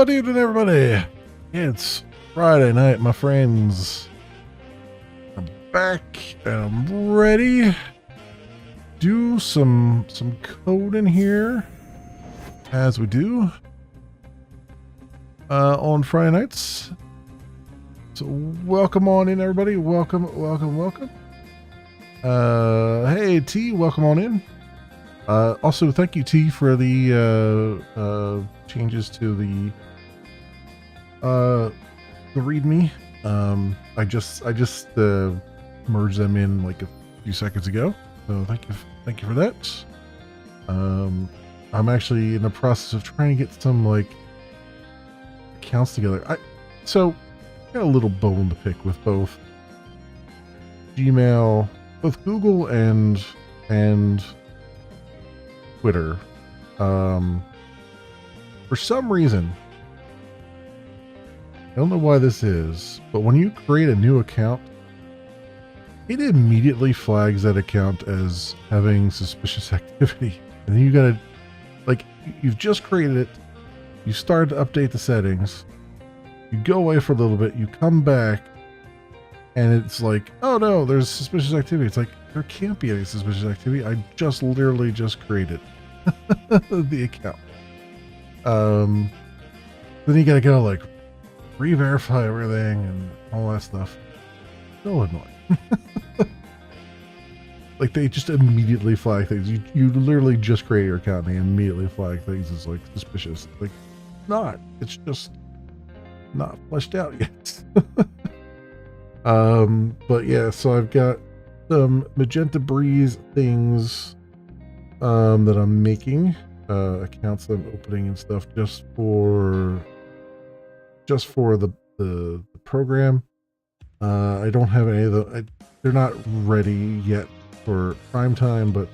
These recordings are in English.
Good evening, everybody. It's Friday night, my friends. I'm back and I'm ready. Do some coding here, as we do on Friday nights. So welcome on in, everybody. Welcome. Hey T, welcome on in. Also, thank you T for the changes to the README. I just merged them in like a few seconds ago. So thank you for that. I'm actually in the process of trying to get some like accounts together. I got a little bone to pick with both Gmail, both Google and Twitter. For some reason, I don't know why this is, but when you create a new account, it immediately flags that account as having suspicious activity. And then you gotta, like, you've just created it, you start to update the settings, you go away for a little bit, you come back, and it's like, oh no, there's suspicious activity. It's like, there can't be any suspicious activity. I just literally just created the account. Then you gotta go like re-verify everything and all that stuff. So annoying. Like they just immediately flag things. You literally just create your account and they immediately flag things as like suspicious. Like it's just not fleshed out yet. But yeah, so I've got some Magenta Breeze things that I'm making, accounts that I'm opening and stuff just for the program. I don't have any of the, they're not ready yet for prime time, but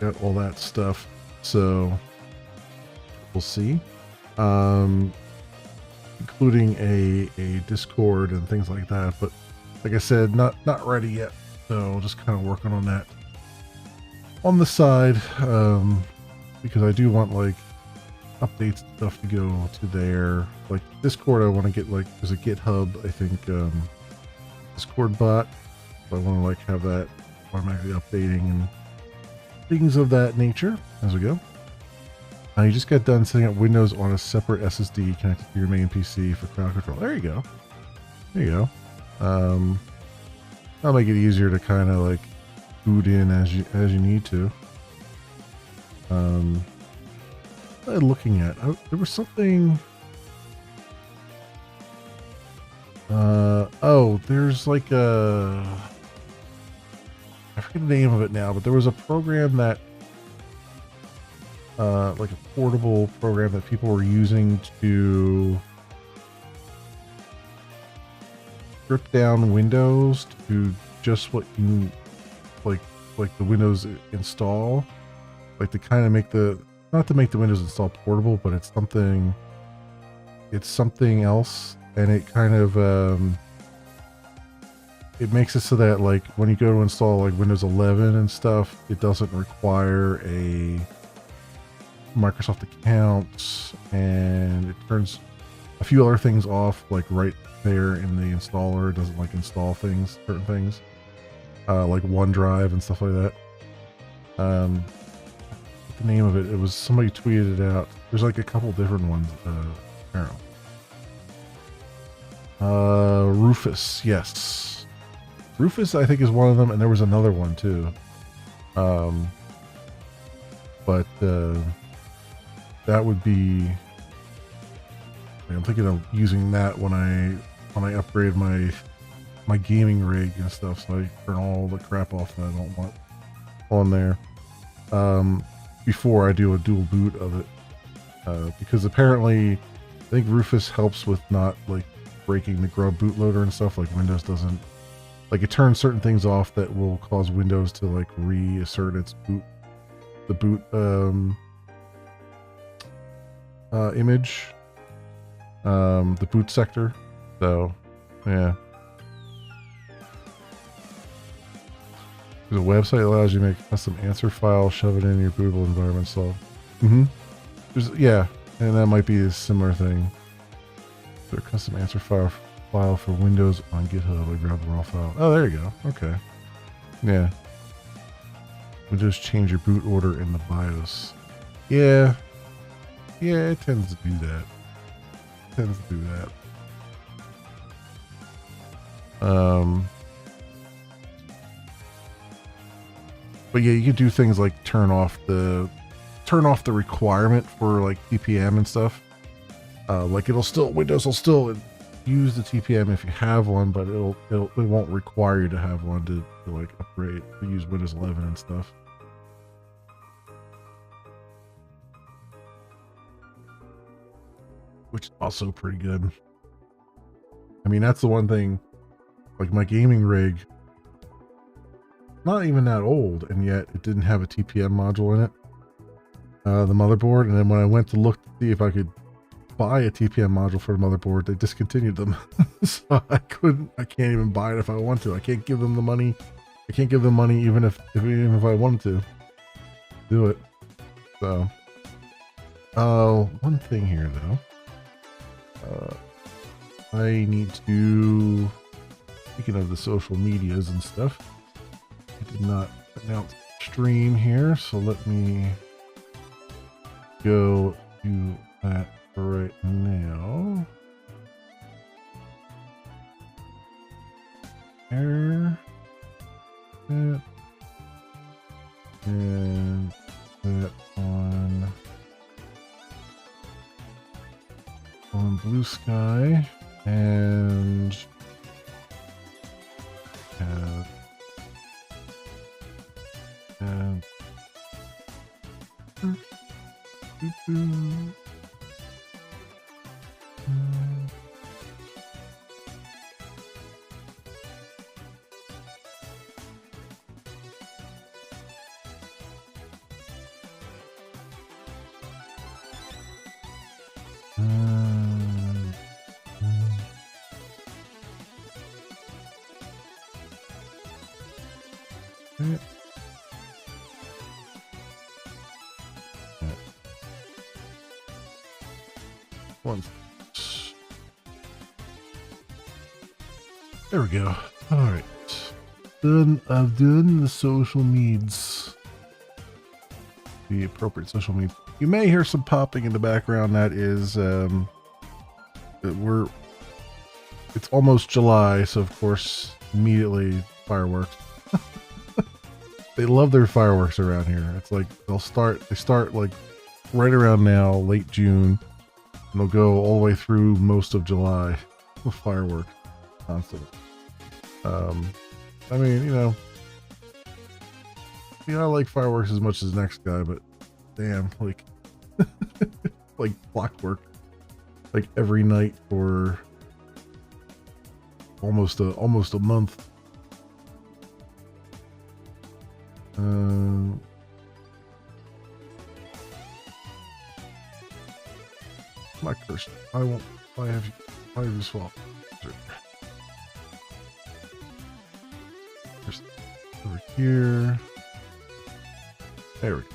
got all that stuff, so we'll see. Including a Discord and things like that, but like I said, not ready yet, so just kind of working on that on the side, because I do want like updates and stuff to go to there. Like Discord, I want to get like, there's a GitHub, I think, Discord bot, so I want to like have that automatically updating and things of that nature as we go. You just got done setting up Windows on a separate SSD connected to your main PC for crowd control. There you go. That'll make it easier to kind of like boot in as you need to. What am I looking at? There was something. There's like I forget the name of it now, but there was a program that like a portable program that people were using to strip down Windows to just what you like the Windows install, like to kind of make not to make the Windows install portable, but it's something else, and it kind of it makes it so that like when you go to install like Windows 11 and stuff, it doesn't require a Microsoft account, and it turns a few other things off like right there in the installer. It doesn't like install certain things like OneDrive and stuff like that. The name of it was, somebody tweeted it out. There's like a couple different ones, apparently. Rufus, yes, Rufus I think is one of them, and there was another one too, but that would be, I'm thinking of using that when I upgrade my gaming rig and stuff, so I turn all the crap off that I don't want on there before I do a dual boot of it, because apparently I think Rufus helps with not like breaking the grub bootloader and stuff. Like Windows doesn't, like, it turns certain things off that will cause Windows to like reassert its boot image, the boot sector. So yeah, the website allows you to make a custom answer file, shove it in your bootable environment. So yeah, And that might be a similar thing. So a custom answer file for Windows on GitHub. I grab the raw file. Oh, there you go. Okay. Yeah. Windows change your boot order in the BIOS. Yeah. Yeah, it tends to do that. But yeah, you can do things like turn off the requirement for like TPM and stuff. Like Windows will still use the TPM if you have one, but it won't require you to have one to like upgrade to use Windows 11 and stuff. Which is also pretty good. I mean, that's the one thing, like my gaming rig, not even that old, and yet it didn't have a TPM module in it. The motherboard, and then when I went to look to see if I could buy a TPM module for the motherboard, they discontinued them. So I can't even buy it if I want to. I can't give them the money. I can't give them money even if I wanted to do it. So, one thing here though. I need to, speaking of the social medias and stuff, I did not announce stream here, so let me go do that right now. There. That. And that on Blue Sky. And there we go. All right, I've done the social needs, the appropriate social needs. You may hear some popping in the background. That is, it's almost July, so of course, immediately fireworks. They love their fireworks around here. It's like they start like right around now, late June, and they'll go all the way through most of July with fireworks constantly. I mean, I like fireworks as much as the next guy, but damn, like, like clockwork, like every night for almost a month. My cursor. I won't. I have you swap. Over here. There we go.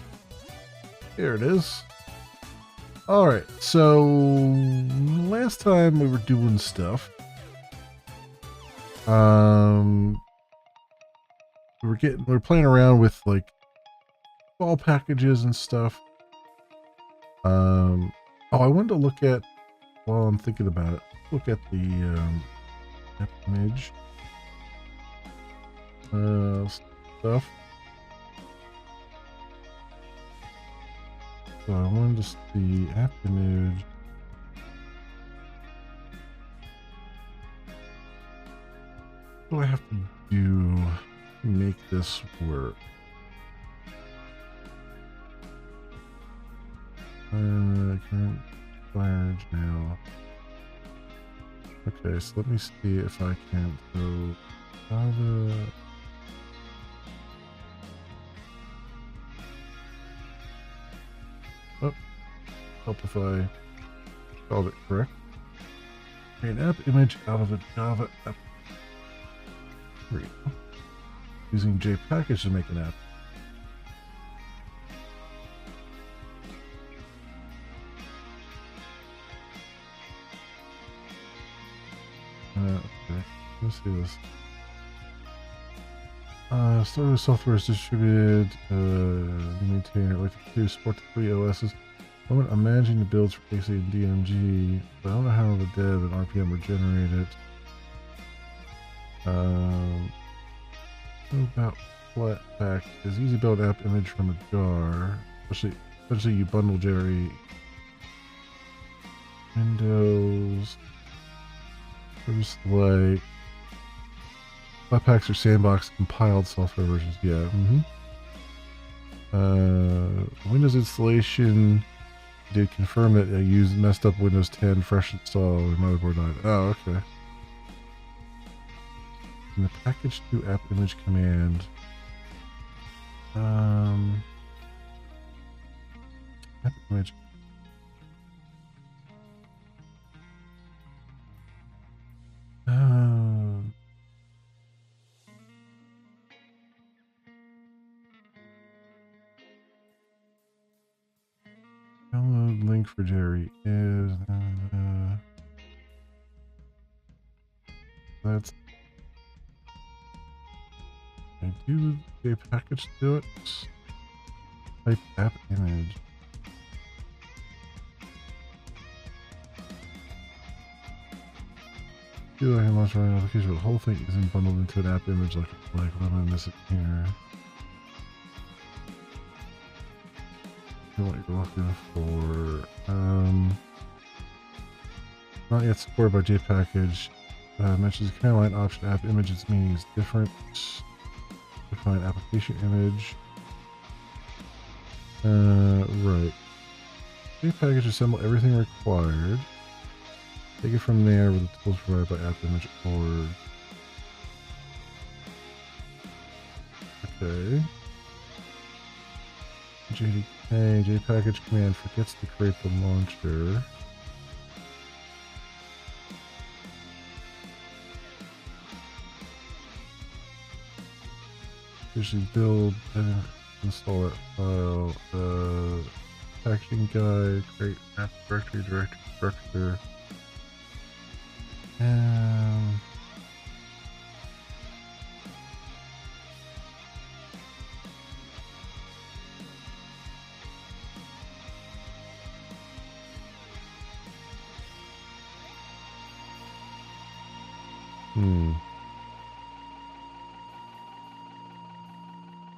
Here it is. Alright, so last time we were doing stuff. We were playing around with like ball packages and stuff. Oh, I wanted to look at, while I'm thinking about it, look at the app image stuff. So I wanted to see app image. What do I have to do to make this work? Current fire now. Okay, so let me see if I can go Java. Oh, help if I spelled it correct. Create an app image out of a Java app. There we go. Using JPackage to make an app. Okay. Let's see this. Starter software is distributed. Maintainer like to support the 3 OSs. I'm managing the builds for AC and DMG, but I don't know how the dev and RPM are generated. About Flatpak is easy build app image from a jar. Especially you bundle generate Windows. There's like Flatpaks or sandbox compiled software versions. Yeah. Windows installation did confirm that I used messed up Windows 10 fresh install and motherboard died. Oh, okay. And the package to app image command. App image. Download link for Jerry is that's I do a package to it. Type app image. Do I can launch my application, but the whole thing isn't bundled into an app image like what am I missing here? What you're looking for. Not yet supported by JPackage. Mentions command line option app images meaning is different. Define application image. Right. JPackage assemble everything required. Take it from there with the tools provided by app image org. Okay. JDK, JPackage command forgets to create the launcher. Usually build and install that file. Packaging guide, create app directory structure.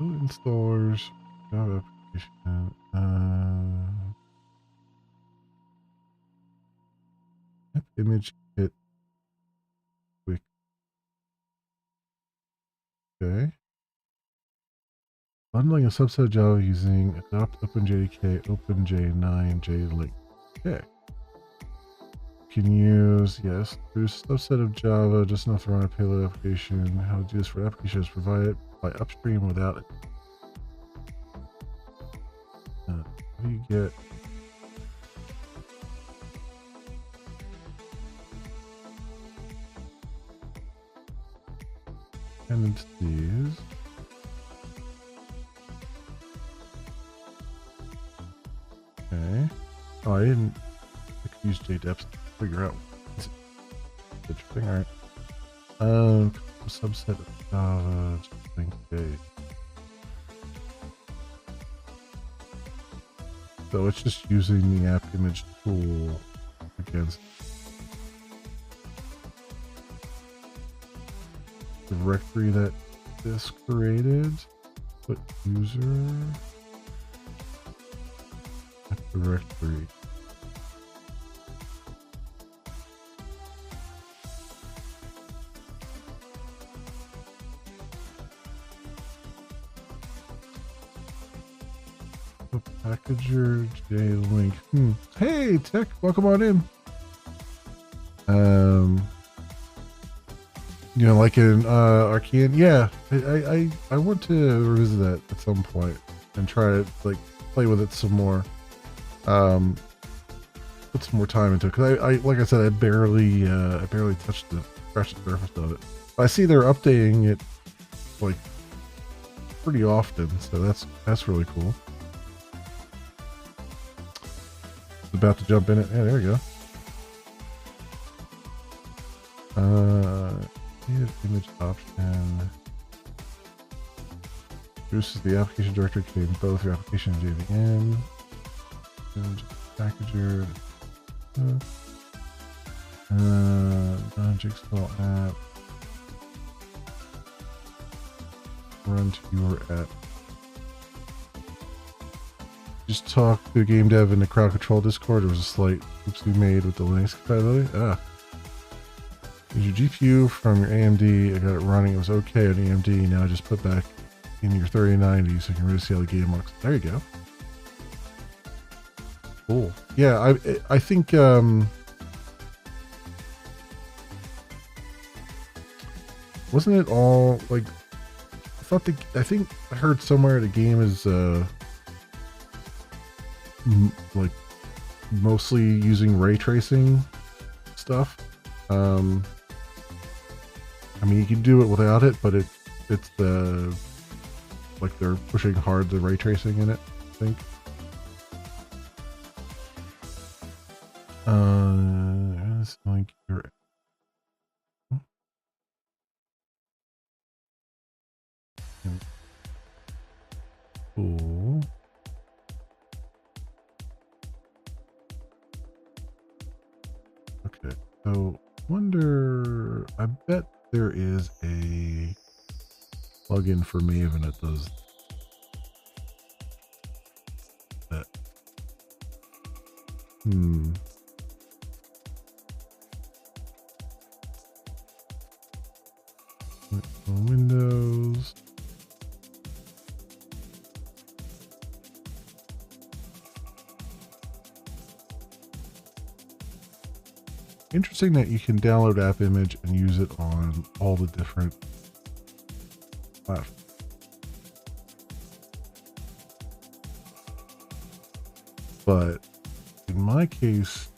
Installers, Java application, app image kit, quick, okay. Bundling a subset of Java using adopt OpenJDK, OpenJ9, JLink, okay. Can use, yes, through subset of Java, just enough to run a payload application. How to do this for applications provided by upstream without it. How do you get dependencies? Okay. Oh, I didn't use JDEPs to figure out. Interesting. All right. Subset of Java. Okay. So it's just using the app image tool against the directory that this created. Put user directory. Packager JLink. Hey, Tech, welcome on in. You know, like in Arcane, yeah. I want to revisit that at some point and try to like play with it some more. Put some more time into it because I like I said, I barely scratched the surface of it. But I see they're updating it like pretty often, so that's really cool. About to jump in it. Yeah, there we go. Create image option. Reduces the application directory containing both your application and JVM. Image packager. Non-jigsaw app. Run to your app. Just talk to game dev in the crowd control Discord. There was a slight oops we made with the Linux compatibility. Use your GPU from your AMD. I got it running. It was okay on AMD. Now I just put back in your 3090 so you can really see how the game looks. There you go. Cool. Yeah, I think wasn't it all like I think I heard somewhere the game is like mostly using ray tracing stuff. I mean, you can do it without it, but it's the like they're pushing hard the ray tracing in it, I think. It's like your cool. Okay, so wonder. I bet there is a plugin for Maven that does that. Windows. Interesting that you can download app image and use it on all the different platforms. But in my case,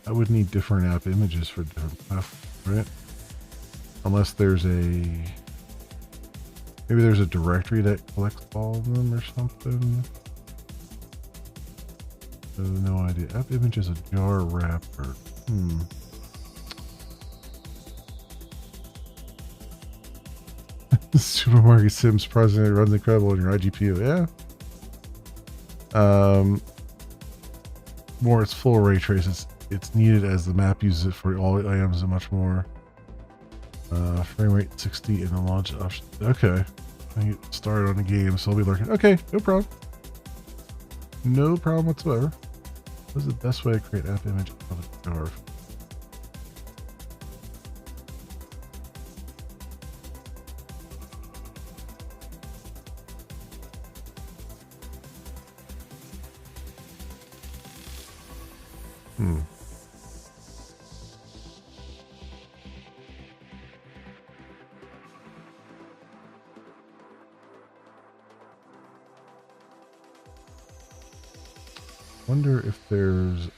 I would need different app images for different platforms, right? Unless there's maybe there's a directory that collects all of them or something. No idea. App image is a jar wrapper. Supermarket sim surprisingly runs incredible on your iGPU. Yeah. More it's full ray trace. It's needed as the map uses it for all items and much more. Frame rate 60 in the launch option. Okay. I get started on the game, so I'll be lurking. Okay, no problem. No problem whatsoever. What is the best way to create app image of a jar? Wonder if there's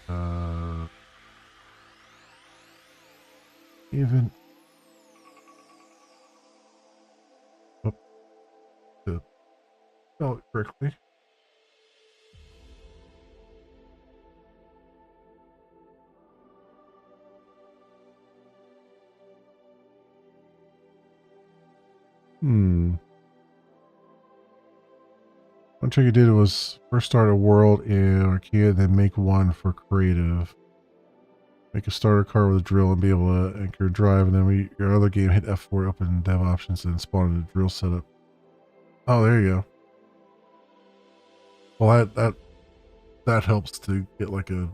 even to spell it correctly. One trick I did was first start a world in Archaea, then make one for creative. Make a starter car with a drill and be able to anchor drive, and then your other game hit F4, open dev options, and spawn a drill setup. Oh, there you go. Well, that helps to get like a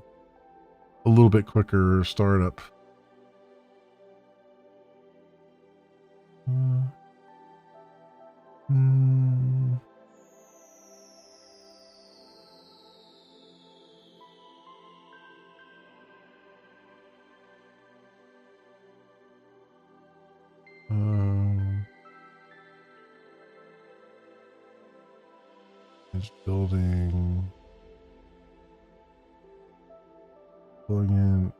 little bit quicker startup. It's building. Going in.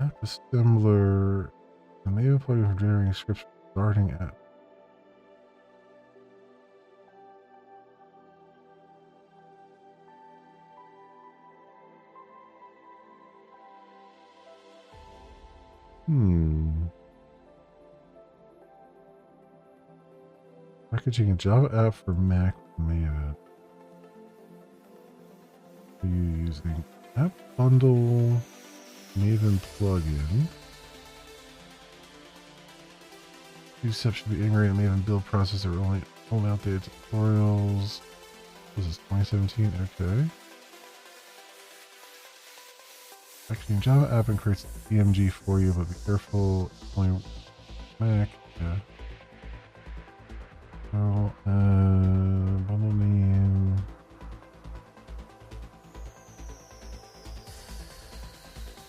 App assembler. And they have plugin for generating scripts for starting app. Packaging a Java app for Mac Maven. Are you using App Bundle Maven plugin? These steps should be integrated in Maven build process. There are only updated tutorials. This is 2017. Okay. Packaging Java app and creates the DMG for you, but be careful. Only Mac. Yeah. Well, bundle name.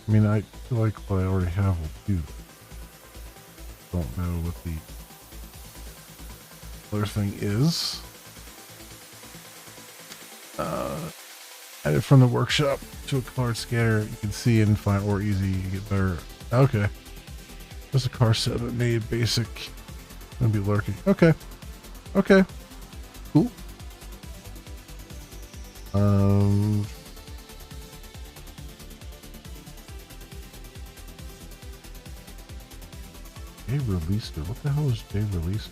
I mean, I feel like what I already have will do. Don't know what the other thing is. Added from the workshop to a card scanner. You can see and find or easy. You get better. Okay. There's a car set that made basic. Gonna be lurking. Okay. Okay. Cool. J Releaser. What the hell is J Releaser?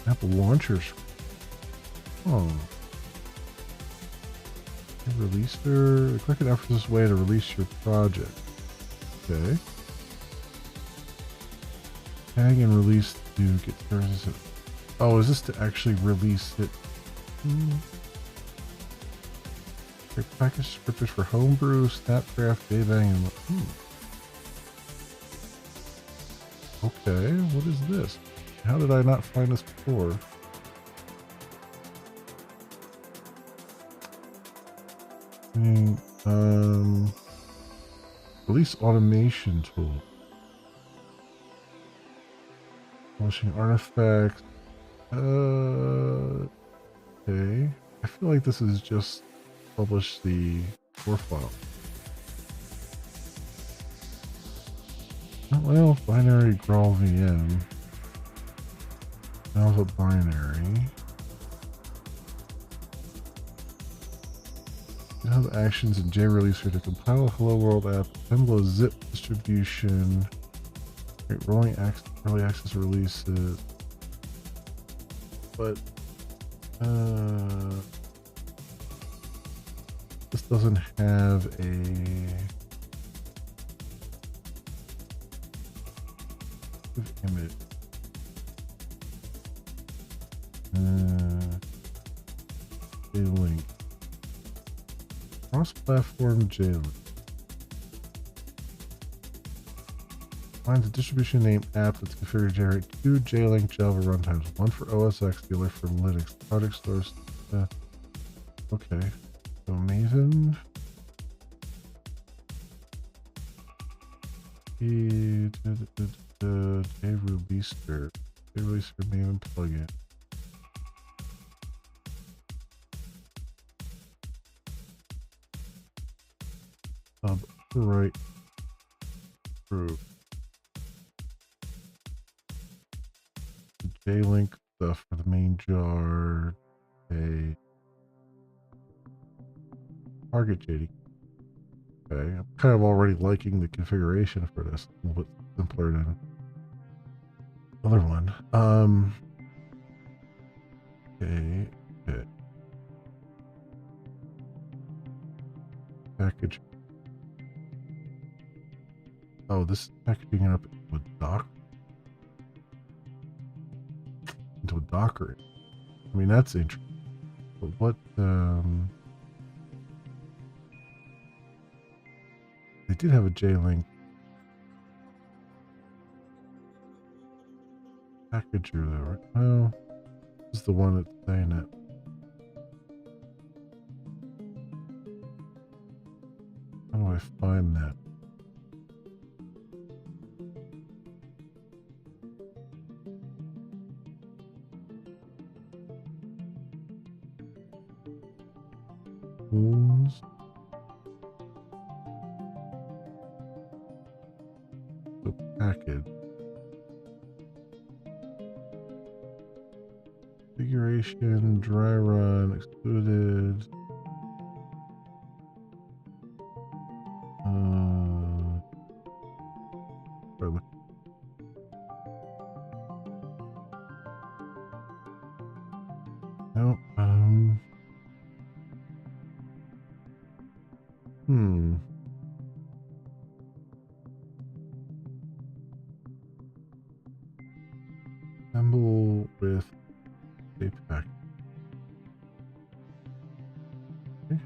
Apple launchers. Oh. J Releaser. Click it after this way to release your project. Okay. Tag and release to get services. Oh, is this to actually release it? Package scripters for Homebrew, Snapcraft, Daybang, and okay, what is this? How did I not find this before? Release automation tool. Publishing artifacts. Okay. I feel like this is just publish the core file. Oh, well, binary Graal VM. Alpha binary. GitHub Actions and JReleaser to compile a Hello World app, assemble a zip distribution, create early access releases. But this doesn't have a image. J-Link. Cross-platform J-Link. Finds a distribution name app that's configured to generate 2 J-Link Java runtimes, one for OS X, the other for Linux. Project source. Okay. So Maven. J-Releaser. J-Releaser Maven plugin. Right through J-Link stuff for the main jar. A target JD. Okay, I'm kind of already liking the configuration for this. A little bit simpler than the other one. Okay. Package. Oh, this is packaging it up into a Docker. I mean, that's interesting. But what, they did have a J-Link packager though, right? Well, this is the one that's saying it. How do I find that? Tools. The package. configuration, dry run, excluded. No, Assemble with JPEG. Okay.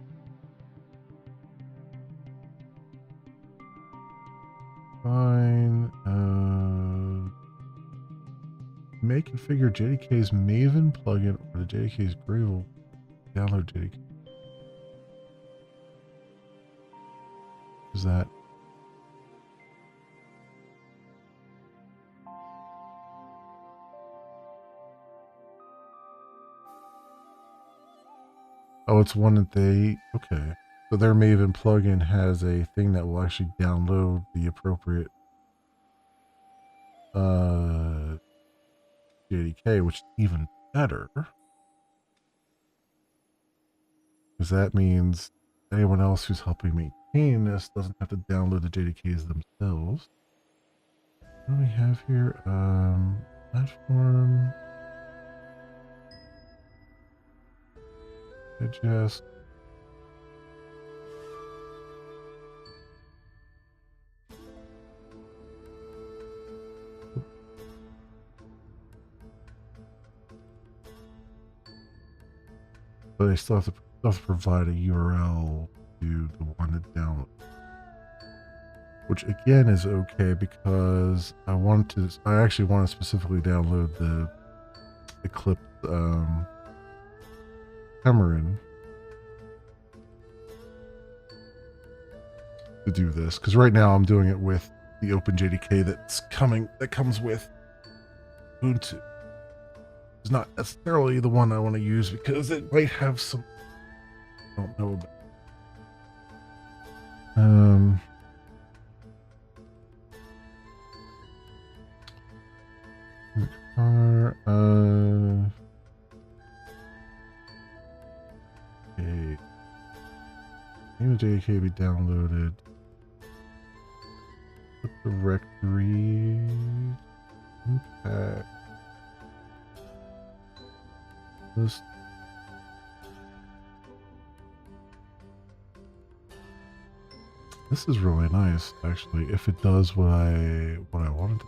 Fine. May configure JDK's Maven plugin or the JDK's Gravel. Download JDK. Is that? Oh, it's one that they, okay. So their Maven plugin has a thing that will actually download the appropriate JDK, which is even better. Because that means anyone else who's helping maintain this doesn't have to download the JDKs themselves. What do we have here? Platform. Digest. But they still have to provide a URL to the one to download. Which again is okay because I actually want to specifically download the clip Xamarin to do this, because right now I'm doing it with the OpenJDK that comes with Ubuntu. It's not necessarily the one I want to use because it might have some I don't know about. Okay. Name of JDK be downloaded. Put directory impact list. This is really nice, actually, if it does what I wanted to.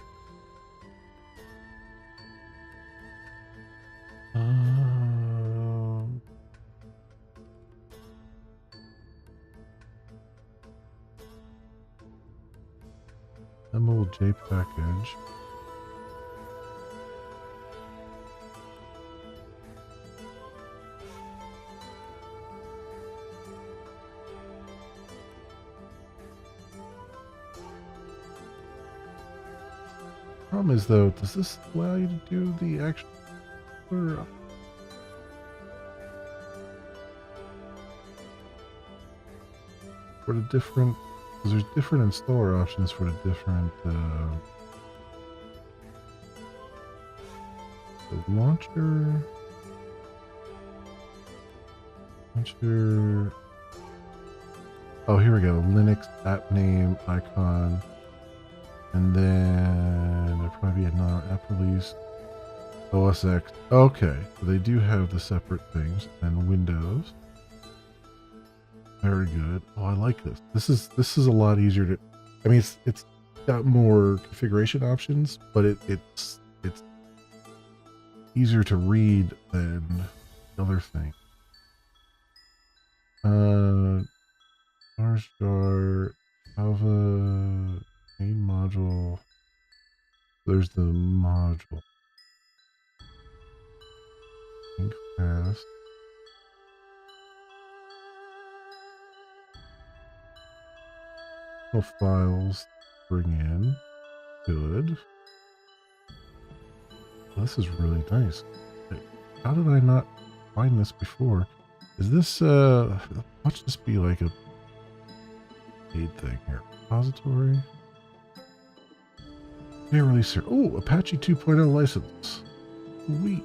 Assemble J package. Problem is though, does this allow you to do the actual for the different, because there's different installer options for the different the launcher. Oh, here we go. Linux app name icon. And then there'll probably be another app release. OS X. Okay. So they do have the separate things. And Windows. Very good. Oh, I like this. This is a lot easier to, I mean, it's got more configuration options, but it's easier to read than the other thing. Jar, Java, main module. There's the module. Think fast. No files. Bring in. Good. This is really nice. How did I not find this before? Is this watch this be like a paid thing here? Repository. Hey, releaser. Oh, Apache 2.0 license. Sweet.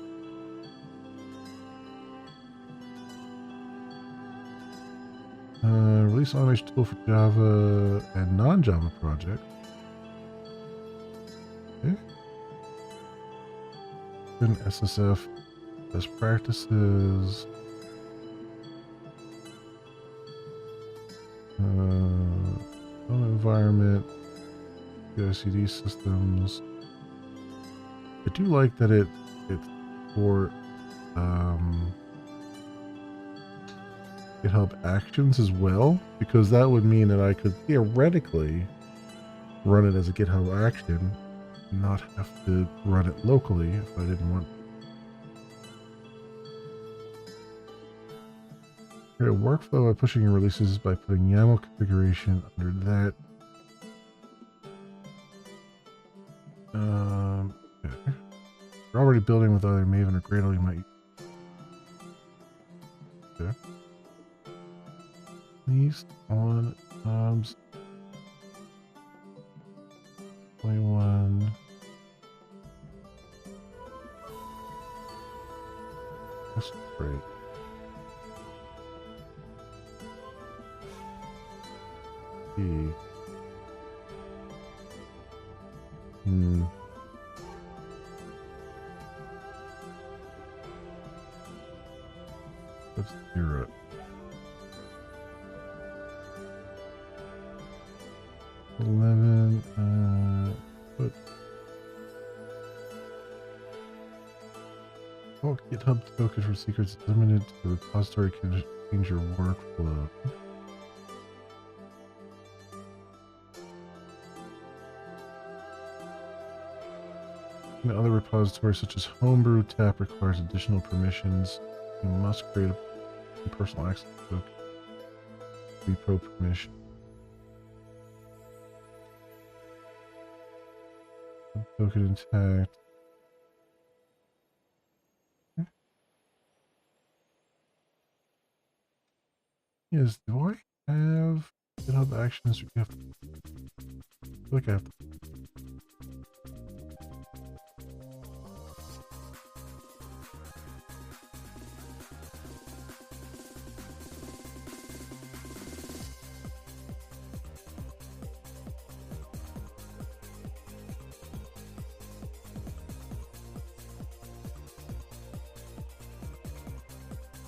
Release automation tool for Java and non-Java projects. Okay. Then SSF best practices. Environment. CI/CD systems. I do like that it's for GitHub Actions as well, because that would mean that I could theoretically run it as a GitHub action and not have to run it locally if I didn't want. Create a workflow by pushing your releases by putting YAML configuration under that. Okay. You're already building with either Maven or Gradle, you might. Okay. Least on 21. That's great. Let's zero it. 11. Put. Oh, GitHub token for secrets limited to the repository can change your workflow. In other repositories such as Homebrew, Tap requires additional permissions. You must create a personal access token. Repo permission. Token intact. Yes, do I have GitHub Actions? I feel like I have to.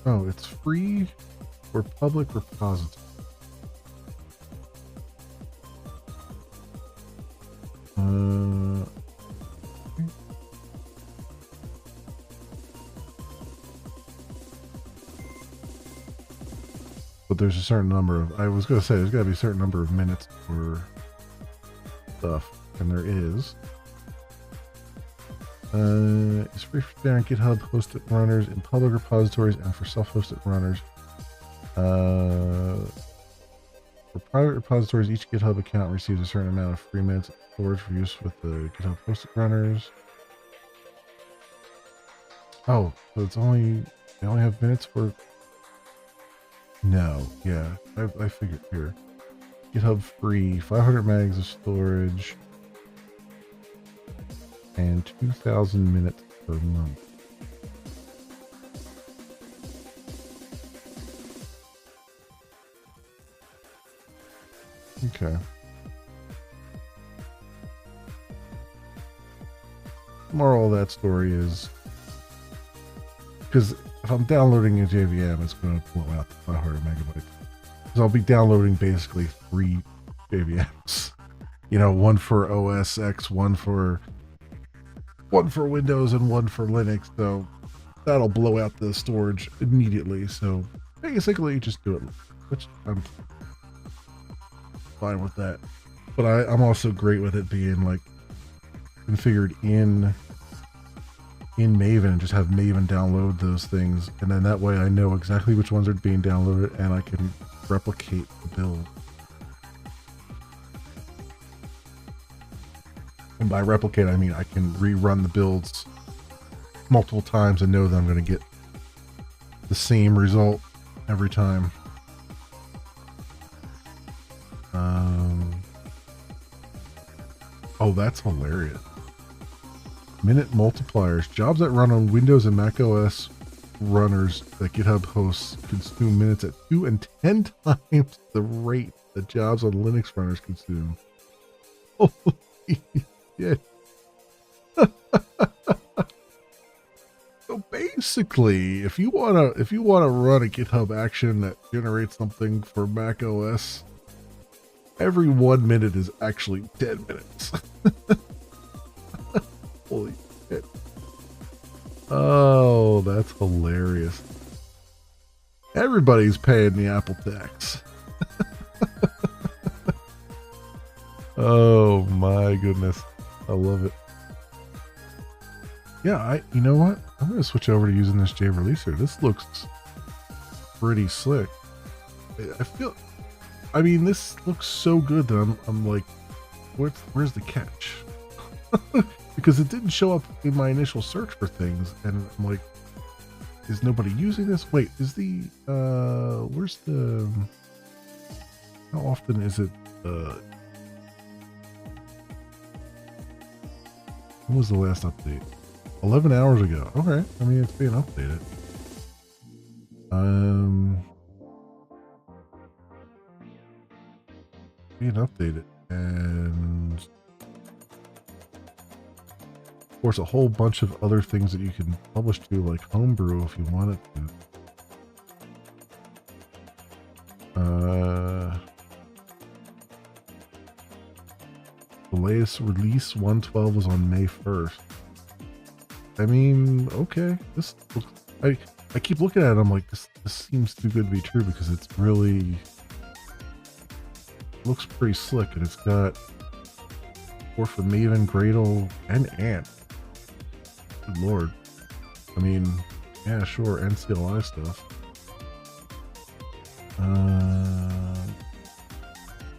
Oh, it's free for public repository. But there's a certain number of, I was going to say, there's got to be a certain number of minutes for stuff, and there is. It's free for sharing GitHub hosted runners in public repositories and for self-hosted runners. For private repositories, each GitHub account receives a certain amount of free minutes of storage for use with the GitHub hosted runners. Oh, so it's only, they only have minutes for. No, yeah, I figured here. GitHub free, 500 megs of storage. And 2,000 minutes per month. Okay. Moral of that story is, because if I'm downloading a JVM, it's going to blow out the 500 megabytes. Because I'll be downloading basically 3 JVMs. You know, one for OS X, one for Windows, and one for Linux. So that'll blow out the storage immediately. So basically, you just do it, which I'm fine with that. But I'm also great with it being like configured in Maven and just have Maven download those things, and then that way I know exactly which ones are being downloaded and I can replicate the build. And by replicate, I mean I can rerun the builds multiple times and know that I'm going to get the same result every time. Oh, that's hilarious. Minute multipliers. Jobs that run on Windows and Mac OS runners that GitHub hosts consume minutes at 2 and 10 times the rate that jobs on Linux runners consume. Holy shit. So basically, if you wanna run a GitHub action that generates something for Mac OS, every 1 minute is actually 10 minutes. Holy shit. Oh, that's hilarious. Everybody's paying the Apple tax. Oh my goodness. I love it. Yeah, you know what? I'm going to switch over to using this JReleaser. This looks pretty slick. I mean, this looks so good that I'm like, where's the catch? Because it didn't show up in my initial search for things, and I'm like, is nobody using this? Wait, is the where's the, how often is it when was the last update? 11 hours ago. Okay, I mean, it's being updated. Being updated, and of course a whole bunch of other things that you can publish to, like Homebrew, if you wanted to. The latest release 112 was on May 1st. I mean, okay, this looks, I keep looking at it, I'm like, this seems too good to be true, because it's really looks pretty slick, and it's got support for Maven, Gradle, and Ant. Good lord. I mean, yeah, sure, and CLI stuff.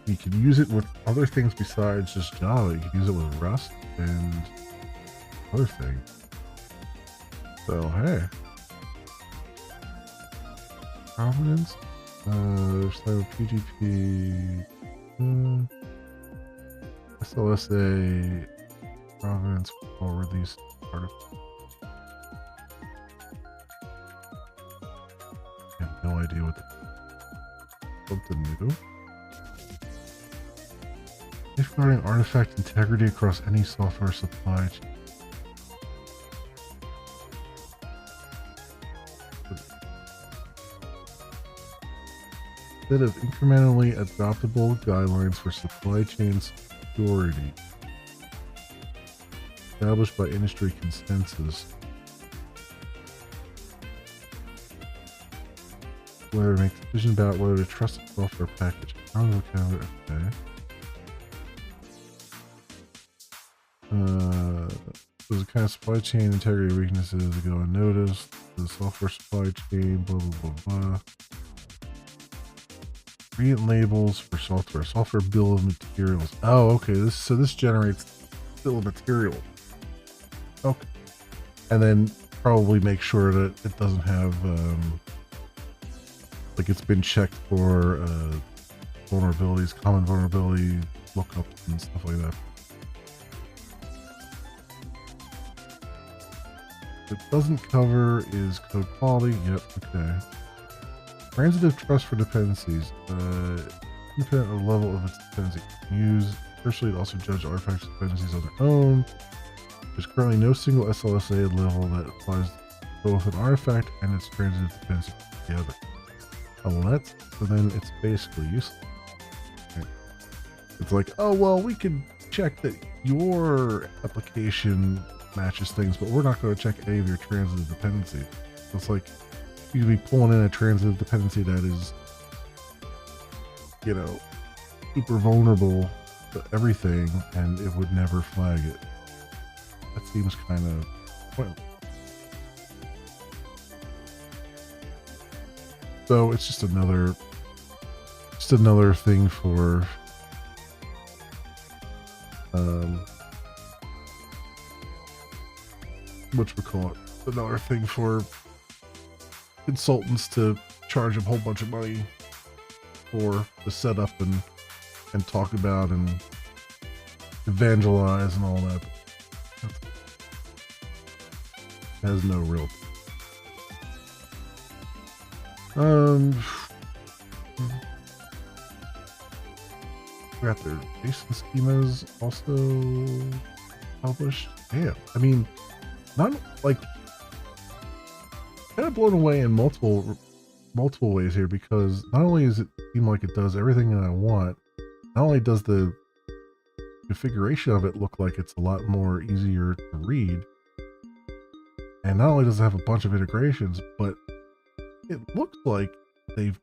You can use it with other things besides just Java. You can use it with Rust and other things. So, hey. Providence? There's PGP. SLSA. Providence will release artifact. I have no idea what something new. Safeguarding artifact integrity across any software supply chain. Set of incrementally adoptable guidelines for supply chain security established by industry consensus. Whether to make a decision about whether to trust a software package. Okay. There's a kind of supply chain integrity weaknesses that go unnoticed. The software supply chain, blah blah blah blah. Create labels for software bill of materials. Oh, okay. This generates bill of material. Okay, and then probably make sure that it doesn't have like it's been checked for vulnerabilities, common vulnerability lookups and stuff like that. What it doesn't cover is code quality. Yep. Okay. Transitive trust for dependencies. Independent of the level of its dependency. Use personally to also judge artifacts dependencies on their own. There's currently no single SLSA level that applies both an artifact and its transitive dependency together. So then it's basically useless. Okay. It's like, oh well, we can check that your application matches things, but we're not going to check any of your transitive dependency. It's like you could be pulling in a transitive dependency that is, you know, super vulnerable to everything, and it would never flag it. That seems kind of pointless. So it's just another thing for whatchamacallit, another thing for consultants to charge a whole bunch of money for the setup and talk about and evangelize and all that. It has no real. Um, we got their JSON schemas also published. Damn, I mean, not like kind of blown away in multiple ways here, because not only does it seem like it does everything that I want, not only does the configuration of it look like it's a lot more easier to read, and not only does it have a bunch of integrations, but it looks like they've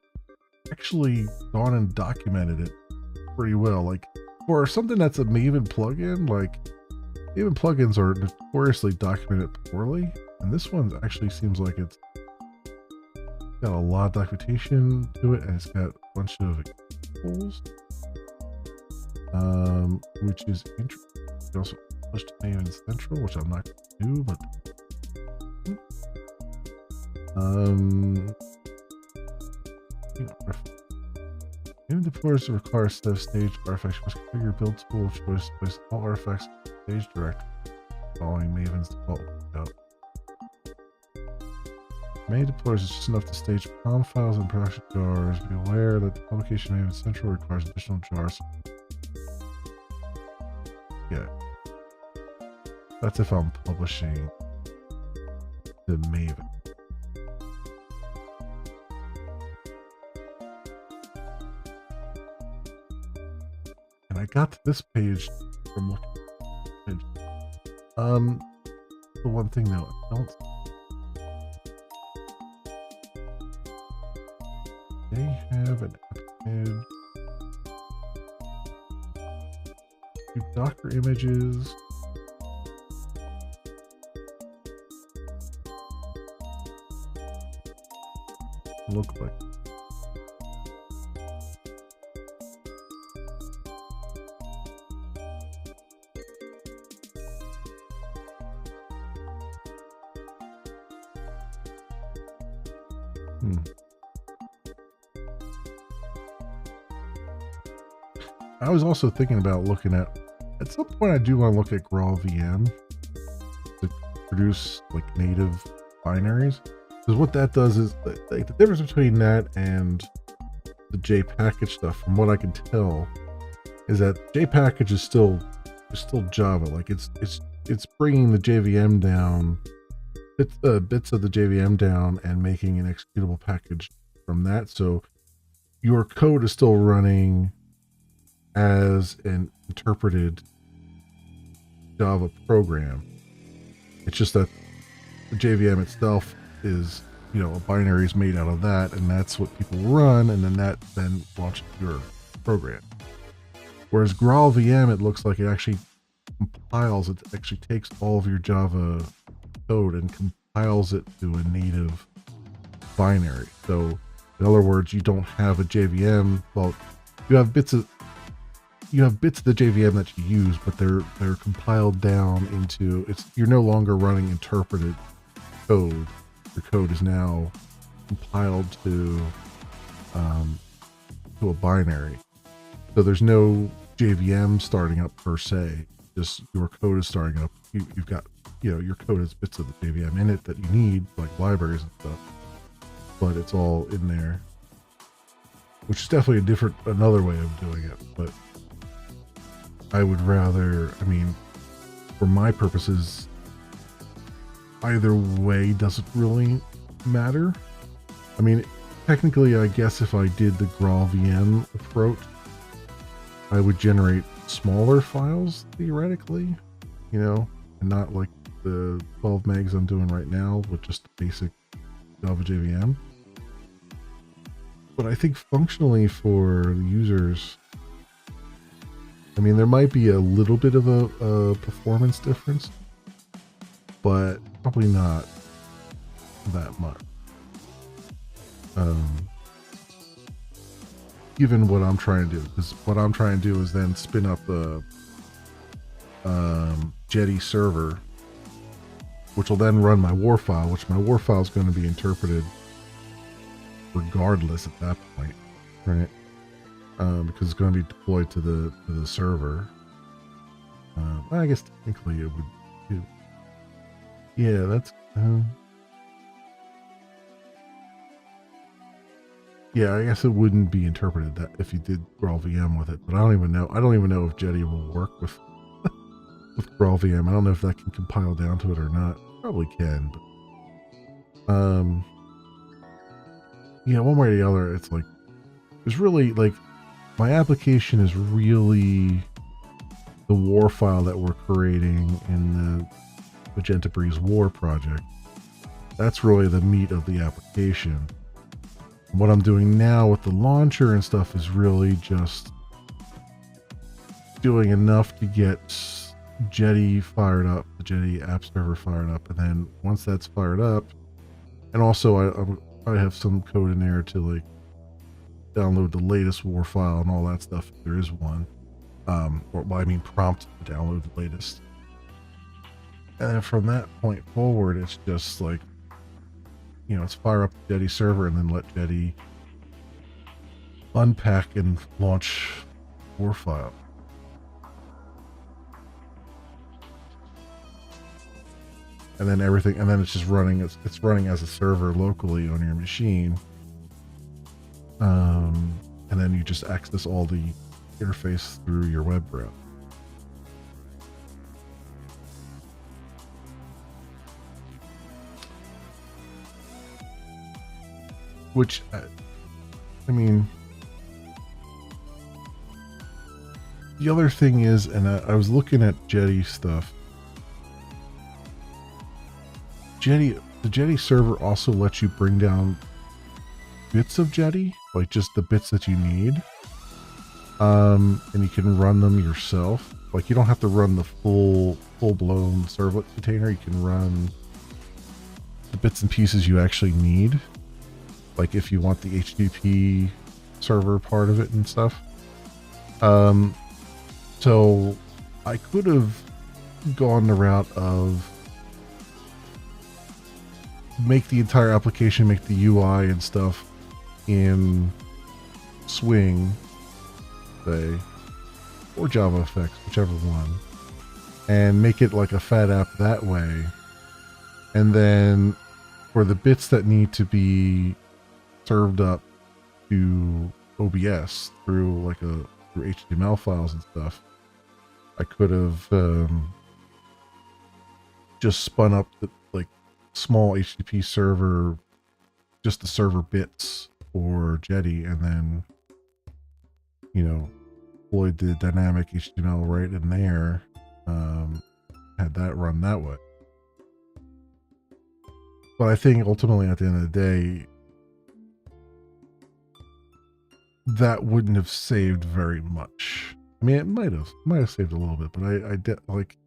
actually gone and documented it pretty well. Like, for something that's a Maven plugin, like Maven plugins are notoriously documented poorly, and this one actually seems like it's got a lot of documentation to it, and it's got a bunch of examples, which is interesting. It also pushed Maven Central, which I'm not going to do, but Maven deploys require a set of staged artifacts. You must configure your build tool of choice to place all artifacts in the stage directory following Maven's default layout. Maven deploys is just enough to stage POM files and production jars. Be aware that the publication of Maven Central requires additional jars. Yeah. That's if I'm publishing the Maven. And I got to this page from looking at the page. The one thing though, I don't. They have an image. Two Docker images. Look like. I was also thinking about looking at some point I do want to look at GraalVM to produce like native binaries, because what that does is like the difference between that and the JPackage stuff, from what I can tell, is that JPackage is still Java. Like it's bringing the JVM down, bits of the JVM down, and making an executable package from that. So your code is still running as an interpreted Java program. It's just that the JVM itself is, a binary is made out of that, and that's what people run, and then launches your program. Whereas GraalVM, it looks like it actually compiles, it actually takes all of your Java code and compiles it to a native binary. So in other words, you don't have a JVM. Well, you have bits of the JVM that you use, but they're compiled down into you're no longer running interpreted code. Your code is now compiled to a binary. So there's no JVM starting up per se. Just your code is starting up. You've got, your code has bits of the JVM in it that you need, like libraries and stuff. But it's all in there, which is definitely another way of doing it. But I would rather, for my purposes, either way doesn't really matter. Technically, I guess if I did the GraalVM approach, I would generate smaller files, theoretically, and not like the 12 megs I'm doing right now with just the basic Java JVM. But I think functionally for the users, there might be a little bit of a performance difference, but probably not that much. Given what I'm trying to do, because what I'm trying to do is then spin up a Jetty server, which will then run my war file, which my war file is going to be interpreted regardless at that point, right? Because it's going to be deployed to the server. I guess technically it would do. Yeah, that's Yeah, I guess it wouldn't be interpreted that if you did GraalVM with it, but I don't even know. I don't even know if Jetty will work with GraalVM. I don't know if that can compile down to it or not. Probably can, but yeah, one way or the other, it's like there's really like my application is really the war file that we're creating in the Magenta Breeze War project. That's really the meat of the application. What I'm doing now with the launcher and stuff is really just doing enough to get Jetty fired up, the Jetty app server fired up, and then once that's fired up, and also I have some code in there to like download the latest war file and all that stuff if there is one, or well, I mean prompt to download the latest, and then from that point forward, it's just like, you know, it's fire up the Jetty server and then let Jetty unpack and launch war file. And then everything, and then it's just running. It's running as a server locally on your machine. And then you just access all the interface through your web browser. Which, I mean, the other thing is, and I was looking at Jetty stuff. The Jetty server also lets you bring down bits of Jetty, like just the bits that you need. And you can run them yourself. Like you don't have to run the full-blown servlet container. You can run the bits and pieces you actually need. Like if you want the HTTP server part of it and stuff. So I could have gone the route of make the entire application, make the UI and stuff in Swing, say, or JavaFX, whichever one, and make it like a fat app that way. And then for the bits that need to be served up to OBS through through HTML files and stuff, I could have just spun up the small HTTP server, just the server bits for Jetty, and then, you know, deployed the dynamic HTML right in there, had that run that way. But I think ultimately at the end of the day, that wouldn't have saved very much. I mean, it might have saved a little bit, but I did like,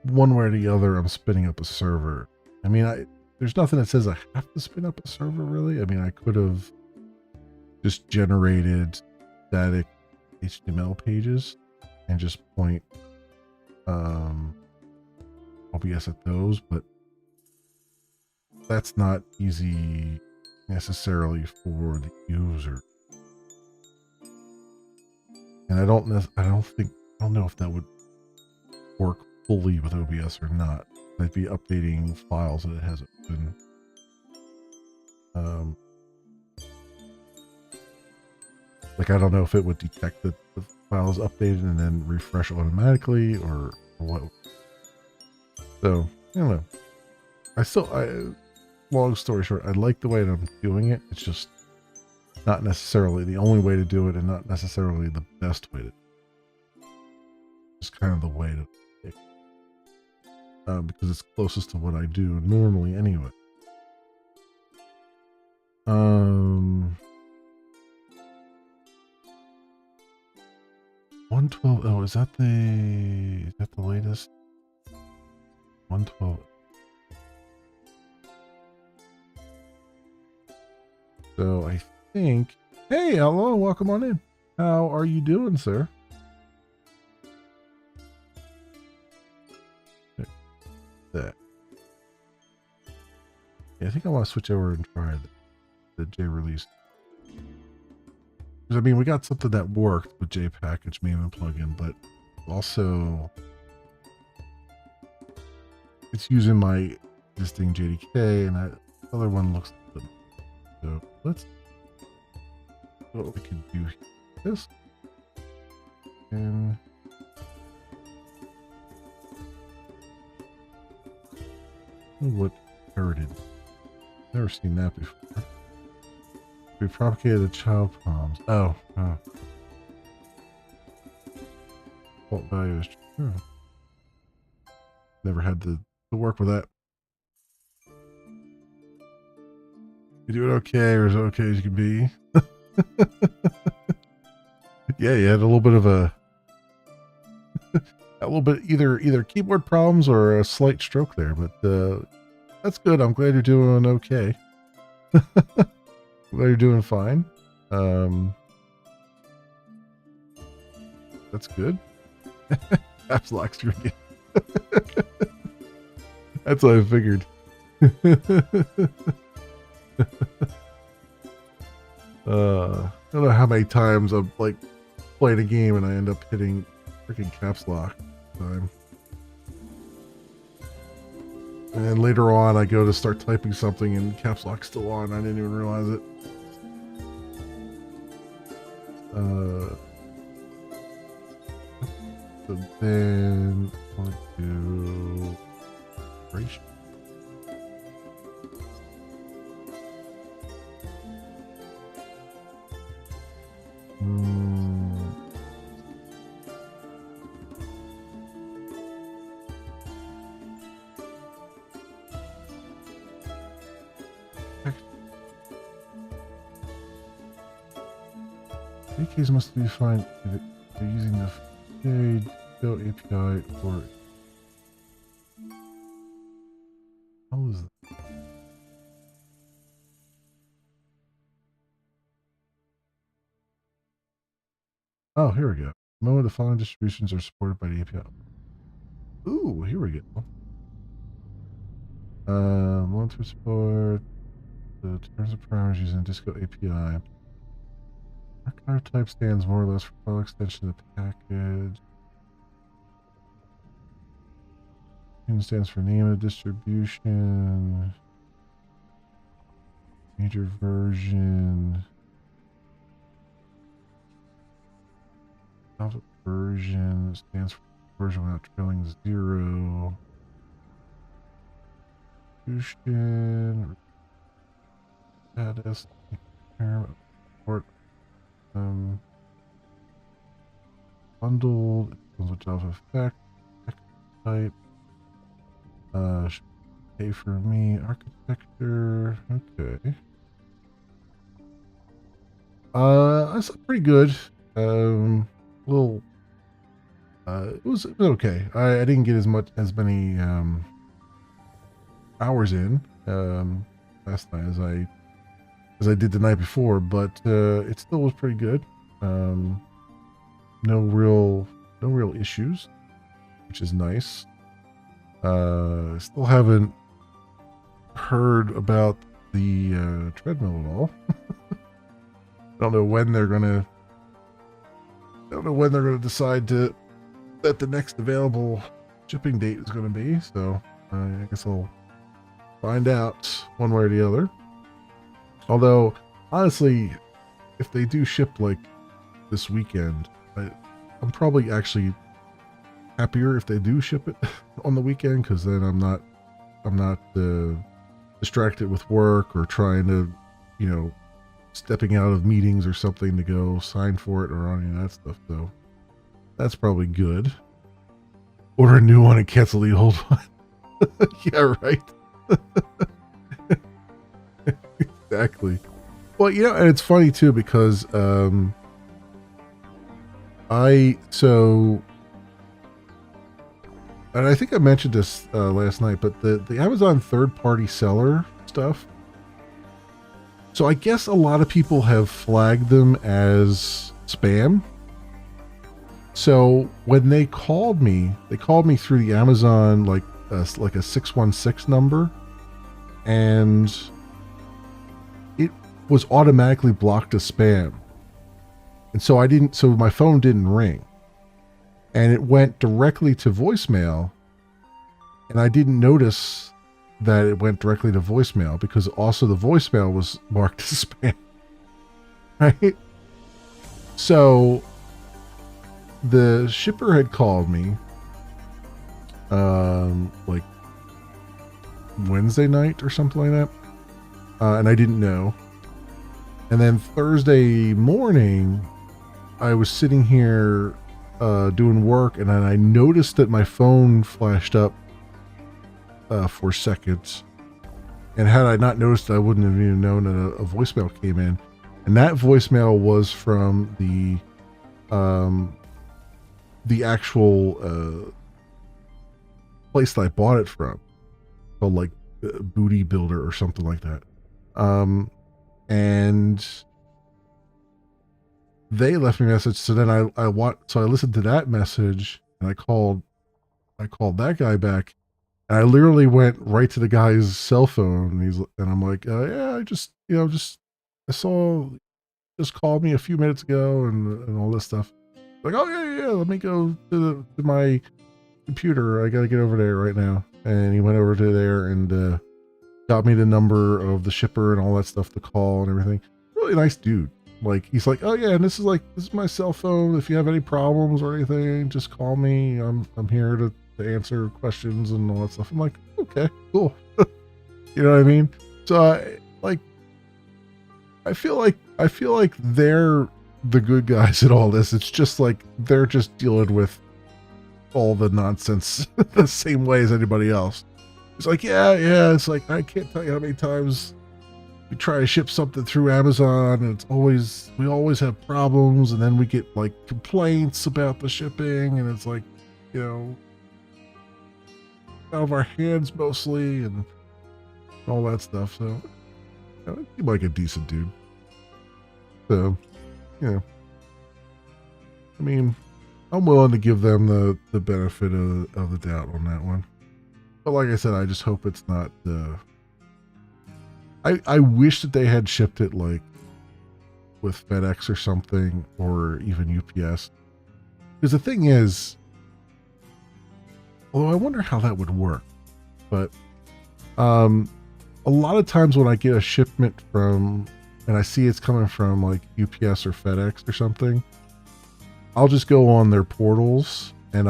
one way or the other, I'm spinning up a server. I mean, there's nothing that says I have to spin up a server, really. I mean, I could have just generated static HTML pages and just point OBS at those, but that's not easy necessarily for the user. And I don't know if that would work fully with OBS or not. I'd be updating files that it has open. Like I don't know if it would detect that the file is updated and then refresh automatically or what. So I don't know. Long story short, I like the way that I'm doing it. It's just not necessarily the only way to do it and not necessarily the best way to do it. Just kind of the way to pick. Because it's closest to what I do normally anyway. 112. Oh, is that the latest? 112. So I think. Hey, hello, welcome on in. How are you doing, sir? That. Yeah, I think I want to switch over and try the J release. Because I mean, we got something that worked with J package main plugin, but also it's using my existing JDK, and that other one looks a bit So let's see what we can do here. This and what heritage? Never seen that before. We propagated the child palms. Oh. Default value is true. Never had to work with that. You doing okay, or as okay as you can be? Yeah, you had a little bit of a little bit either keyboard problems or a slight stroke there, but that's good. I'm glad you're doing okay. Glad you're doing fine. That's good. Caps lock screen. That's what I figured. I don't know how many times I'm like playing a game and I end up hitting freaking caps lock time. And then later on I go to start typing something and caps lock's still on. I didn't even realize it. So then I'll do operation. AKs must be defined if they're using the Go API or how is that? Oh, here we go. Most of the following distributions are supported by the API. Ooh, here we go. Long-term support, the terms and parameters using Disco API. Archive type stands more or less for file extension of the package. Name stands for name of distribution. Major version. Alpha version stands for version without trailing 0. Distribution. Status. Term. Support. Bundled. It comes with Java effect. Type. Pay for me. Architecture. Okay. That's pretty good. Little. It was okay. I didn't get as many hours in last night as I did the night before, but it still was pretty good. No real issues, which is nice. Still haven't heard about the treadmill at all. Don't know when they're gonna decide that the next available shipping date is gonna be. So I guess I'll find out one way or the other. Although honestly, if they do ship like this weekend, I'm probably actually happier if they do ship it on the weekend, because then I'm not distracted with work or trying to, stepping out of meetings or something to go sign for it or any of that stuff. So that's probably good. Order a new one and cancel the old one. Yeah, right. Exactly. Well, and it's funny too, because and I think I mentioned this last night, but the Amazon third-party seller stuff. So I guess a lot of people have flagged them as spam. So when they called me through the Amazon like a 616 number, and it was automatically blocked as spam. And so my phone didn't ring. And it went directly to voicemail, and I didn't notice that it went directly to voicemail, because also the voicemail was marked as spam, right? So the shipper had called me like Wednesday night or something like that, and I didn't know. And then Thursday morning, I was sitting here doing work, and then I noticed that my phone flashed up for seconds. And had I not noticed, I wouldn't have even known that a voicemail came in. And that voicemail was from the actual place that I bought it from, called like Booty Builder or something like that. And they left me a message. So then I listened to that message, and I called that guy back, and I literally went right to the guy's cell phone, and I'm like, yeah, I just I saw, just called me a few minutes ago, and all this stuff. Like, oh yeah, let me go to my computer. I gotta get over there right now. And he went over to there and got me the number of the shipper and all that stuff to call and everything. Really nice dude. Like, he's like, oh yeah, and this is my cell phone. If you have any problems or anything, just call me. I'm here to answer questions and all that stuff. I'm like, okay, cool. You know what I mean? So I feel like they're the good guys at all this. It's just like they're just dealing with all the nonsense the same way as anybody else. It's like, yeah. It's like, I can't tell you how many times we try to ship something through Amazon, and we always have problems, and then we get like complaints about the shipping, and it's like, out of our hands mostly, and all that stuff. So he seemed like a decent dude. So, I mean, I'm willing to give them the benefit of the doubt on that one. But like I said, I just hope it's not. I wish that they had shipped it like with FedEx or something, or even UPS. Because the thing is, although I wonder how that would work, but a lot of times when I get a shipment from, and I see it's coming from like UPS or FedEx or something, I'll just go on their portals, and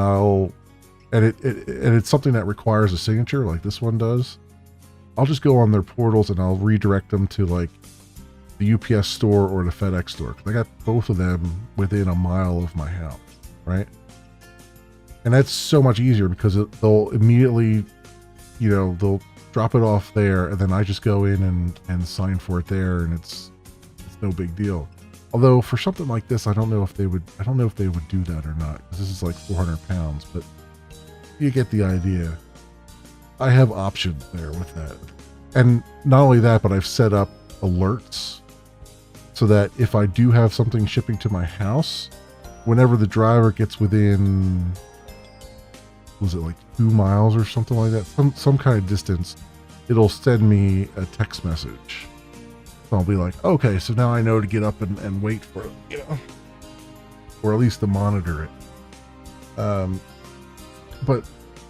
it's something that requires a signature like this one does. I'll just go on their portals and I'll redirect them to like the UPS store or the FedEx store, because I got both of them within a mile of my house, right? And that's so much easier, because they'll immediately, they'll drop it off there, and then I just go in and sign for it there, and it's no big deal. Although for something like this, I don't know if they would do that or not, because this is like 400 pounds, but you get the idea. I have options there with that. And not only that, but I've set up alerts so that if I do have something shipping to my house, whenever the driver gets within, was it like 2 miles or something like that, some kind of distance, it'll send me a text message. So I'll be like, okay, so now I know to get up and wait for it, or at least to monitor it. But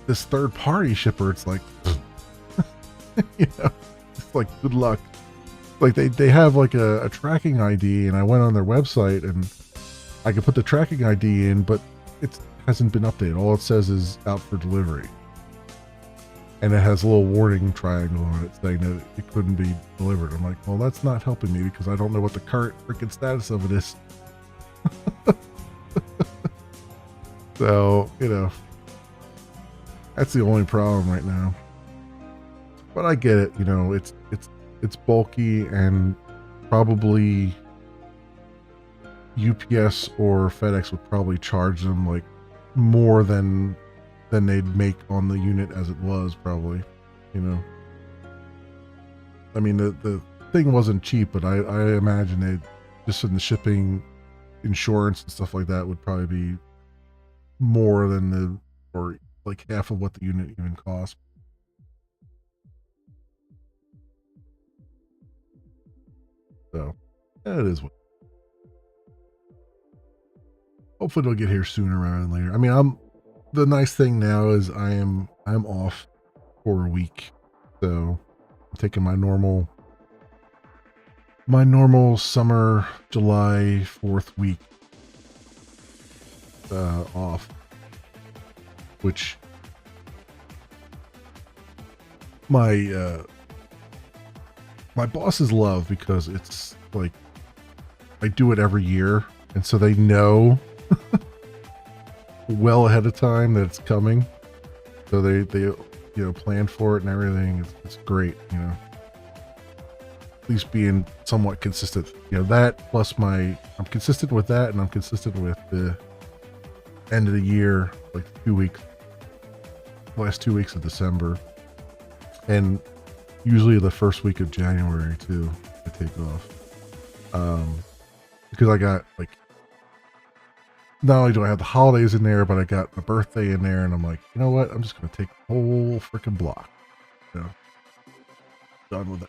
this third party shipper, it's like, it's like, good luck. Like they have like a tracking ID, and I went on their website and I could put the tracking ID in, but it hasn't been updated. All it says is out for delivery. And it has a little warning triangle on it saying that it couldn't be delivered. I'm like, well, that's not helping me, because I don't know what the current freaking status of it is. So, that's the only problem right now. But I get it, it's bulky, and probably UPS or FedEx would probably charge them like more than they'd make on the unit as it was, probably. I mean, the thing wasn't cheap, but I imagine it, just in the shipping, insurance and stuff like that, would probably be more than or like half of what the unit even cost. So, yeah, it is what. Hopefully it'll get here sooner rather than later. I mean, the nice thing now is I'm off for a week, So I'm taking my normal summer July 4th week off, which my bosses love, because it's like I do it every year, and so they know well ahead of time that it's coming, so they plan for it and everything. It's great, at least being somewhat consistent. That plus I'm consistent with that, and I'm consistent with the end of the year, like last 2 weeks of December, and usually the first week of January too. I take off, because I got, like, not only do I have the holidays in there, but I got my birthday in there, and I'm like, you know what? I'm just gonna take the whole freaking block. Done with it.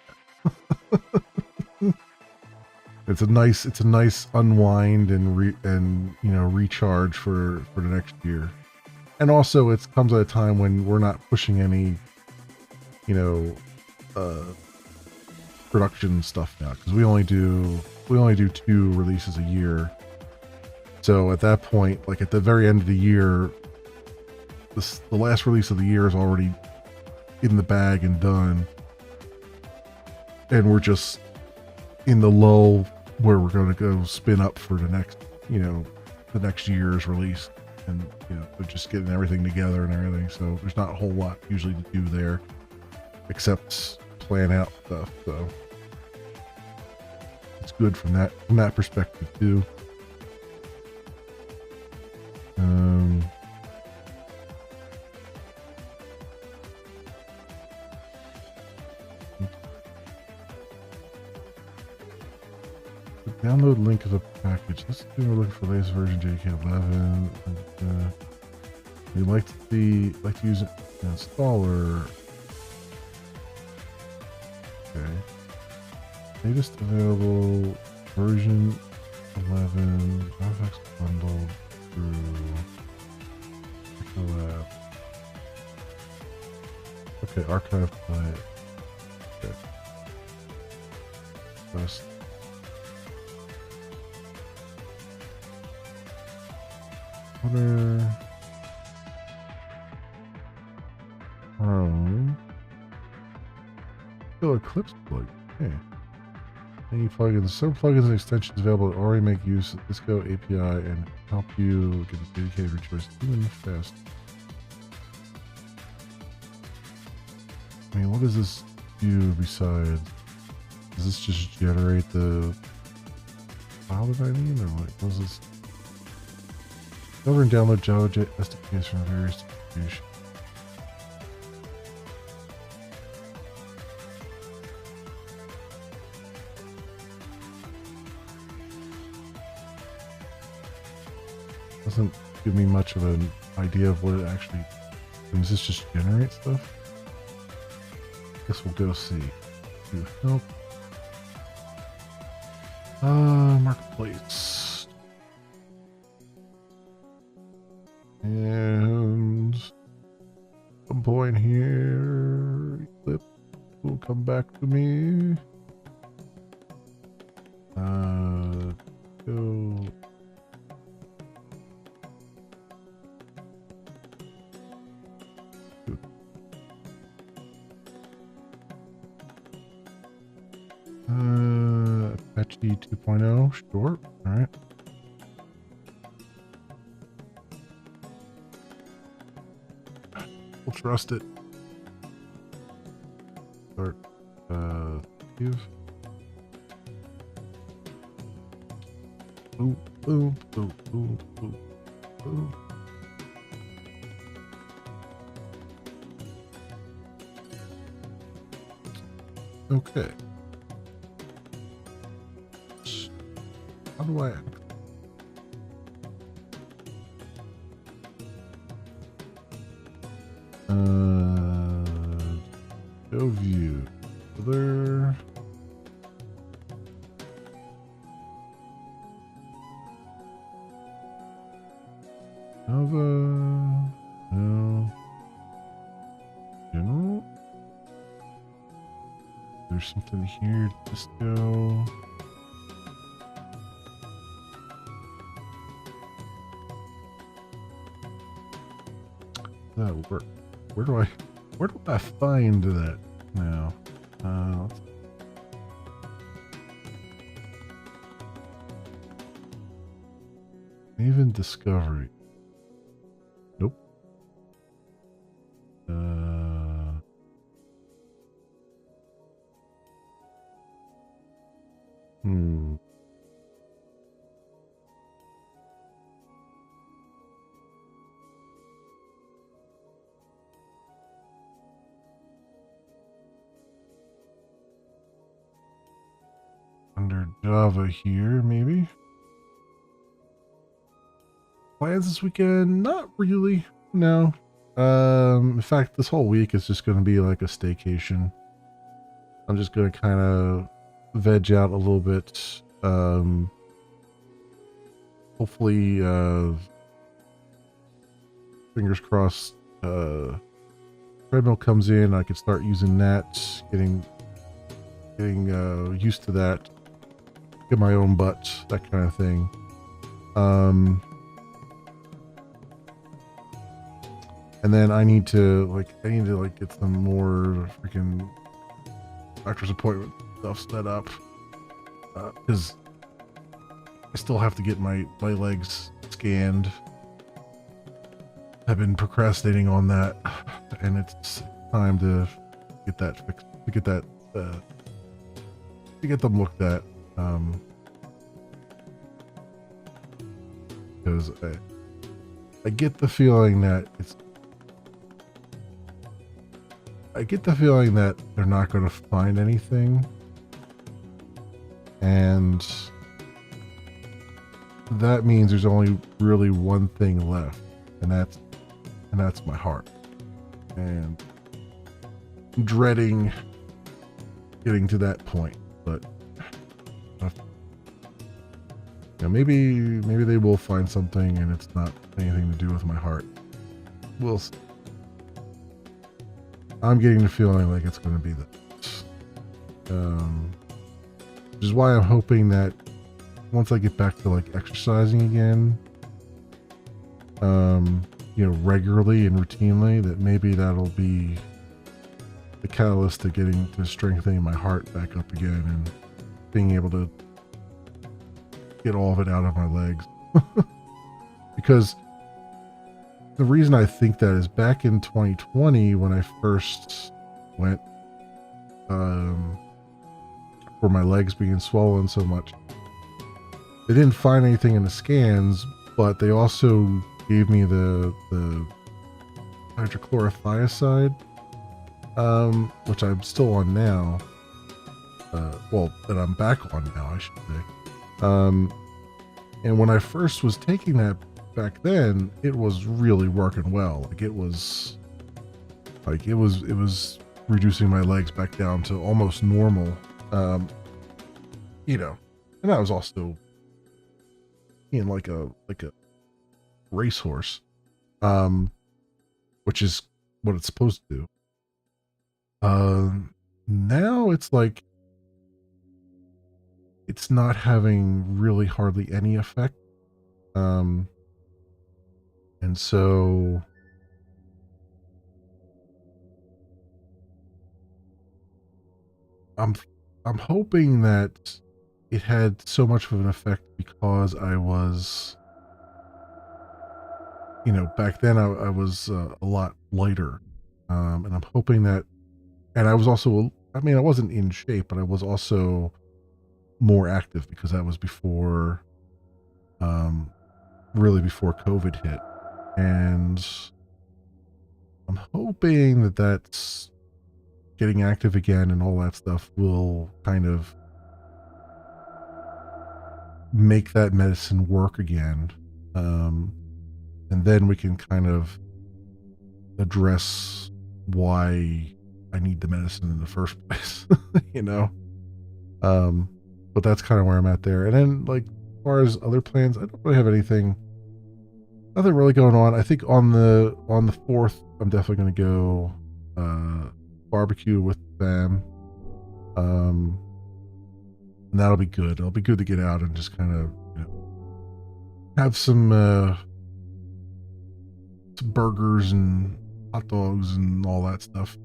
It's a nice unwind and recharge for the next year. And also it comes at a time when we're not pushing any, production stuff now, because we only do 2 releases a year. So at that point, like at the very end of the year, the last release of the year is already in the bag and done, and we're just in the lull where we're going to go spin up for the next year's release, and we're just getting everything together and everything. So there's not a whole lot usually to do there, except plan out stuff. So it's good from that perspective too. The download link of the package. Let's do a look for the latest version JK11. We'd like to use an installer. Okay. Latest available version 11. Graphics bundled through collab. Okay, archive client. Okay. Best. Other. Still Eclipse plug. Okay. Any plugins? Some plugins and extensions available that already make use of Disco API and help you get a dedicated resource even fast. I mean, what does this do besides? Does this just generate the file that I need, or what does this? Discover and download Java SDKs from various distributions. Doesn't give me much of an idea of what it actually. Does this just generate stuff? Guess we'll go see. Do help. Marketplace. And some point here, Eclipse will come back to me. Go. Apache 2.0, sure. All right. We'll trust it. Start. Give. Boom, boom, boom, boom, boom, boom. Okay. How do I act? Go view. Other. Nova. No. General. there's something here. Disco. That work. Where do I find that now? Let's even discovery. Nope. Under Java here, maybe. Plans this weekend? Not really. No. In fact, this whole week is just going to be like a staycation. I'm just going to kind of veg out a little bit. Hopefully, fingers crossed, treadmill comes in. I can start using that, getting used to that. Get my own butt, that kind of thing. And then I need to get some more freaking doctor's appointment stuff set up, because I still have to get my legs scanned. I've been procrastinating on that, and it's time to get that fixed, to get them looked at. Because I get the feeling that they're not going to find anything, and that means there's only really one thing left, and that's my heart. And I'm dreading getting to that point, but maybe they will find something, and it's not anything to do with my heart. We'll see. I'm getting the feeling like it's going to be that. Which is why I'm hoping that once I get back to like exercising again, regularly and routinely, that maybe that'll be the catalyst to strengthening my heart back up again and being able to get all of it out of my legs. Because the reason I think that is back in 2020 when I first went for my legs being swollen so much, they didn't find anything in the scans, but they also gave me the hydrochlorothiazide, which I'm still on now. That I'm back on now, I should say. And when I first was taking that back then, it was really working well. It was reducing my legs back down to almost normal. And I was also being like a racehorse, which is what it's supposed to do. Now it's like it's not having really hardly any effect. And so I'm hoping that it had so much of an effect because I was, back then I was a lot lighter. And I'm hoping that, and I was also, I wasn't in shape, but I was also more active because that was before, really before COVID hit. And I'm hoping that that's getting active again and all that stuff will kind of make that medicine work again. And then we can kind of address why I need the medicine in the first place, but that's kind of where I'm at there. And then, like, as far as other plans, I don't really have nothing really going on. I think on the 4th, I'm definitely going to go barbecue with them. Um, and that'll be good. It'll be good to get out and just kind of, have some burgers and hot dogs and all that stuff.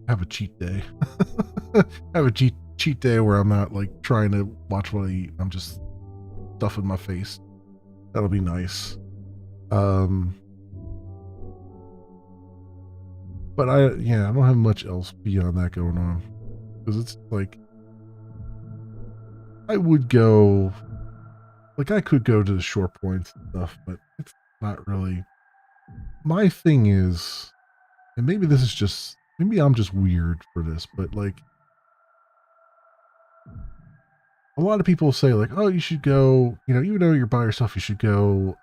Have a cheat day. Have a cheat day where I'm not like trying to watch what I eat. I'm just stuffing my face. That'll be nice. But I don't have much else beyond that going on, because it's like I would go, like I could go to the short points and stuff, but it's not really my thing. Is, and maybe this is just, maybe I'm just weird for this, but like a lot of people say like, oh, you should go, even though you're by yourself, you should go,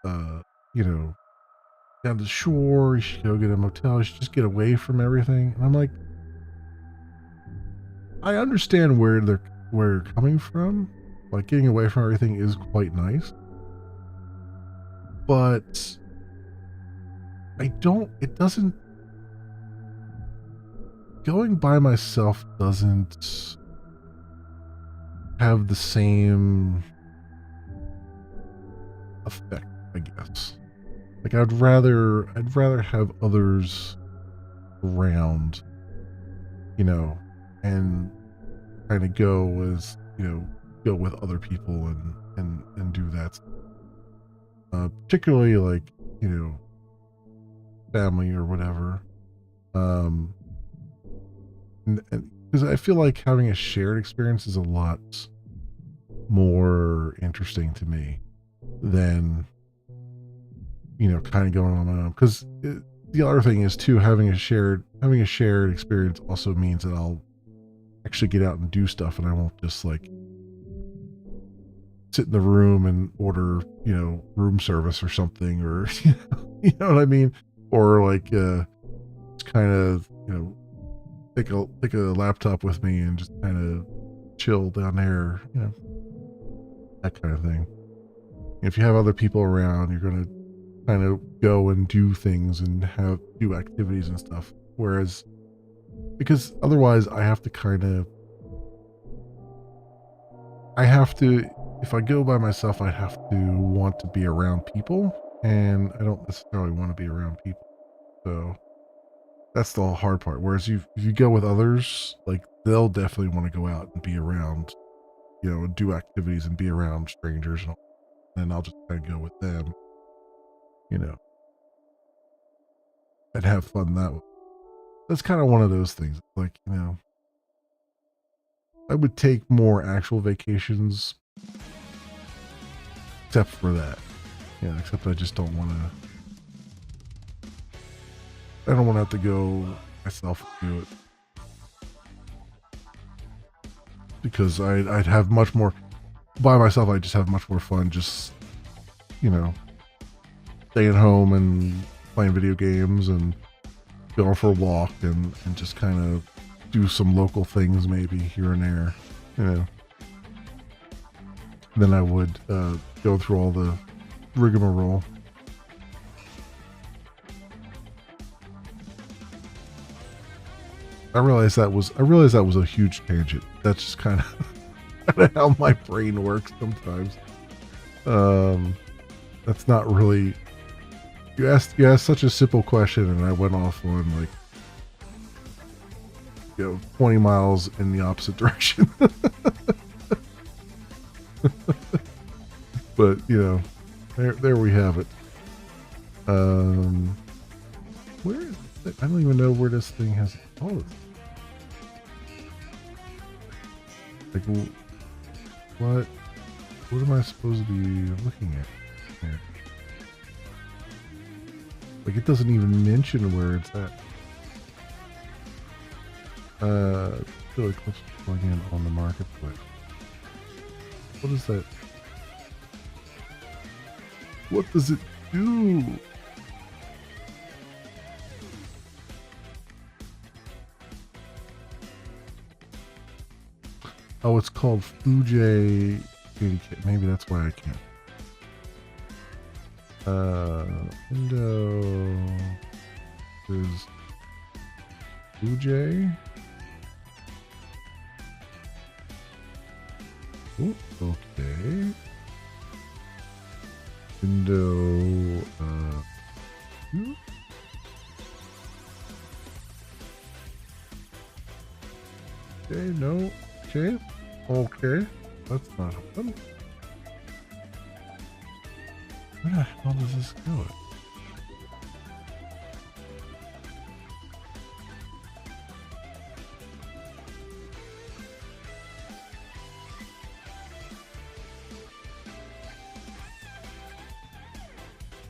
down to the shore, you should go get a motel, you should just get away from everything. And I'm like, I understand where they're coming from. Like getting away from everything is quite nice. But going by myself doesn't have the same effect, I guess. Like I'd rather have others around, and kind of go as, go with other people and do that. Particularly like, family or whatever. And because I feel like having a shared experience is a lot more interesting to me than, kind of going on my own. Because the other thing is too, having a shared experience also means that I'll actually get out and do stuff, and I won't just like sit in the room and order, room service or something, or you know what I mean, or like just kind of, take a laptop with me and just kind of chill down there, that kind of thing. If you have other people around, you're gonna kind of go and do things and do activities and stuff. Whereas, because otherwise I have to, if I go by myself, I have to want to be around people, and I don't necessarily want to be around people. So that's the hard part. Whereas if you go with others, like they'll definitely want to go out and be around, and do activities and be around strangers, and I'll just kind of go with them, and have fun that way. That's kind of one of those things. Like, I would take more actual vacations, except for that. Yeah, except I just don't want to. I don't want to have to go myself and do it, because I'd have much more by myself. I just have much more fun just, staying home and playing video games and going for a walk and just kind of do some local things maybe here and there, Then I would go through all the rigmarole. I realized that was a huge tangent. That's just kind of how my brain works sometimes. That's not really. You asked such a simple question, and I went off on like 20 miles in the opposite direction. But there we have it. Where is it? I don't even know where this thing has. Oh, like what am I supposed to be looking at here? Like it doesn't even mention where it's at. Really close to going in on the marketplace. What is that? What does it do? Oh, it's called Fuji 80K. Maybe that's why I can't. Window is Fuji. Ooh, okay. Window. Hmm? Okay, no. Okay. Okay. That's not open. Where the hell does this go?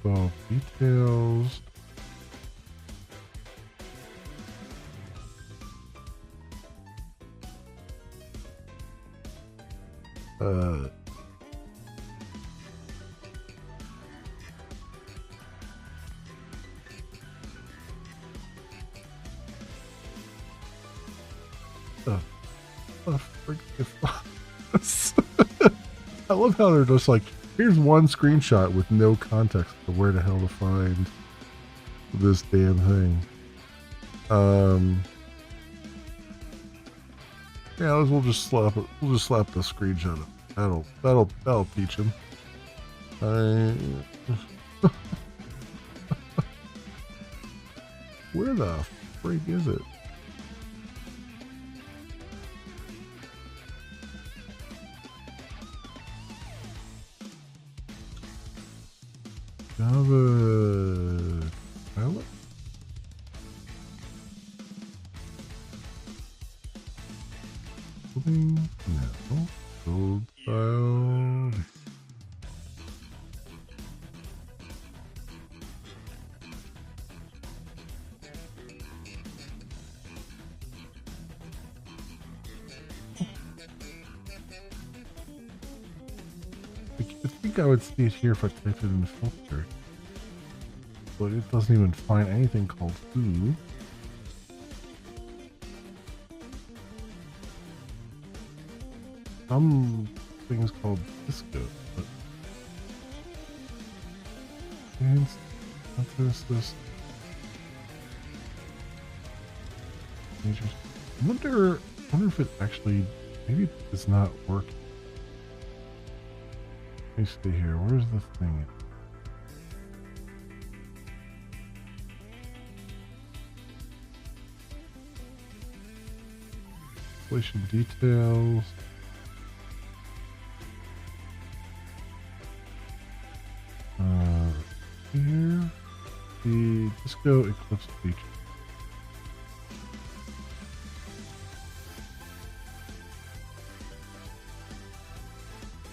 So, details. Uh, the, the frick is I love how they're just like, here's one screenshot with no context for where the hell to find this damn thing. Yeah, we'll just slap it. We'll just slap the screenshot up. That'll teach him. Where the freak is it? Java pilot? Building? No. Build file. I think I would see it here if I type it in the filter. But it doesn't even find anything called food. Some things called disco, but what's this? I wonder if it actually maybe it's not working. Let me see here. Where's the thing? Installation details. Here, the Disco Eclipse feature.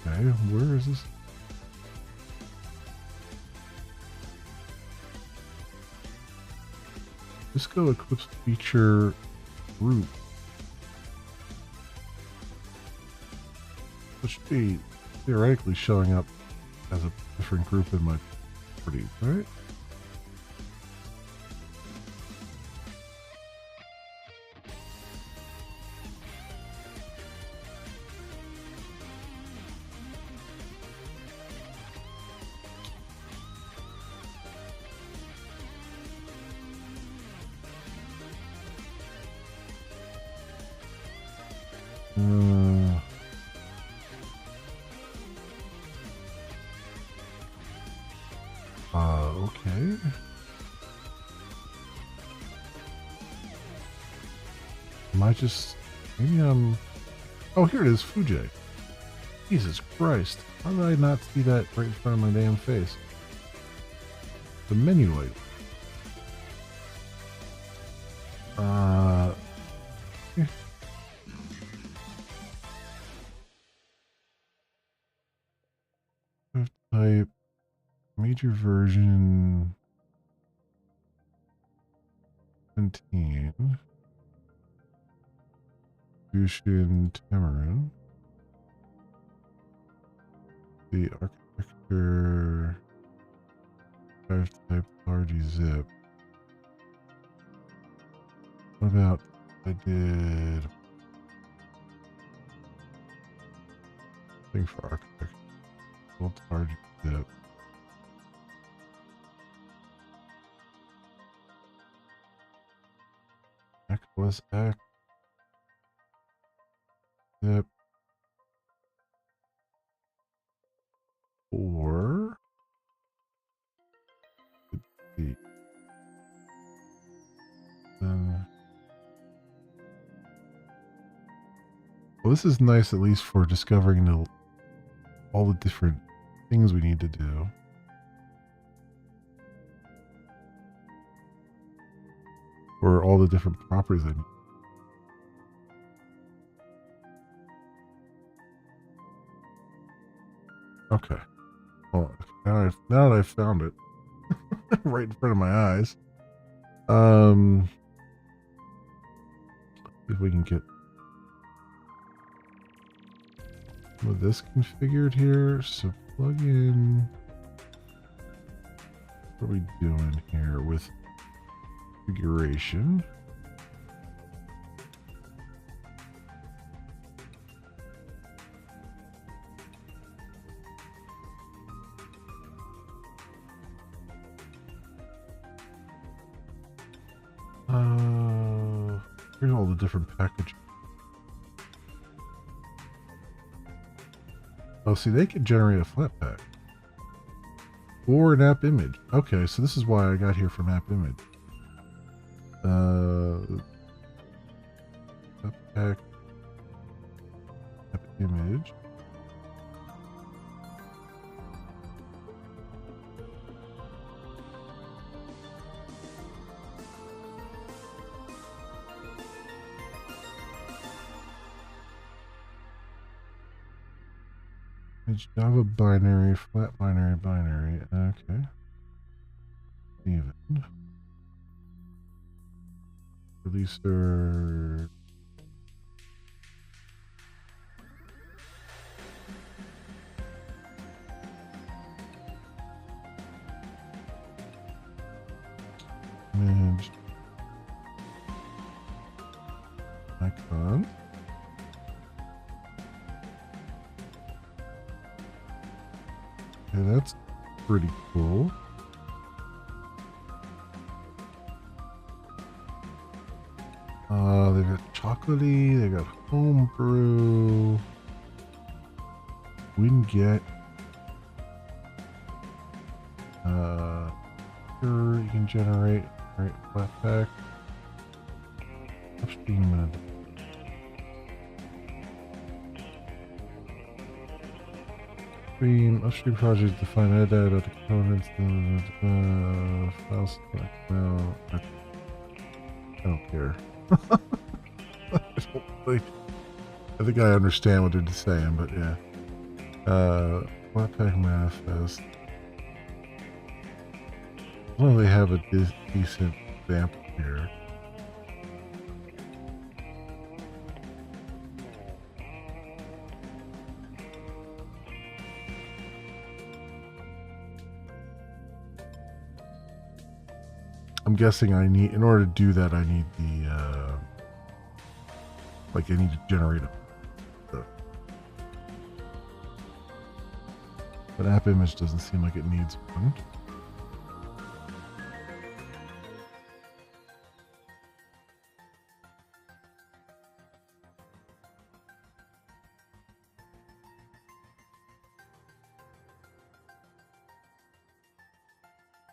Okay, where is this? Disco Eclipse feature group. Which should be theoretically showing up as a different group in my properties, right? Okay. Am I just... Maybe I'm... Oh, here it is, Fuji. Jesus Christ. How did I not see that right in front of my damn face? The menu item. Yeah. Type major version 17. Fusion Tamarin. The architecture type RGZip. What about I did thing for architecture? Built RGZip. Was X zip Well, this is nice at least for discovering all the different things we need to do. Or all the different properties I need. Okay. Well, now that I've found it right in front of my eyes, if we can get some of this configured here. So plug in. What are we doing here with configuration? Here's all the different packages. Oh, see, they can generate a flat pack. Or an app image. Okay, so this is why I got here from app image. App pack. App image. Java binary, flat binary, binary. Okay. Even. Releaser. Image. Icon. Okay, that's pretty cool. They got chocolatey, they got homebrew. Winget. Sure, you can generate, right, flat pack. Upstream. Upstream projects define metadata about the components, file select. No, I don't care. I think I understand what they're saying, but yeah. Flat pack manifest. As long as they have a decent example here. I'm guessing I need, in order to do that, I need the, like I need to generate a, but app image doesn't seem like it needs one.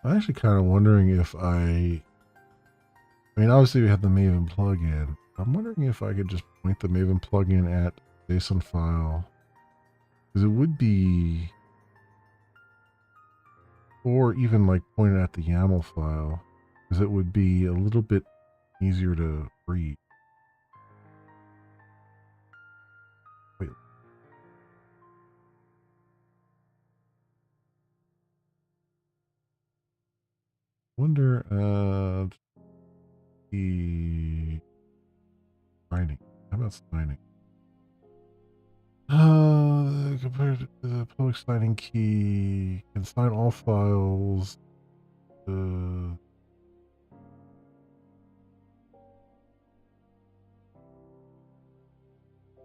I'm actually kind of wondering if I mean, obviously we have the Maven plugin. I'm wondering if I could just point the Maven plugin at JSON file. Because it would be, or even like point it at the YAML file. Because it would be a little bit easier to read. Wait. Wonder, the signing. How about signing? Compared to the public signing key, can sign all files.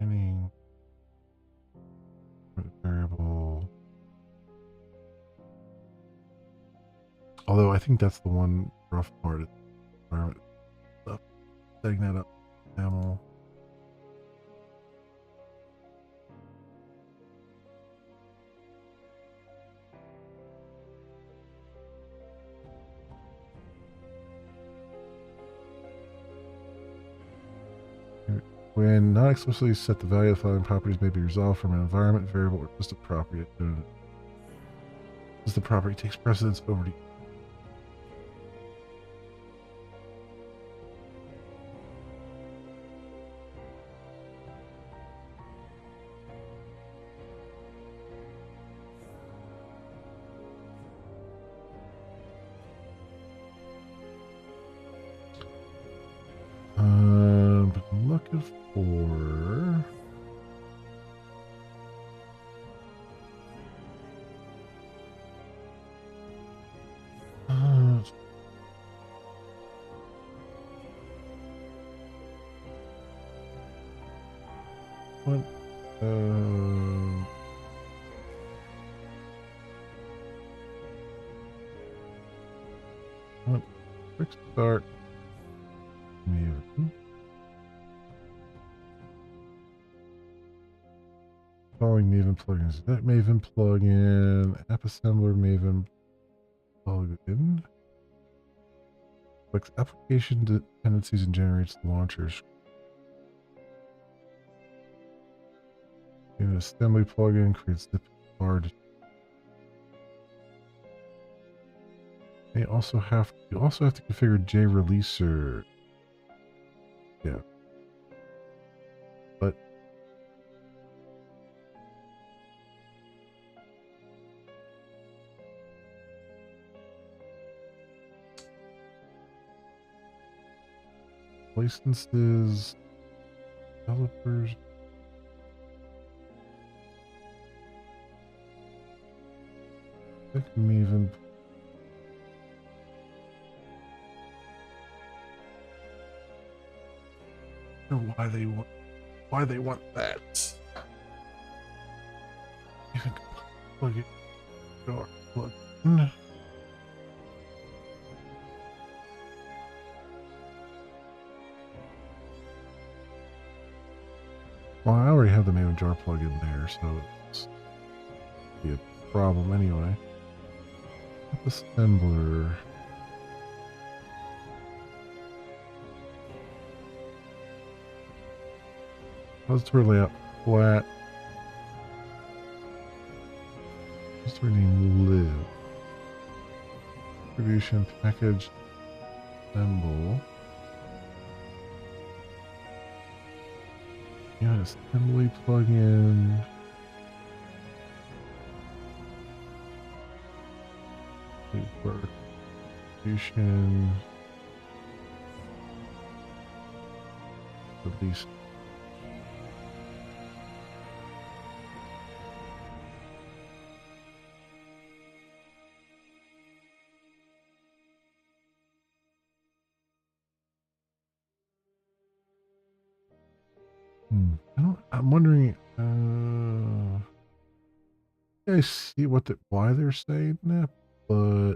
Any variable. Although I think that's the one rough part. Stuff. Setting that up. YAML. When not explicitly set, the value of the following properties may be resolved from an environment variable or just a property. As the property takes precedence over the but I'm looking for what what quick start Maven. Following Maven plugins. That Maven plugin, app assembler Maven plugin. Collects application dependencies and generates launchers. An assembly plugin creates the bar. You also have to configure JReleaser. Yeah. But licenses, developers. Maven. I don't know why they want that. Even plug it. Plug in. Well, I already have the Maven jar plugin there, so it's be a problem anyway. Assembler. Repository layout flat. Repository name live. Distribution package assemble. Yeah, assembly plugin. Distribution. Release. I'm wondering. I see why they're saying that, but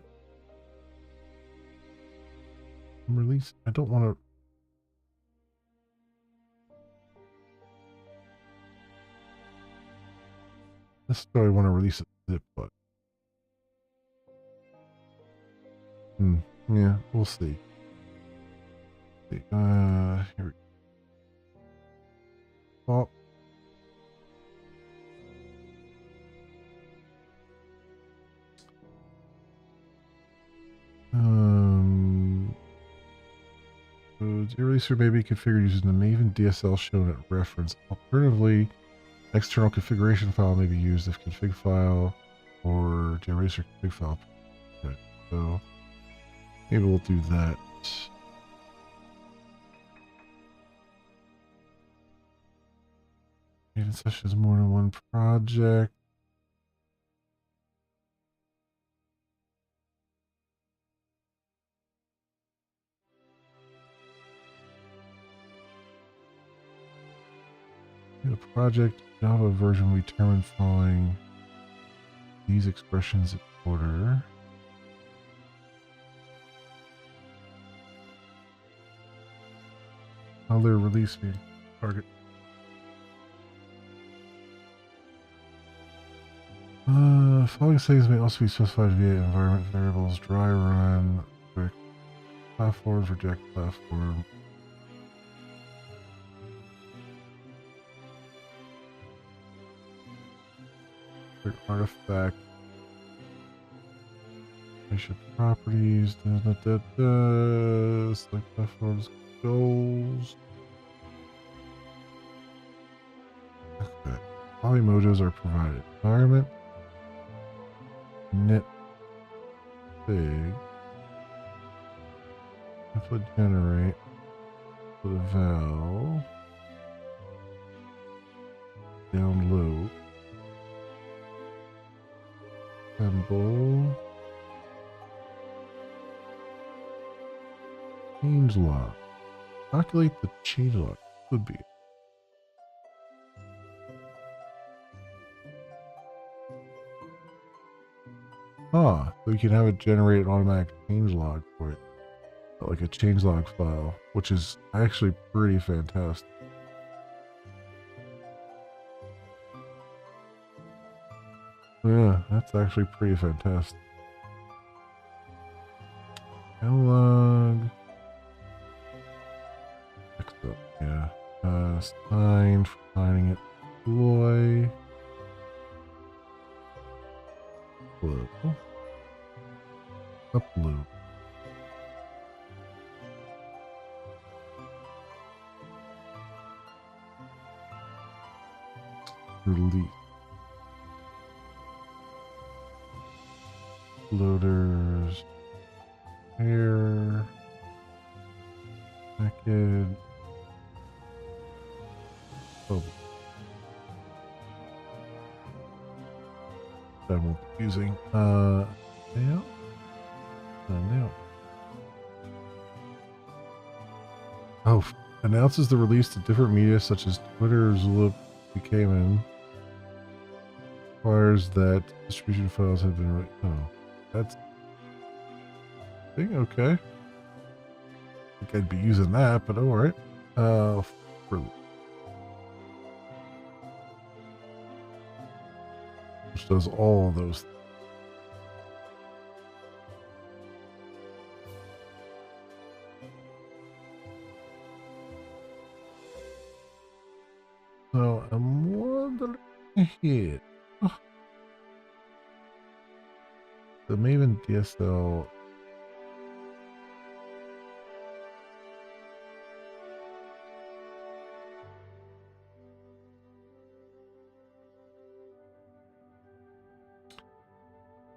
release. I don't want to. Necessarily want to release a zip, but yeah, we'll see. Here we go. The releaser may be configured using the Maven DSL shown at reference. Alternatively, external configuration file may be used if config file or JReleaser config file. Okay, so maybe we'll do that. Maven sessions more than one project. The project Java version will be determined following these expressions in order. How they're releasing target. Following settings may also be specified via environment variables, dry run, quick, platforms, reject platform. artifact. Mission properties. Select platforms. Goals. Okay. Polymojos are provided. Environment. Knit. Big. Input generate. Put a val. Download. Assemble. Change log. Calculate the change log. Would be. So you can have it generate an automatic change log for it. Like a changelog file, which is actually pretty fantastic. Yeah, that's actually pretty fantastic. Log. Next up, yeah. Sign for signing it. Deploy. Upload. Upload. Release. Loaders. Air. Package. Oh. That won't be using. Now. Now. Oh, announces the release to different media such as Twitter's look became in. Requires that distribution files have been. Oh, that's. Okay. I think I'd be using that, but alright. Which does all of those things. So I'm wondering here. Oh. The Maven DSL.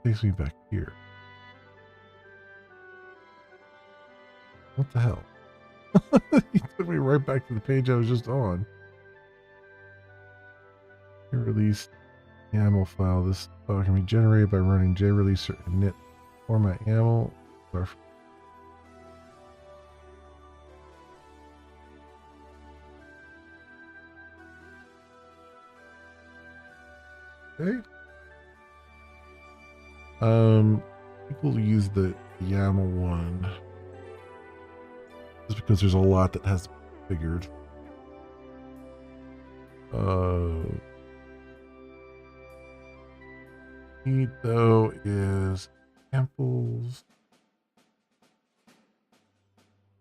Takes me back here. What the hell? He took me right back to the page I was just on. Release YAML file. This file can be generated by running jreleaser init format YAML. Okay. People use the YAML one just because there's a lot that has to be figured. Need though is samples.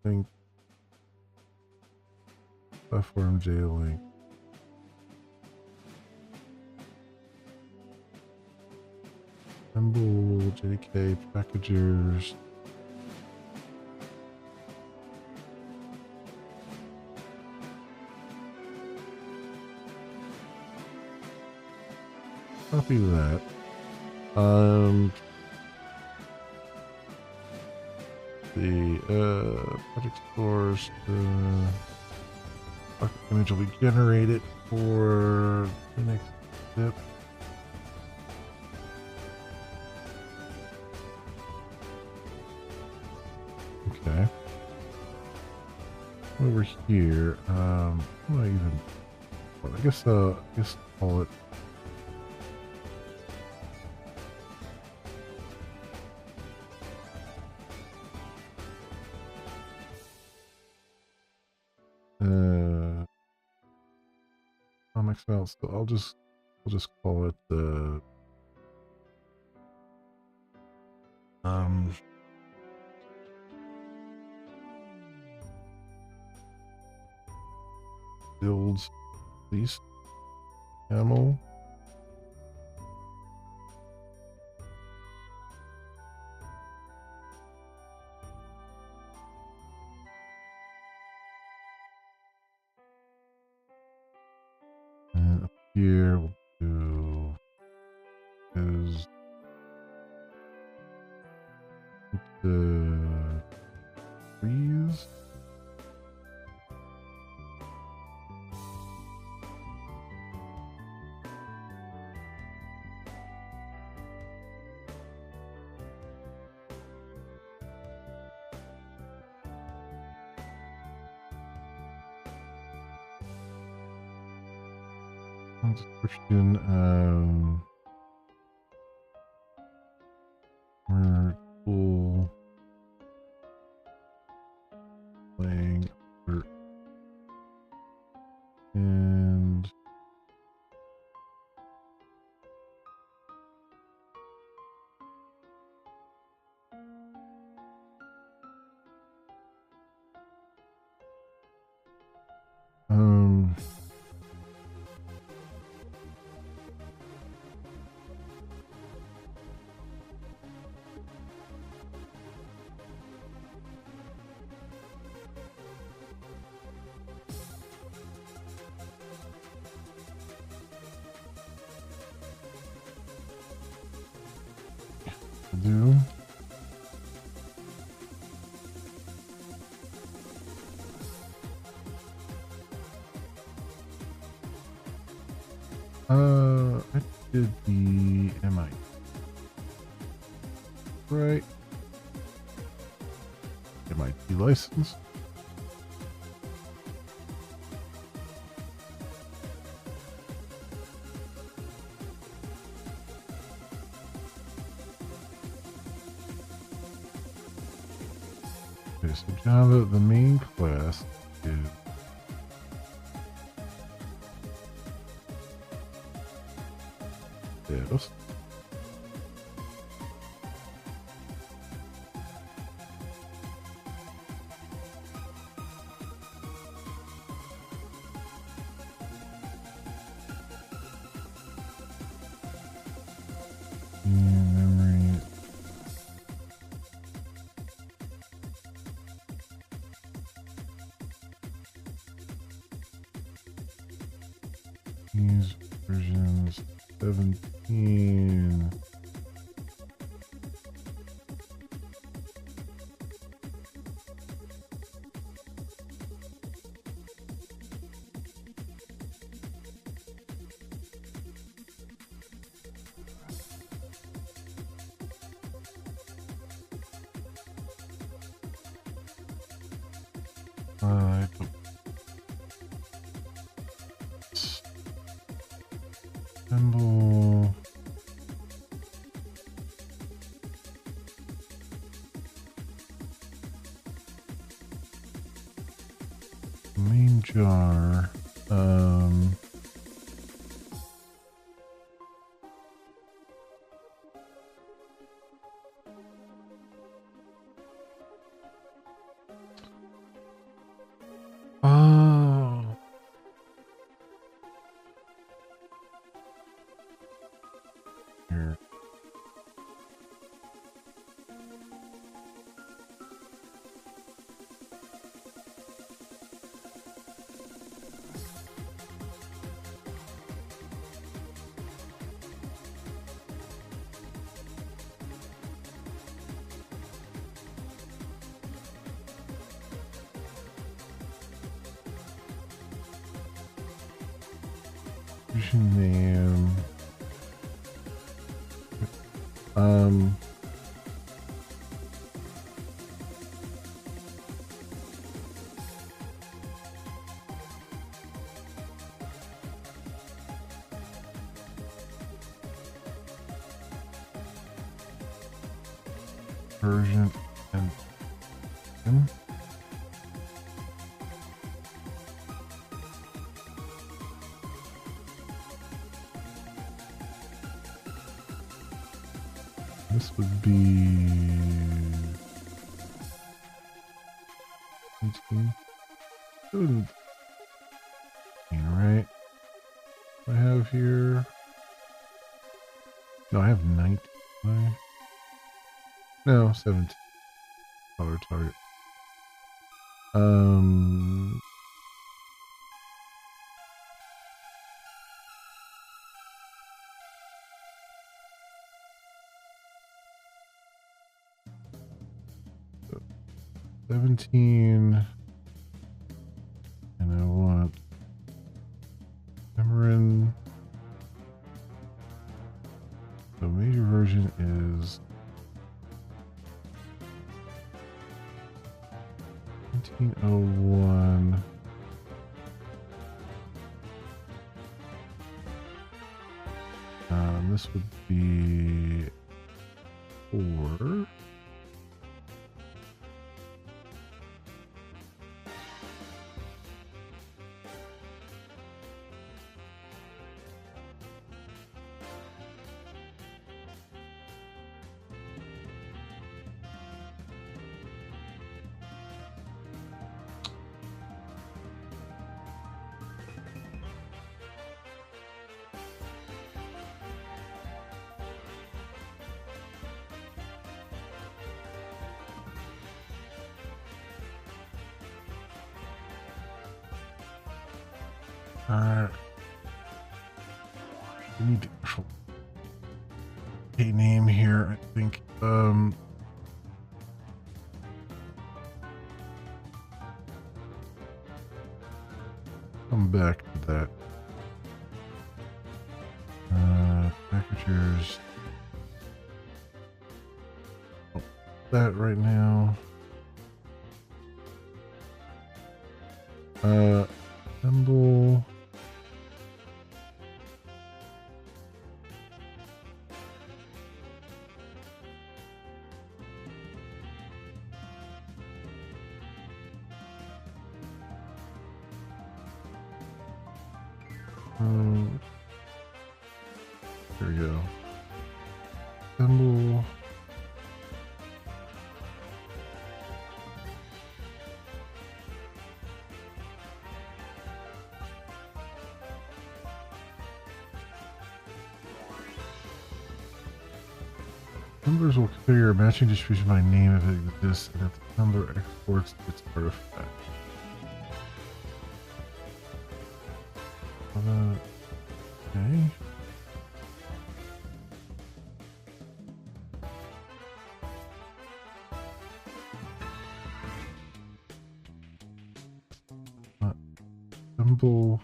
Link. Platform J-Link. Assemble, JK, packagers. Copy that. The project stores, the image will be generated for the next step. Okay. Over here, I'm not even. Well, I guess call it. Comics out, so I'll just call it the builds least ammo. freeze. Description, cool playing and do. I did the MI. Right. MIT license. Okay, so Java, the main class is this. Memory. Use versions 17. Symbol. Main jar. Oh. Here. Version name. Version and this would be 18. Right? I have here. No, I have 19. No, 17. Color target. 17. And I want Emerin. So major version is 1901. This would be 4. We need the actual a name here, I think. Come back to that. Packagers. Oh, that right now. Assemble. There we go. Assemble. Numbers will configure a matching distribution by name if it exists and if the number exports its artifact. Okay. Symbol.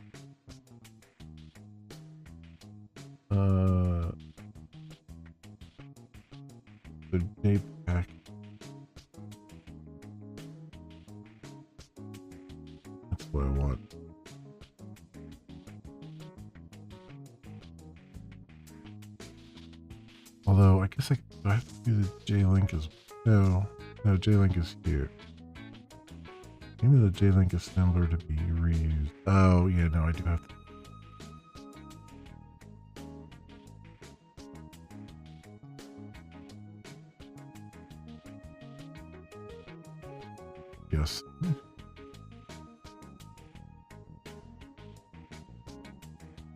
The date pack. That's what I want. Although I guess do I have to do the J-Link as no, J-Link is here. Maybe the J-Link assembler to be reused. Oh yeah, no, I do have to. Yes.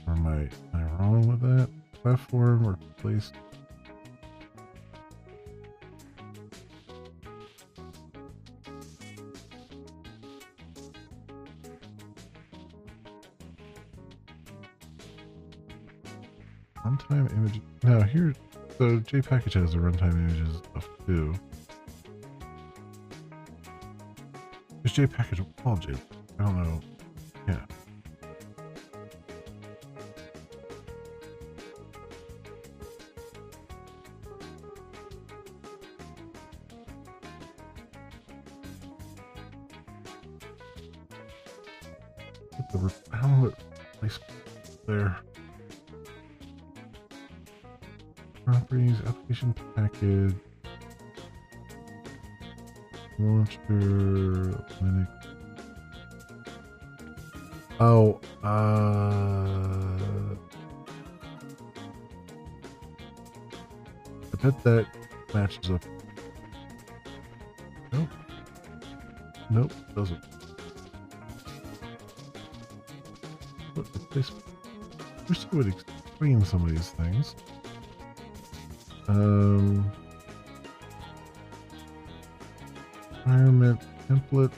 Or am I wrong with that? Platform or place? Runtime image. No, here. So JPackage has the runtime images stuff too. Is JPackage called J? I don't know. Yeah. I don't know what place there. Properties, application package, launcher, Linux. Oh, I bet that matches up. Nope. Nope, doesn't. What the place? I wish I would explain some of these things. Environment template.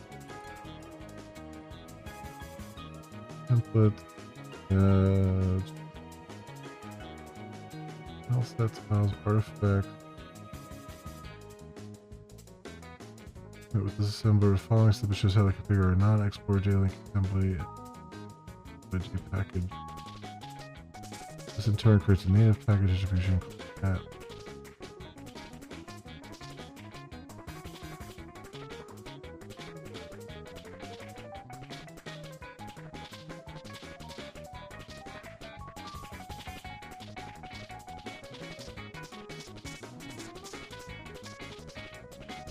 File sets, files, artifacts. With this assembler, the following step shows how to configure a non-export JLink assembly package. This in turn creates a native package distribution app.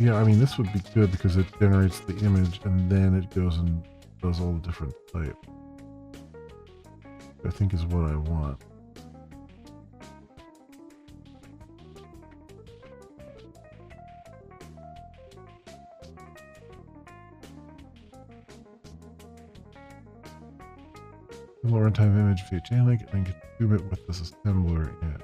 Yeah, I mean, this would be good because it generates the image and then it goes and does all the different types. I think is what I want. Similar runtime image via JLink and consume it with this assembler. Yeah.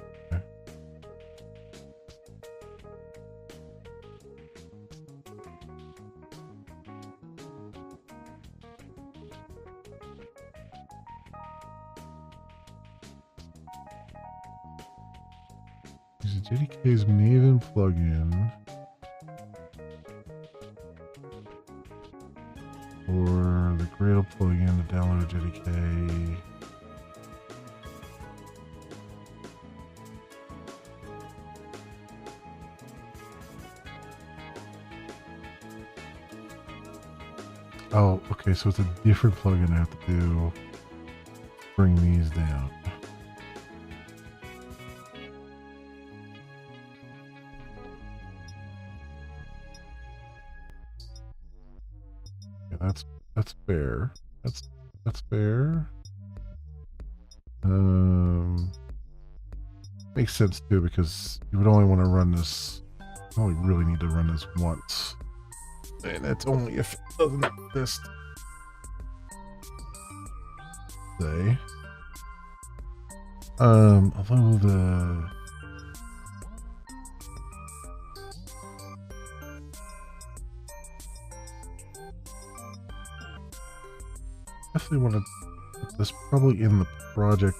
Use the JDK's Maven plugin or the Gradle plugin to download JDK. Oh, okay, so it's a different plugin I have to do. Bring these down. Yeah, that's fair. That's fair. Makes sense too because you would only want to run this. Only really need to run this once. And that's only if it doesn't exist. Say. Although the definitely want to put this probably in the project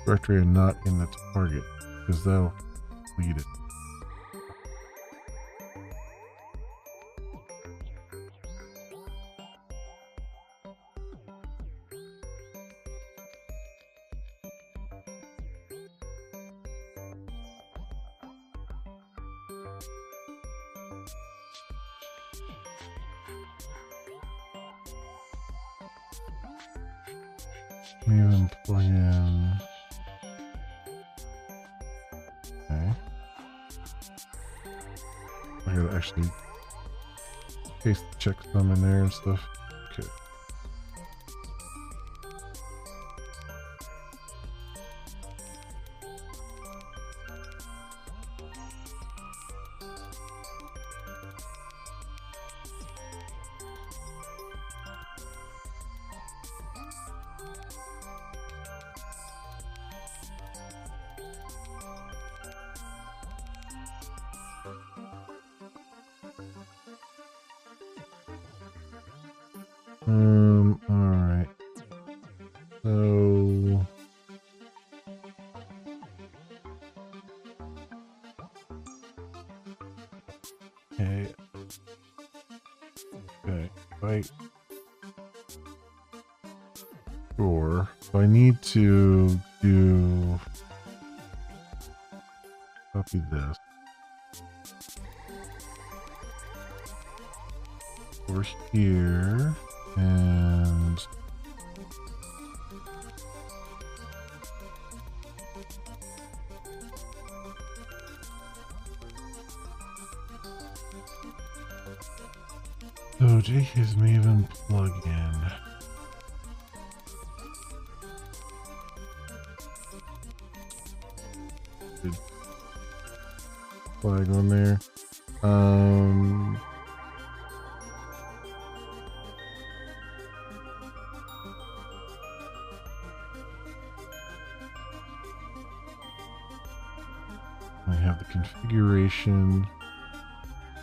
directory and not in the target because that'll lead it. Even plug in. Okay. I gotta actually paste the checksum in there and stuff. Okay. Alright. So okay. Okay. Right. Sure. So I need to do copy this. Over here and so JK's Maven plugin. Good flag on there. I have the configuration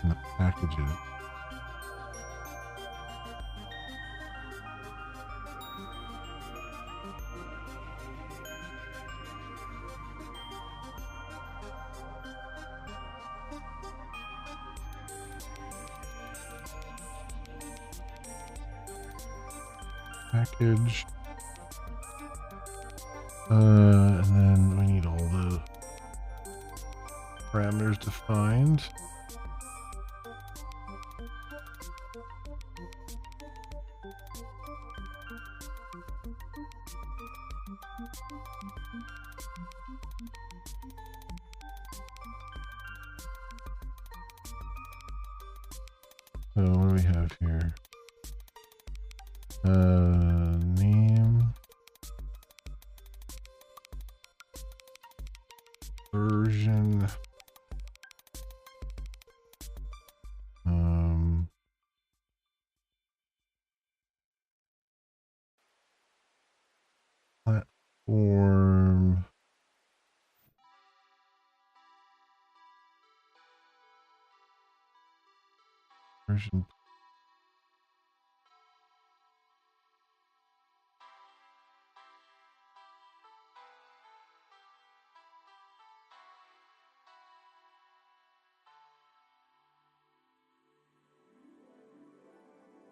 and the packages. package. And then we need all the parameters defined. So what do we have here? Name, version, platform, version.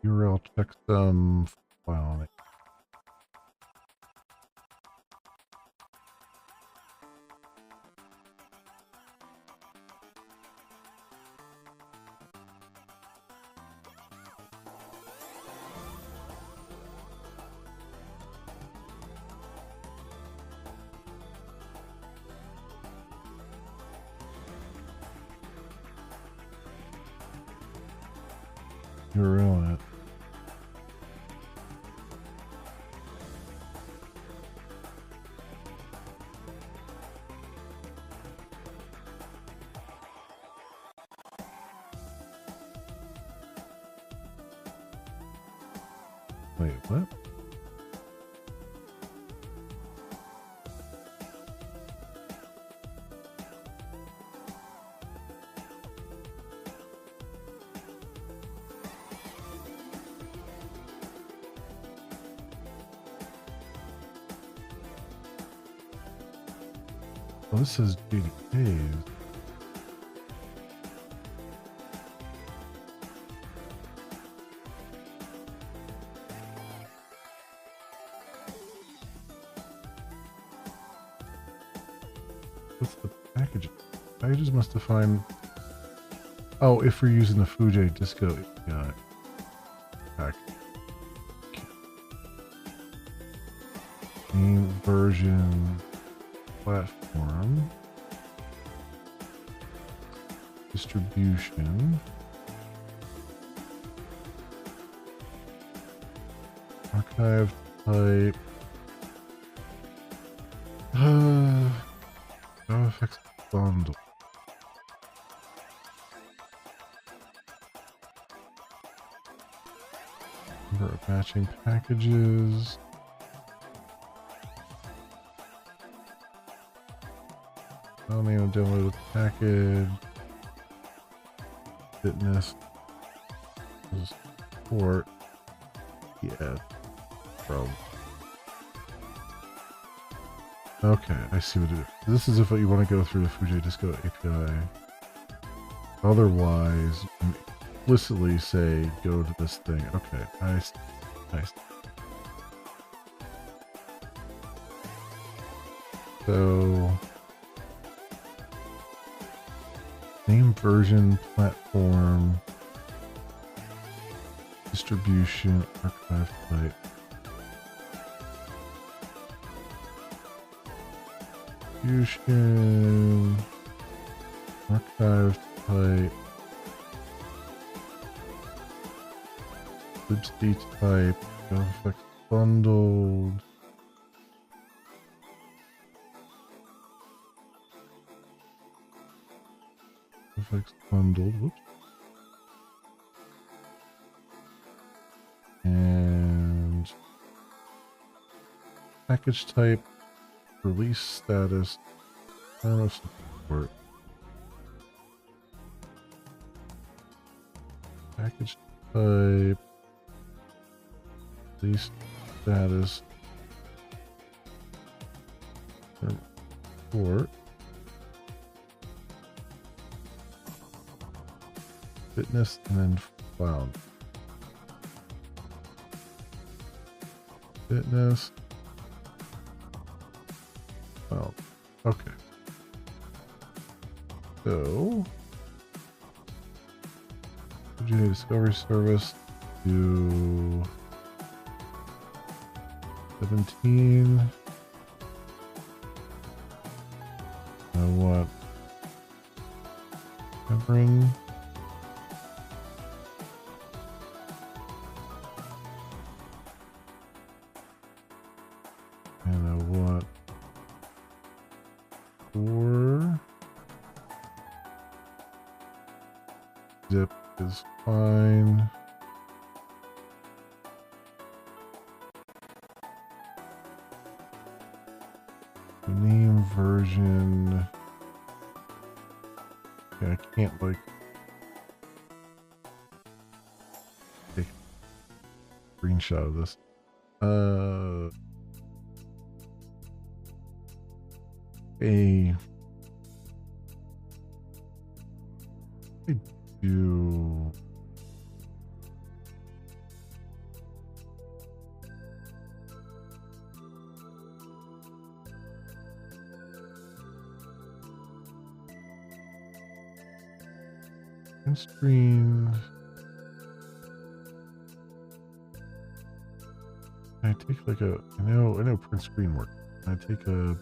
URL checksum file on it. URL on it. Wait, what? Well, this is GDKs. What's the packages? Packages must define. Oh, if we're using the Fuji Disco API. Pack. Name, version, platform, distribution, archive type, JavaFX bundle. Number of matching packages. File name of downloaded package. Fitness. Support. Yeah. Problem. Okay, I see what it is. This is if you want to go through the Fuji Disco API. Otherwise, you can explicitly say go to this thing. Okay, nice. Nice. So name, version, platform, distribution, archive type. Distribution, archive type, libc type, JavaFX bundled. JavaFX bundled, whoops. And package type, release status, term of support. Package type, release status, term of support. Fitness, and then found. Fitness. Well, okay. So, Virginia Discovery Service to 17. I want covering. And I want 4. Zip is fine. The name version. Yeah, I can't like take a screenshot of this. I do. Print screen. I take like a. I know print screen works. I take a.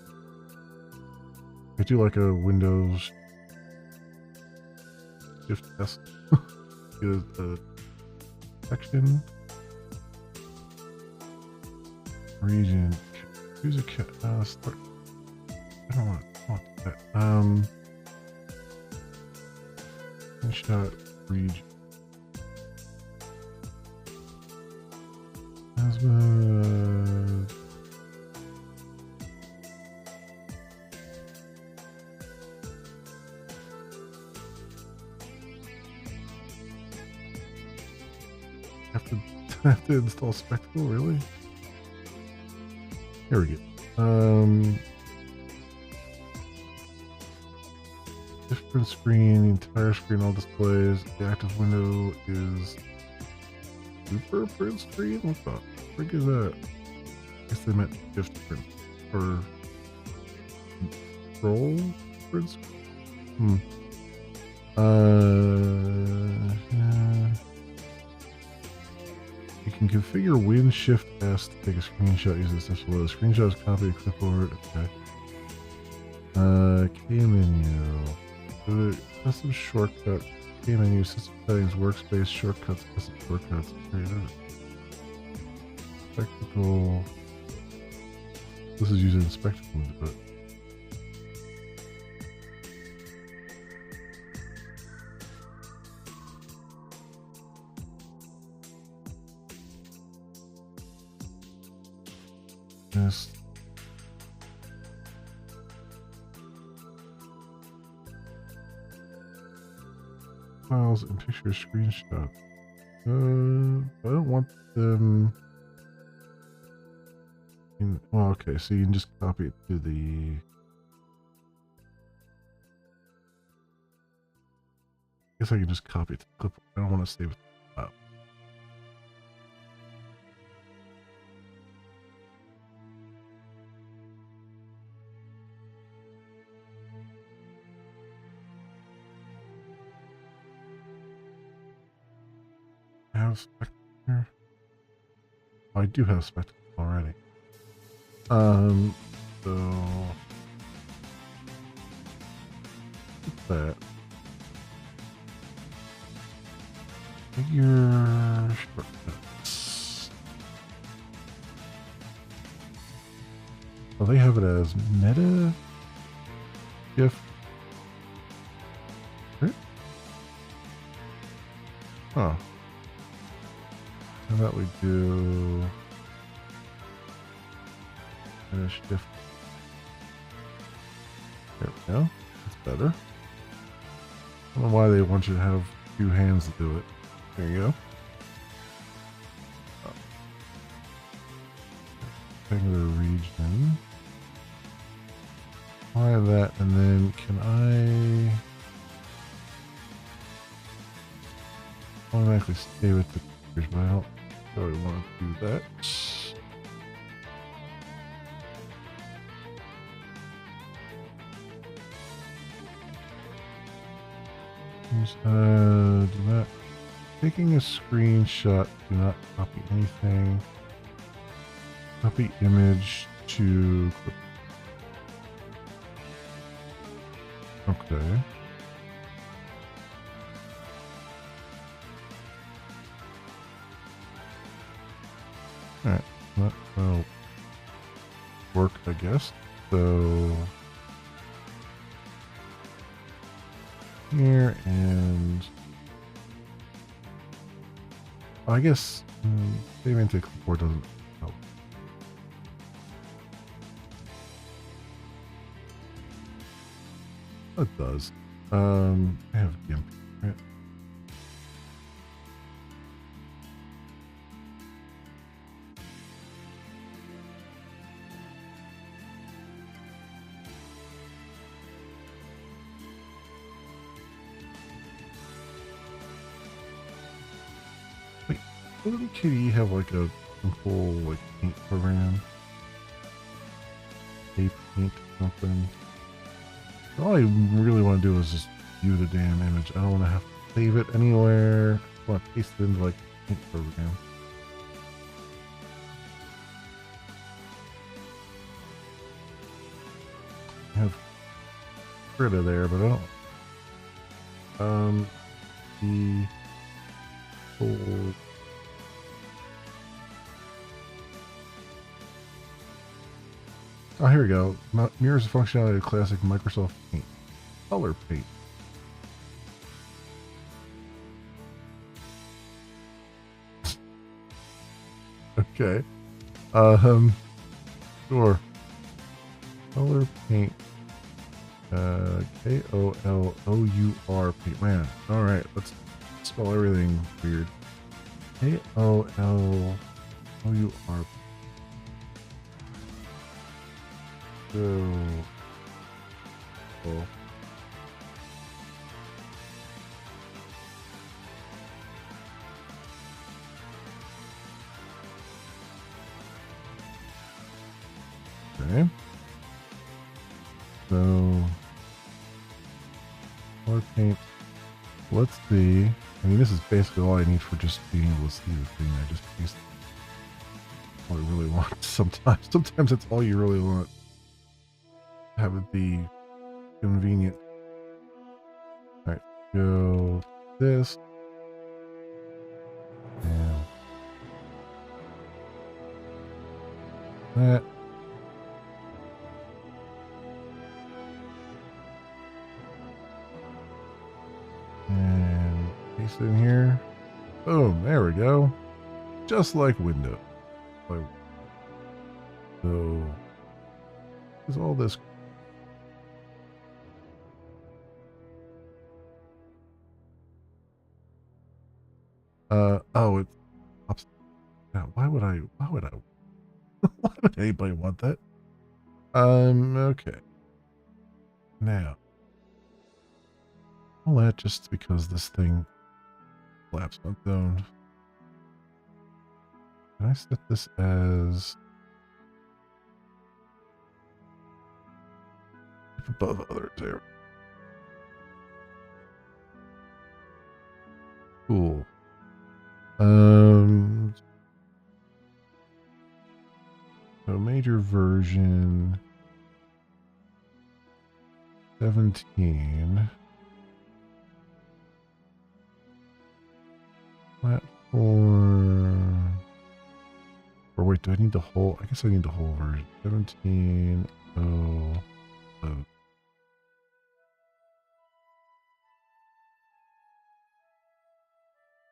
I do like a Windows Shift S. Get a section. Region. Use a start. I don't want that. Screenshot region. Asthma. Have to install Spectacle, really? Here we go. Different screen, the entire screen, all displays. The active window is super print screen? What the frick is that? I guess they meant shift print or control print screen. Yeah. You can configure Win Shift S to take a screenshot using the steps below. Screenshots, copy, clipboard. Okay. K menu. Go to custom shortcut. K menu, system settings, workspace, shortcuts, custom shortcuts. Spectacle. This is using Spectacle to do it. Yes. Files and picture screenshots. I don't want them. Well, okay, so you can just copy it to the. I guess I can just copy it to the clipboard. I don't want to save it. Have Spectacle here? Oh, I do have Spectacle already. So that figure shortcuts. Oh, they have it as meta GIF. Right? Huh. How about we do finish shift? There we go. That's better. I don't know why they want you to have 2 hands to do it. There you go. Regular region. Apply that, and then can I automatically stay with the pictures, but I don't really want to do that. Do not taking a screenshot. Do not copy anything. Copy image to. Okay. All right. That will work, I guess. So here and I guess saving to clipboard doesn't help. It does. I have GIMP, right? Wait, doesn't KDE have like a simple like paint program? Paint something. All I really want to do is just view the damn image. I don't want to have to save it anywhere. I just want to paste it into like a paint program. I have Krita there, but I don't. The whole. Oh, here we go. Mirrors the functionality of classic Microsoft Paint. Color paint. Okay. Sure. Color paint. K-O-L-O-U-R paint. Man. Alright, let's spell everything weird. K-O-L-O-U-R. So. Oh. Okay. So, color paint. Let's see. I mean, this is basically all I need for just being able to see the thing. I just paste all I really want. Sometimes it's all you really want. Have it be convenient. All right, go this. And that. And paste it in here. Boom, there we go. Just like Windows. So, is all this. Oh, it's upside down. Why would I, why would anybody want that? Okay. Now, all that just because this thing flaps on its own. Can I set this as above others there? Cool. So major version 17. Platform. Or wait, do I need the whole? I guess I need the whole version. 17. Oh.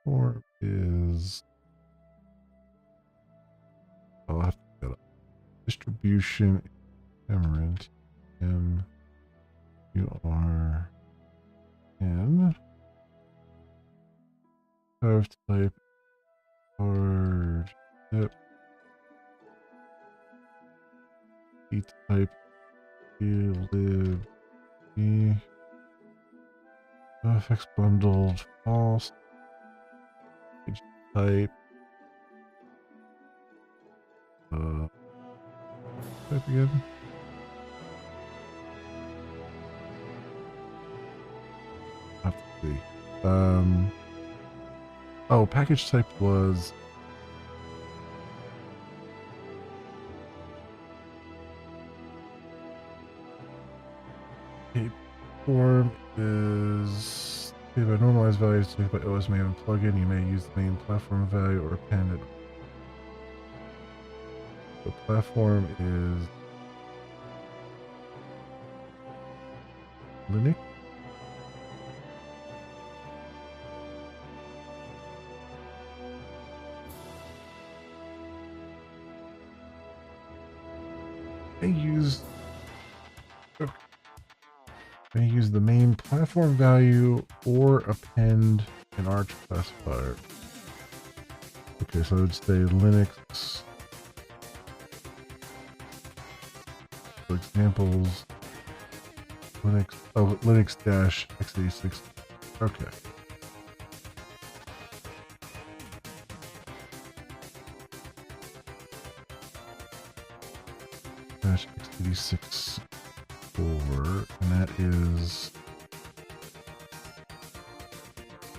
Form is. I'll have to get up. Distribution. Emerald. M-U-R-N. Curve type. Hard. Tip. E type. Lib. E. FX bundled. False. Page type. Type again. have to see. Oh, package type was a form is if a normalized value is used by OS Maven plugin, you may use the main platform value or append it. The platform is Linux. May use the main platform value or append an arch classifier. Okay, so I would say Linux. For examples, Linux dash x86. Okay. Dash x86 4, and that is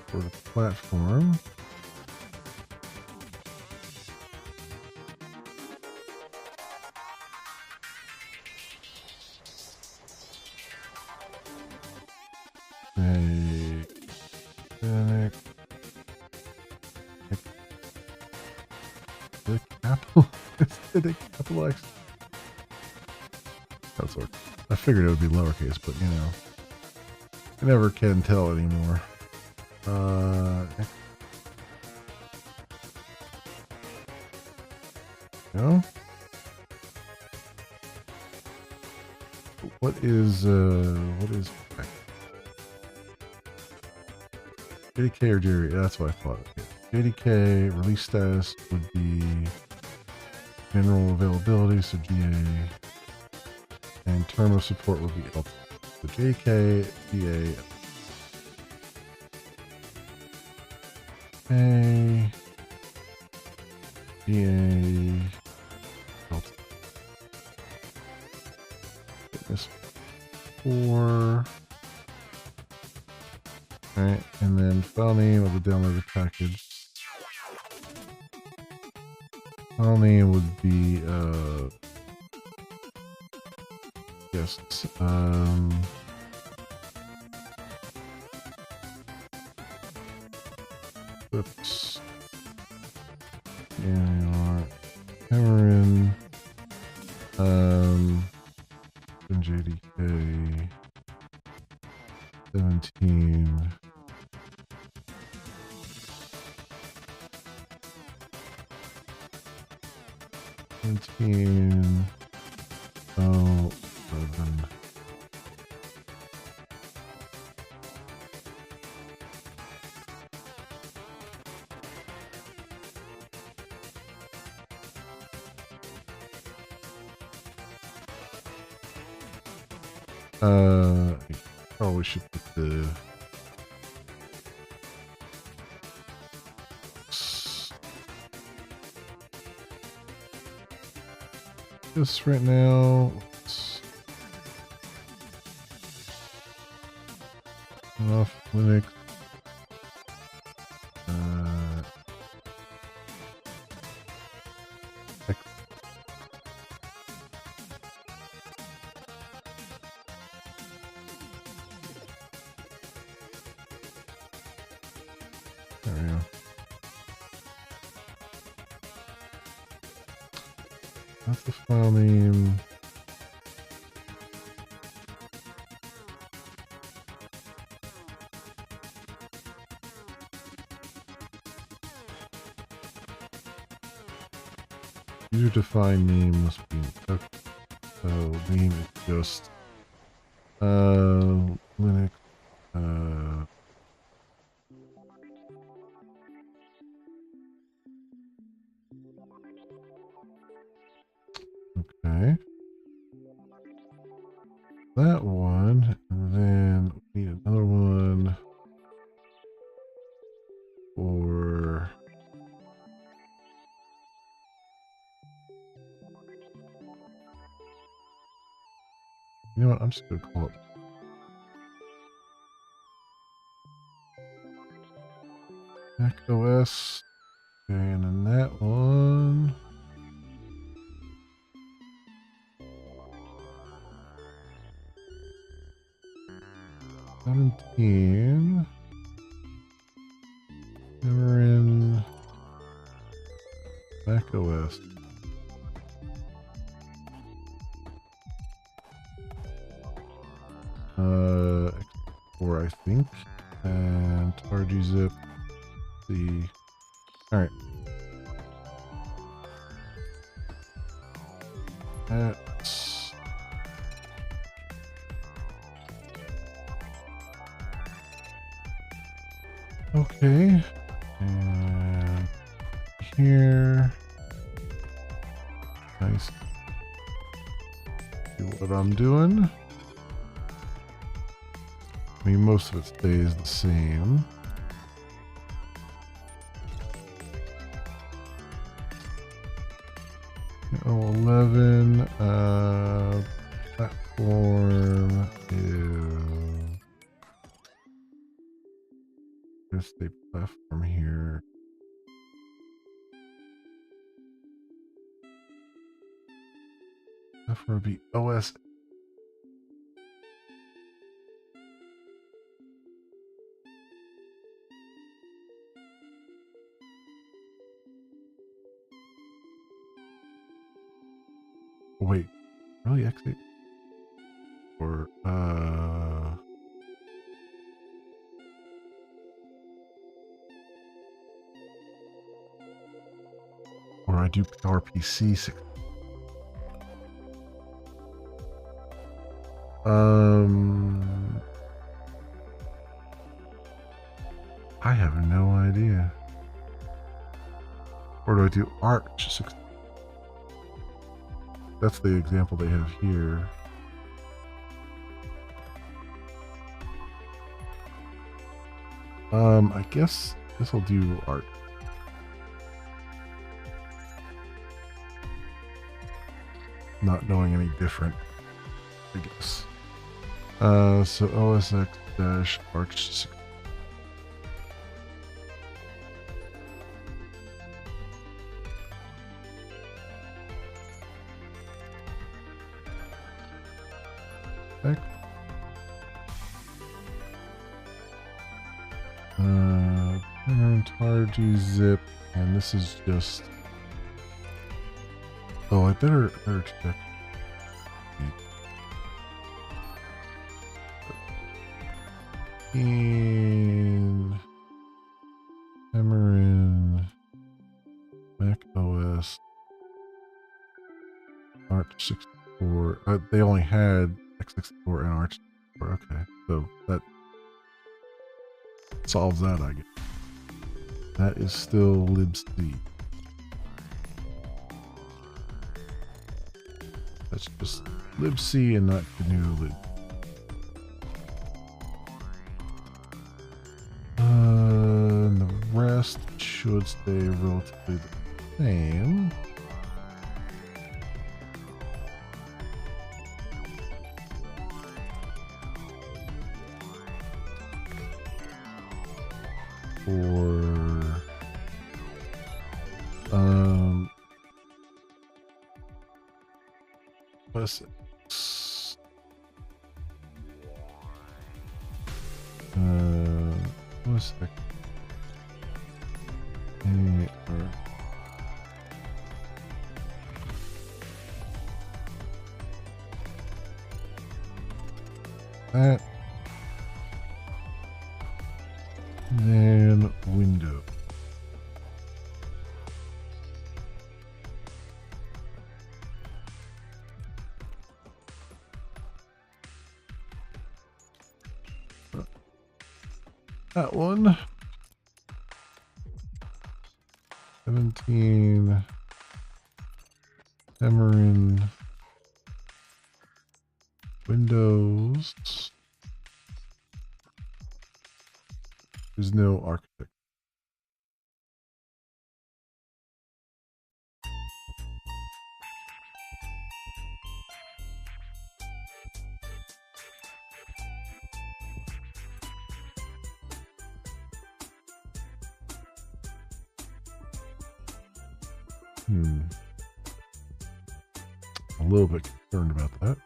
for the platform. The capital X. That's what I figured it would be lowercase, but you know, you never can tell anymore. No. What is JDK or Jerry? That's what I thought. JDK release status would be general availability, so GA, and term of support would be L. So JDK, GA, A, GA, L. This 4. Alright, and then file name of the downloaded package. File name would be yes, oops. Yeah, Cameron, JDK 17. Oh, 11. I probably should put the this right now. Off Linux. There we go. That's the file name. User defined name must be okay. So name is just Linux okay. That one, and then we need another one for you know what, I'm just gonna call it Mac OS. Okay, and then that one. $17. We're in Mac OS. X4, I think. And RGZip. The. Alright. That's. Okay. And here. Nice. Do what I'm doing. I mean, most of it stays the same. O11 platform is just a platform here. Platform would be OS. Wait, really X8? Or I do PowerPC 6. I have no idea. Or do I do Arch 6? That's the example they have here. I guess this will do Arch. Not knowing any different, I guess. So OSX-Arch 6. RGZip, and this is just. Oh, I better check. In Xamarin Mac OS Arch 64. They only had x64 and Arch 64. Okay, so that solves that, I guess. That is still libc. That's just libc and not GNU lib. And the rest should stay relatively the same. OS X. OS X. That. Then window. That one. 17. Xamarin. Windows. There's no architect. A little bit concerned about that.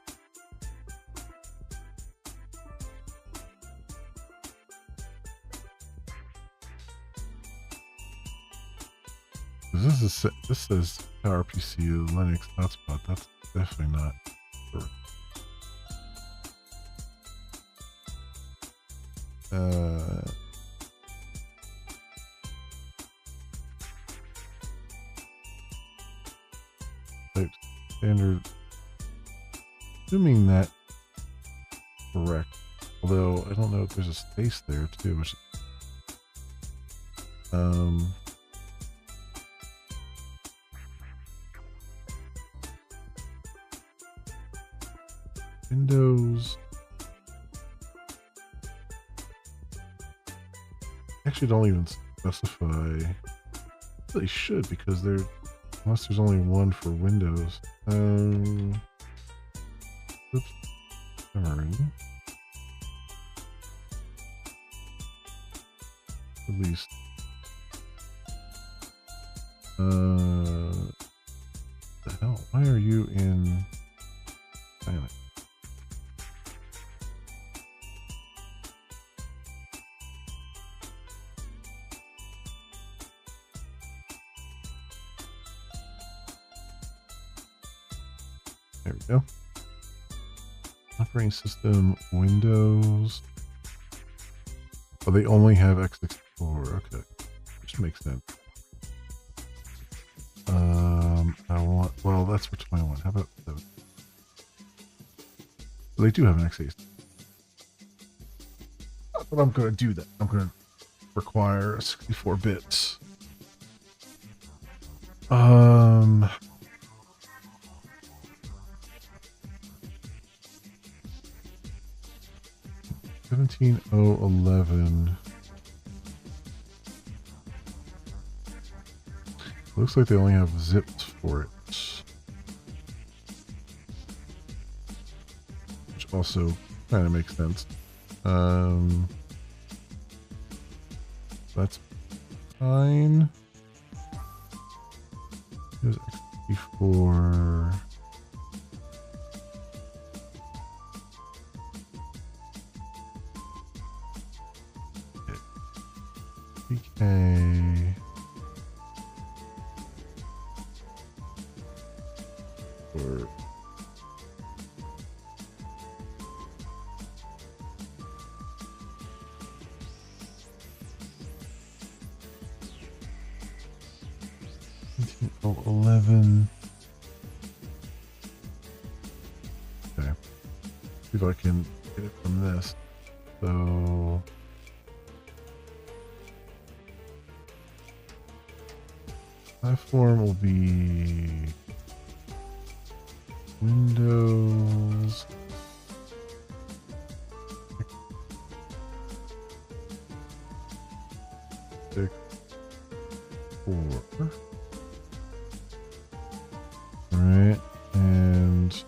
This says PowerPC Linux hotspot. That's definitely not correct. Type standard. Assuming that correct. Although I don't know if there's a space there too, which Windows. Actually, don't even specify. They should, because they're, unless there's only one for Windows. Oops. Sorry. At least. The hell? Why are you in silent? There we go. Operating system, Windows. Oh, they only have x64. Okay, which makes sense. I want. Well, that's for 21. How about 7? They do have an x86. But I'm going to do that. I'm going to require 64 bits. 17011. Looks like they only have zips for it. Which also kind of makes sense. That's fine. Here's x64. PK. Or oh, 11. Okay. See if I can get it from this. So platform will be Windows. X 4. Right, and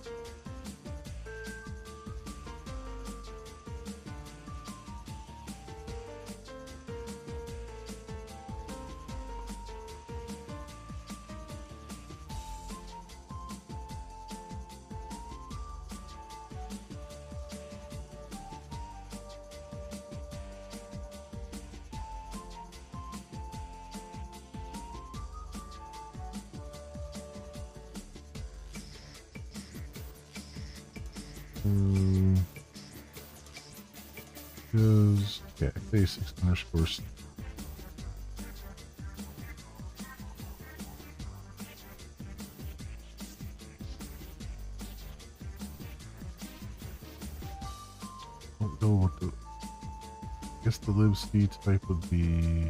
is yeah, basics underscore. Don't know what the. I guess the libc type would be.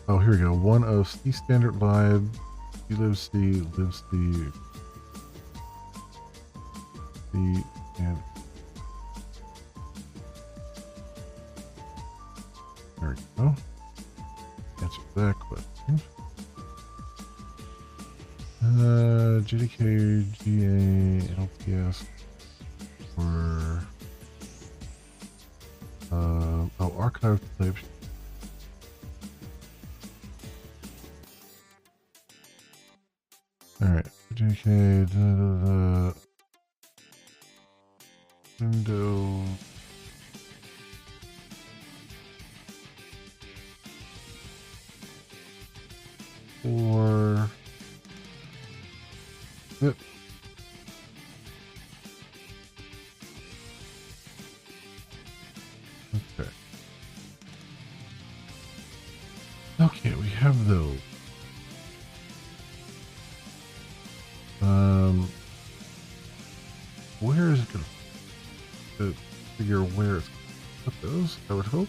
Oh, here we go. One of C standard lib, libc, C, and there we go. Answer that question. JDK, GA, LPS, or archive type. Okay, window. Or yep. Okay. Okay, we have those. Where is it going to figure where it's going to put those? I would hope.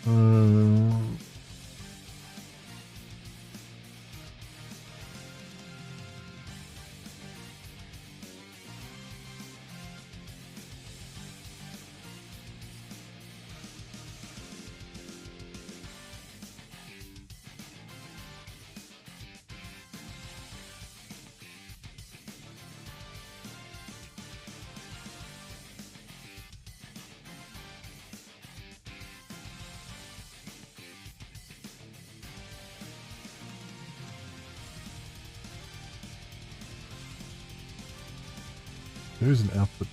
Um, there's an output.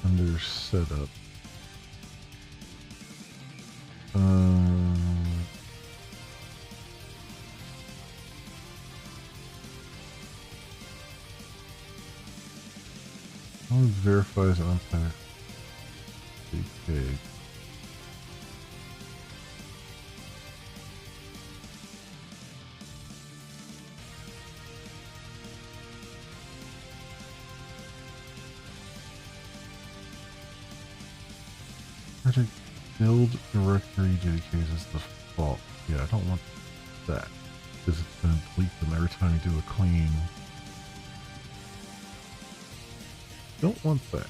Under setup. Verifies on pack. Okay. Project build directory JDKs as default. Yeah, I don't want that because it's going to delete them every time you do a clean. Don't want that.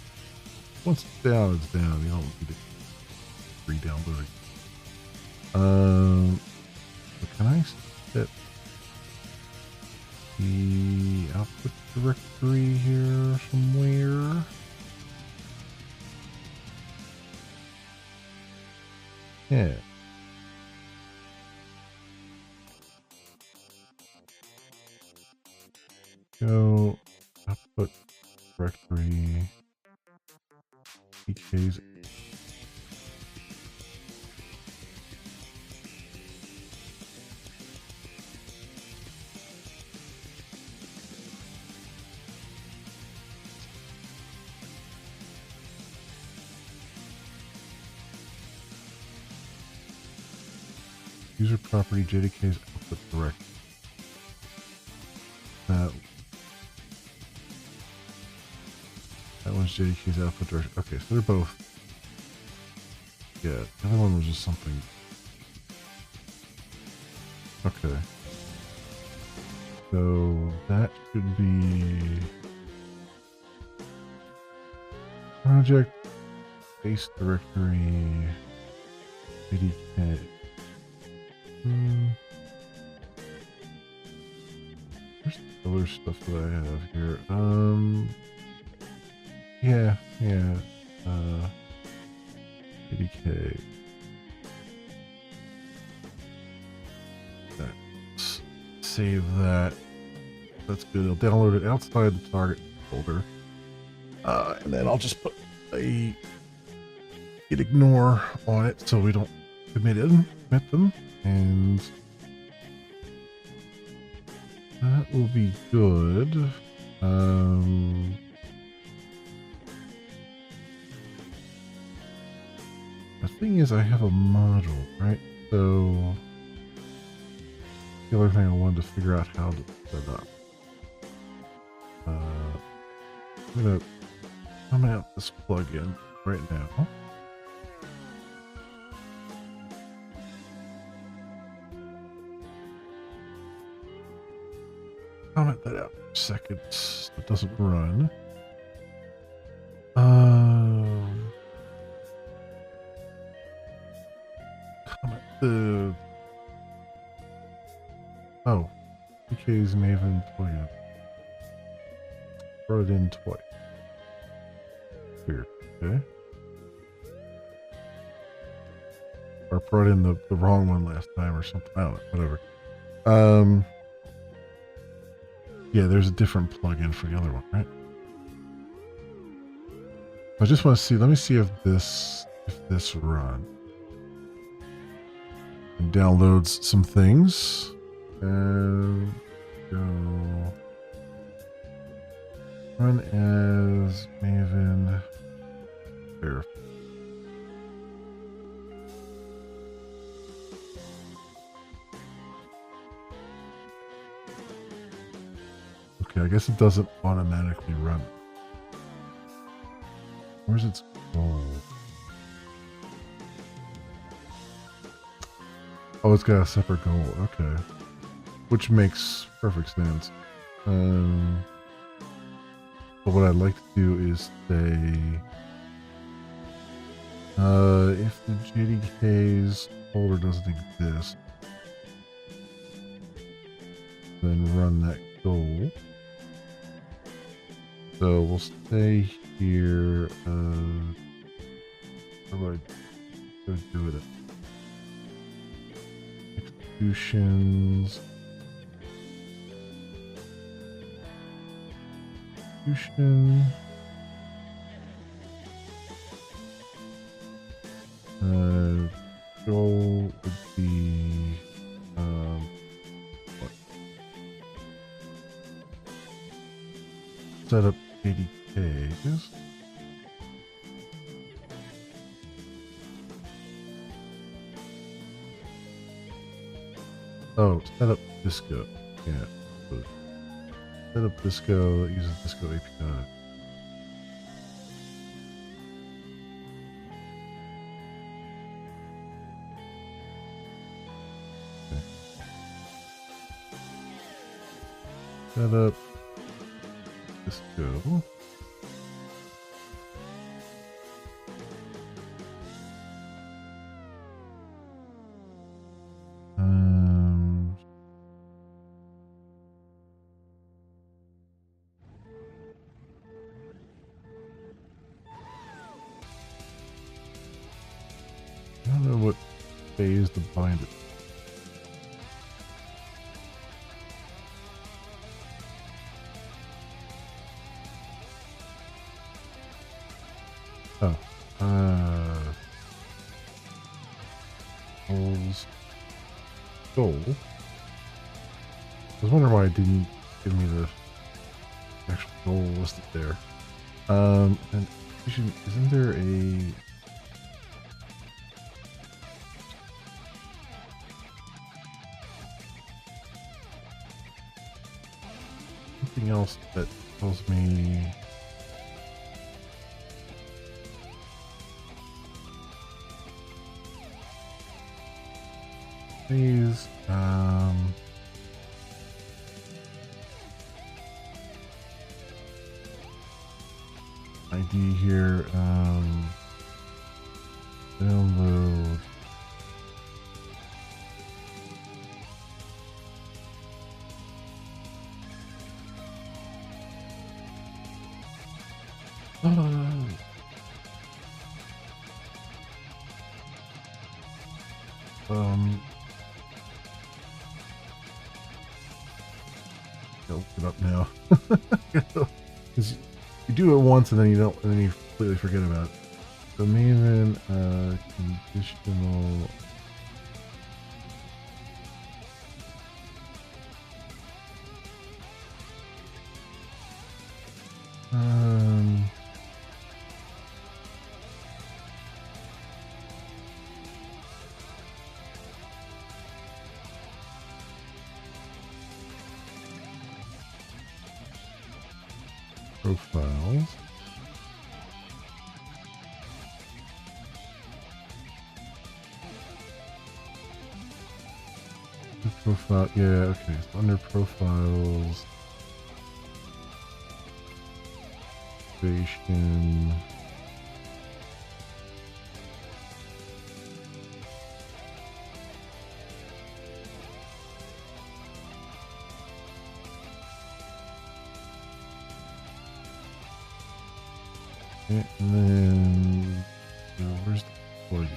Once it's down, it's down. You don't need to re-download it. But can I set the output directory here somewhere? Yeah. Go output directory. PKs. User property JDK's output direct. That one's JDK's output direct. Okay, so they're both. Yeah, the other one was just something. Okay. So that should be project base directory JDK. There's other stuff that I have here. Yeah. JDK. Let's save that. That's good. I'll download it outside the target folder. And then I'll just put a git ignore on it so we don't commit them. And That will be good. The thing is, I have a module, right? So the other thing I wanted to figure out how to set up. I'm gonna come out this plugin right now. Comment that out for a second so it doesn't run. Comment the PK's Maven plugin. Brought it in twice. Weird. Okay. Or brought in the wrong one last time or something. I don't know. Whatever. Yeah, there's a different plugin for the other one, right? I just want to see. Let me see if this run and downloads some things. And go run as Maven verify. Okay, I guess it doesn't automatically run. Where's its goal? Oh, it's got a separate goal. Okay. Which makes perfect sense. But what I'd like to do is say, if the JDK's folder doesn't exist, then run that goal. So we'll stay here. How do I go do it? Executions. Execution. Goal would be what? Set up JDKs. Oh, set up Disco. Yeah. Set up Disco that uses Disco API. Okay. Set up Disco. I don't know what phase to bind it. Oh. Goal. I was wondering why it didn't give me the actual goal listed there. And isn't there a something else that tells me phase ID here, download I'll look it up now. Because you do it once and then you don't, and then you completely forget about it. So Maven conditional. Um, profiles. Profile, yeah, okay. So under profiles, activation. Okay, and then where's the plug?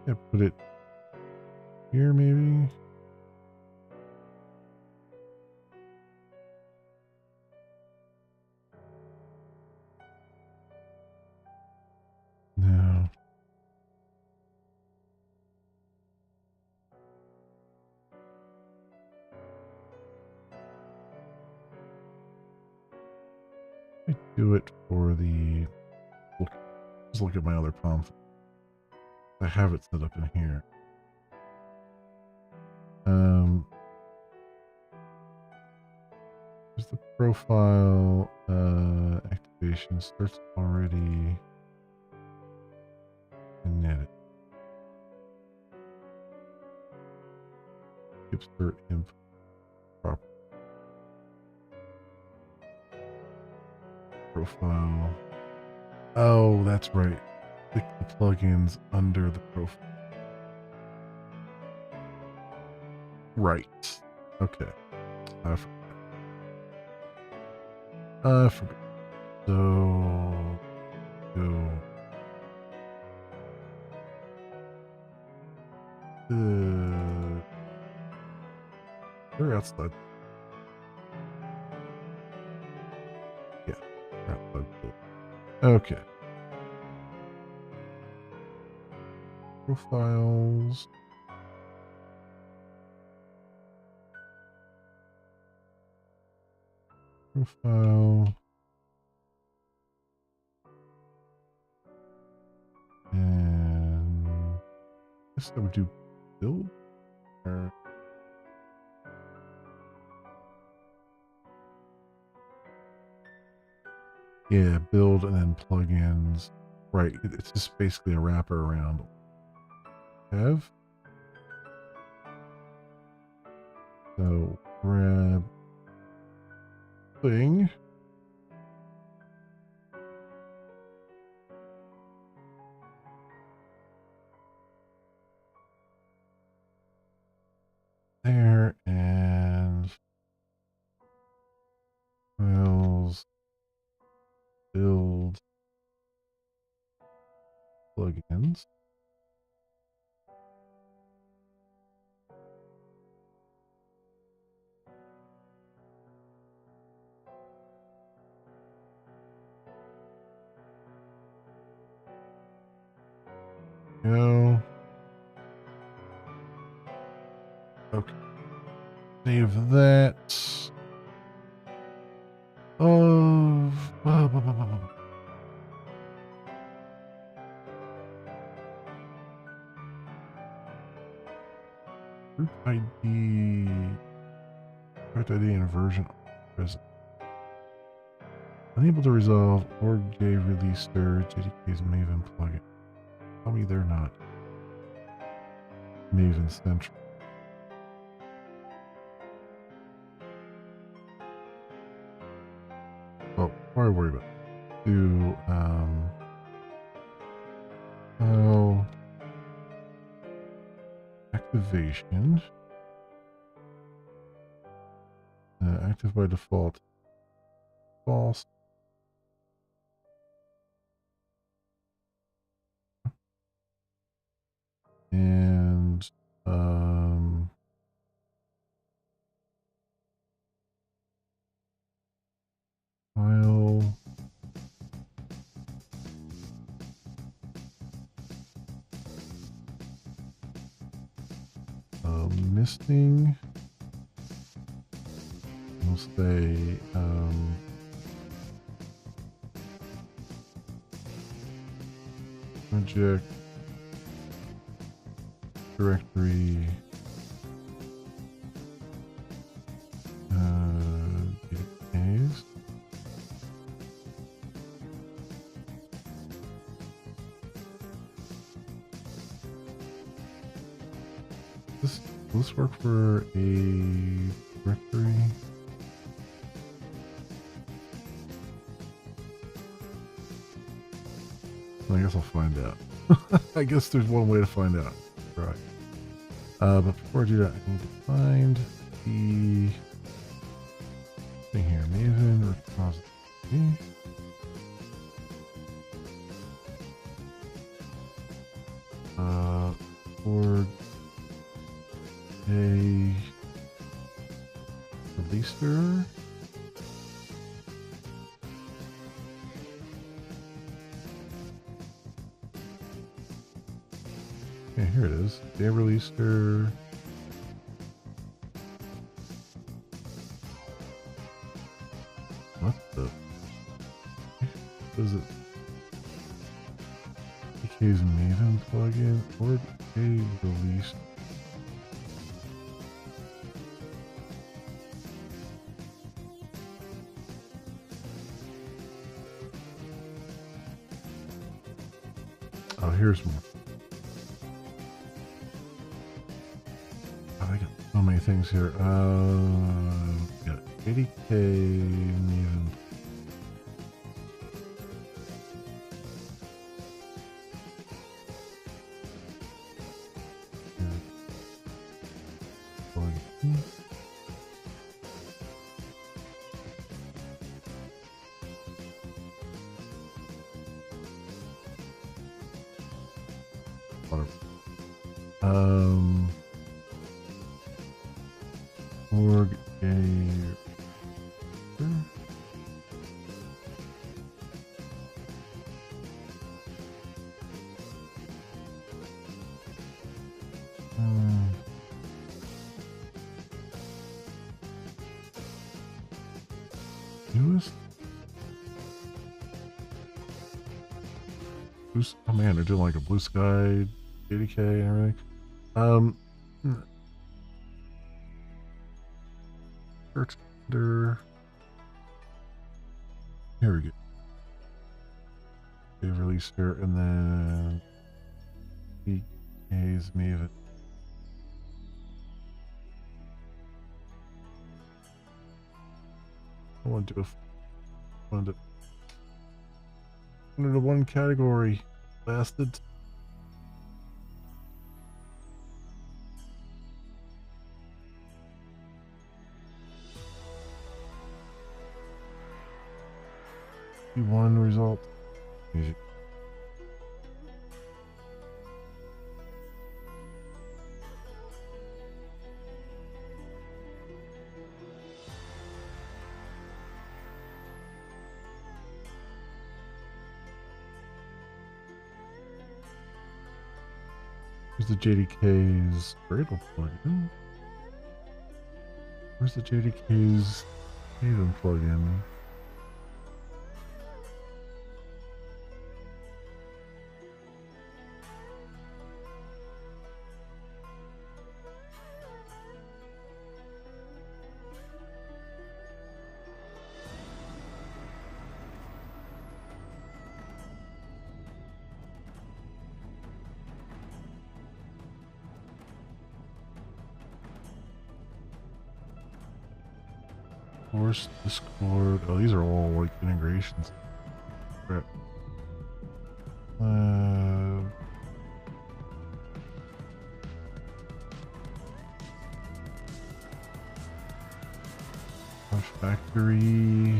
Yeah, put it here maybe. No. I do it for the look. Let's look at my other palm. I have it set up in here. There's the profile activation starts already in edit. Skip start input proper profile. Oh, that's right. Click the plugins under the profile. Right. Okay. I forgot. I forgot. So go. We're outside. Yeah. We're outside. Okay. Profiles. Profile. And I guess I would do build. Or yeah, build and then plugins. Right. It's just basically a wrapper around. Have. So grab thing. There and files build plugins. Go. Okay. Save that. Oh. Group ID. Group ID and version present. Unable to resolve org.j release stir JDK's Maven plugin. Tell me they're not. Maven Central. Oh, why worry about it? Do oh, activation. Active by default. False. And File. Missing. We'll say project directory database. Will this work for a directory? I guess I'll find out. I guess there's one way to find out. Right. But before I do that, I need to find the thing here. Maven repository. Org a releaser. Okay, here it is. Data releaser. What the? What is it? PK's Maven plugin or a release. Oh, here's more. I got so many things here. Got 80K Maven. Org a newest. Oh man, they're doing like a blue sky 80K and everything. Search under. Here we go. They released here, and then PK's Maven. I want to do under the one category, bastards. One result. Easy. Here's the JDK's Gradle plugin. Where's the JDK's Maven plugin? Force, Discord. Oh, these are all like integrations. Crap. Factory.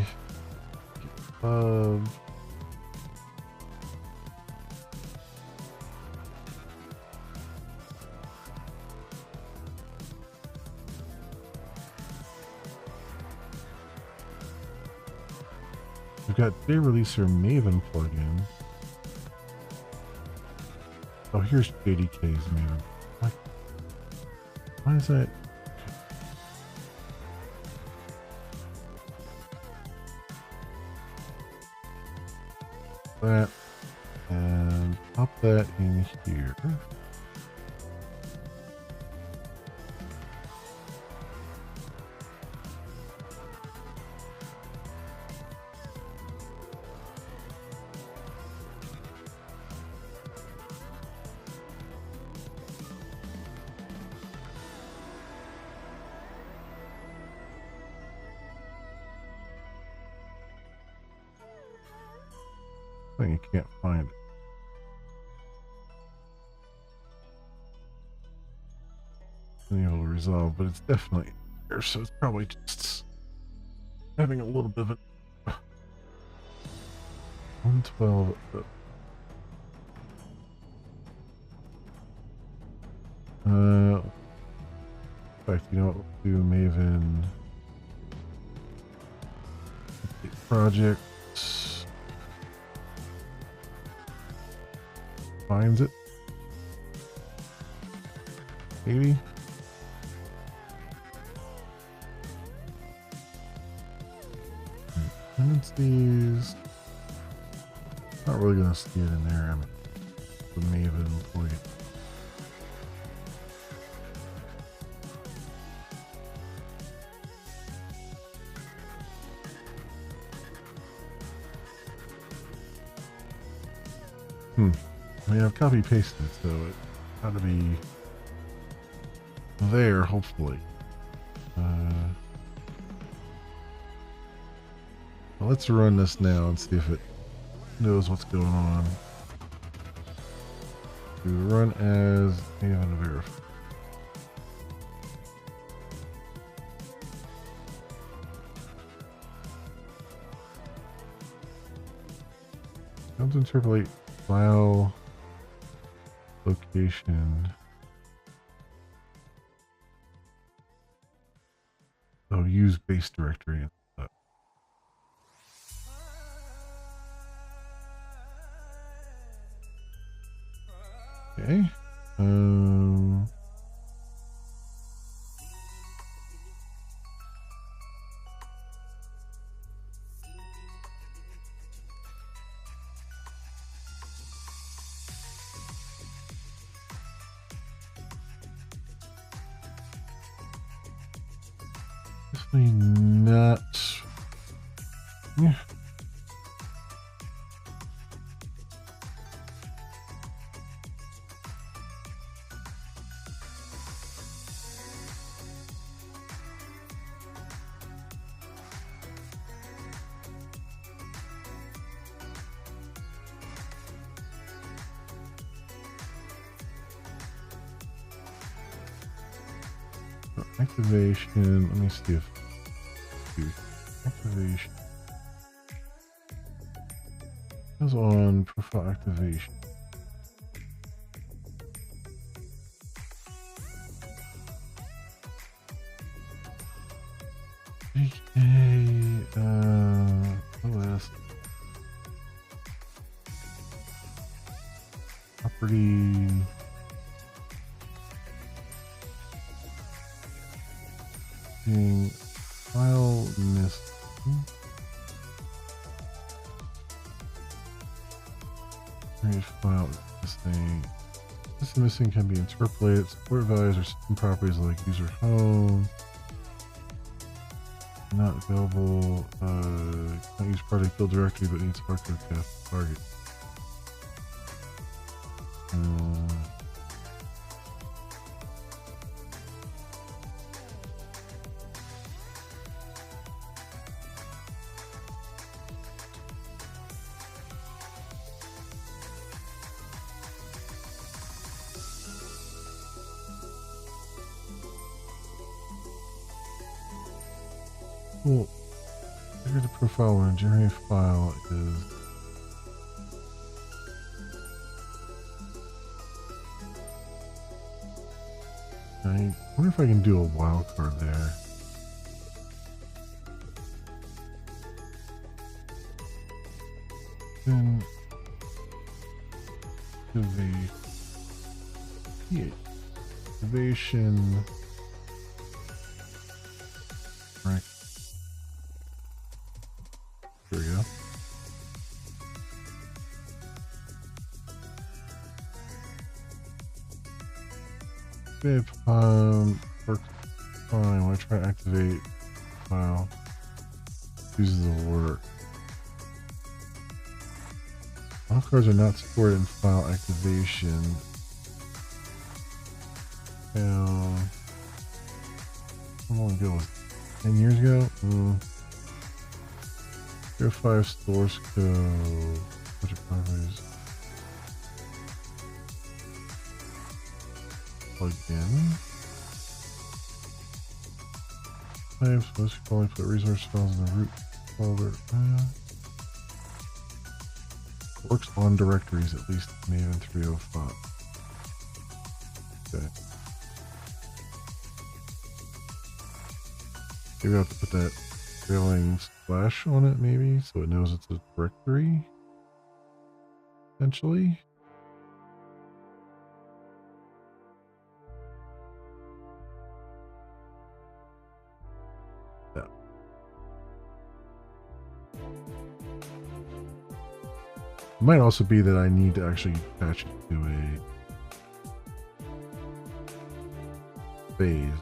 We've got J Releaser Maven plugin. Oh, here's JDK's Maven. Like, why is that? That and pop that in here. I think you can't find it. Been able to resolve, but it's definitely here, so it's probably just having a little bit of a 112. In fact, you know what? We'll do Maven projects. Finds it. Maybe. Dependencies. Not really gonna see it in there. I mean, the Maven plugin. I mean, I've copy pasted, so it ought to be there, hopefully. Well, let's run this now and see if it knows what's going on. Do run as Maven verify. Don't interpolate file location. Oh, use base directory. Okay. Definitely not. Yeah. Activation. Let me see if activation goes on profile activation. OS property. File missed. Range file is missing. This missing can be interpolated. Support values or system properties like user home. Not available. Can't use project build directory, but needs archive path target. Well, here's the profile when generate file is I wonder if I can do a wildcard there. Then activate activation. Right. There we go. Activate works fine. When I try to activate file, uses the work. All cards are not supported in file activation. How long ago was it? 10 years ago? 05 source code. Bunch of properties. Plug in. Types, most calling put resource files in the root folder. Works on directories, at least Maven 305. Okay. Maybe I have to put that trailing slash on it, maybe, so it knows it's a directory. Potentially. Yeah. It might also be that I need to actually attach it to a phase.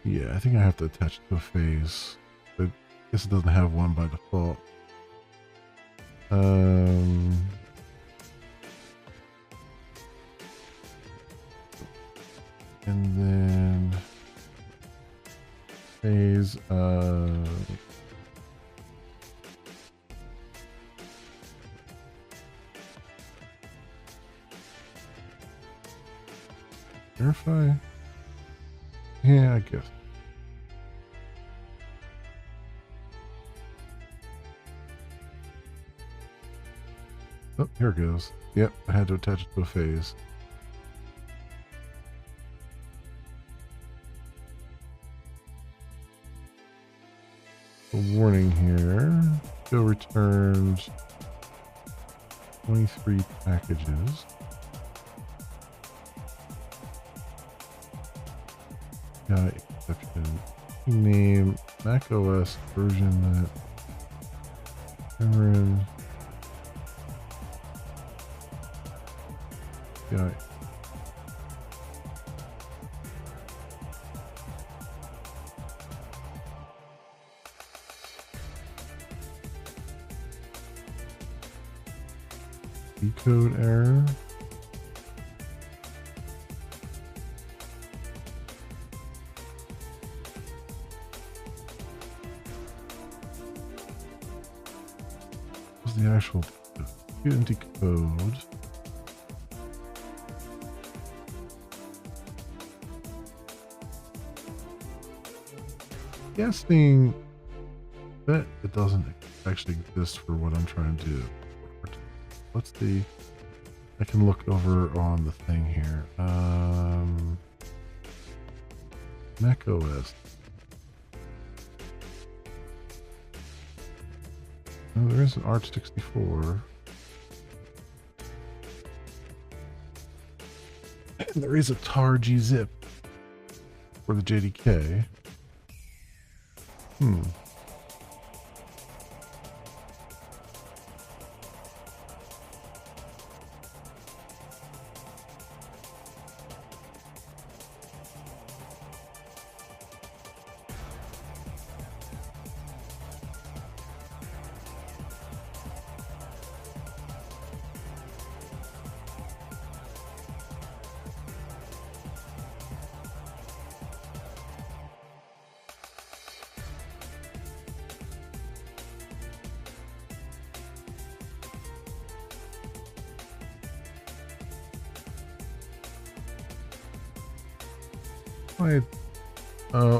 Yeah, I think I have to attach it to a phase. But I guess it doesn't have one by default. And then phase verify. Yeah, I guess. Oh, here it goes. Yep, I had to attach it to a phase. A warning here. Still returned 23 packages. Got exception. Name Mac OS version that Cameron. Got decode error. What's the actual and decode? Guessing that it doesn't actually exist for what I'm trying to do. What's the... I can look over on the thing here. Mac OS. Oh, there is an ART64. And there is a tar gzip for the JDK.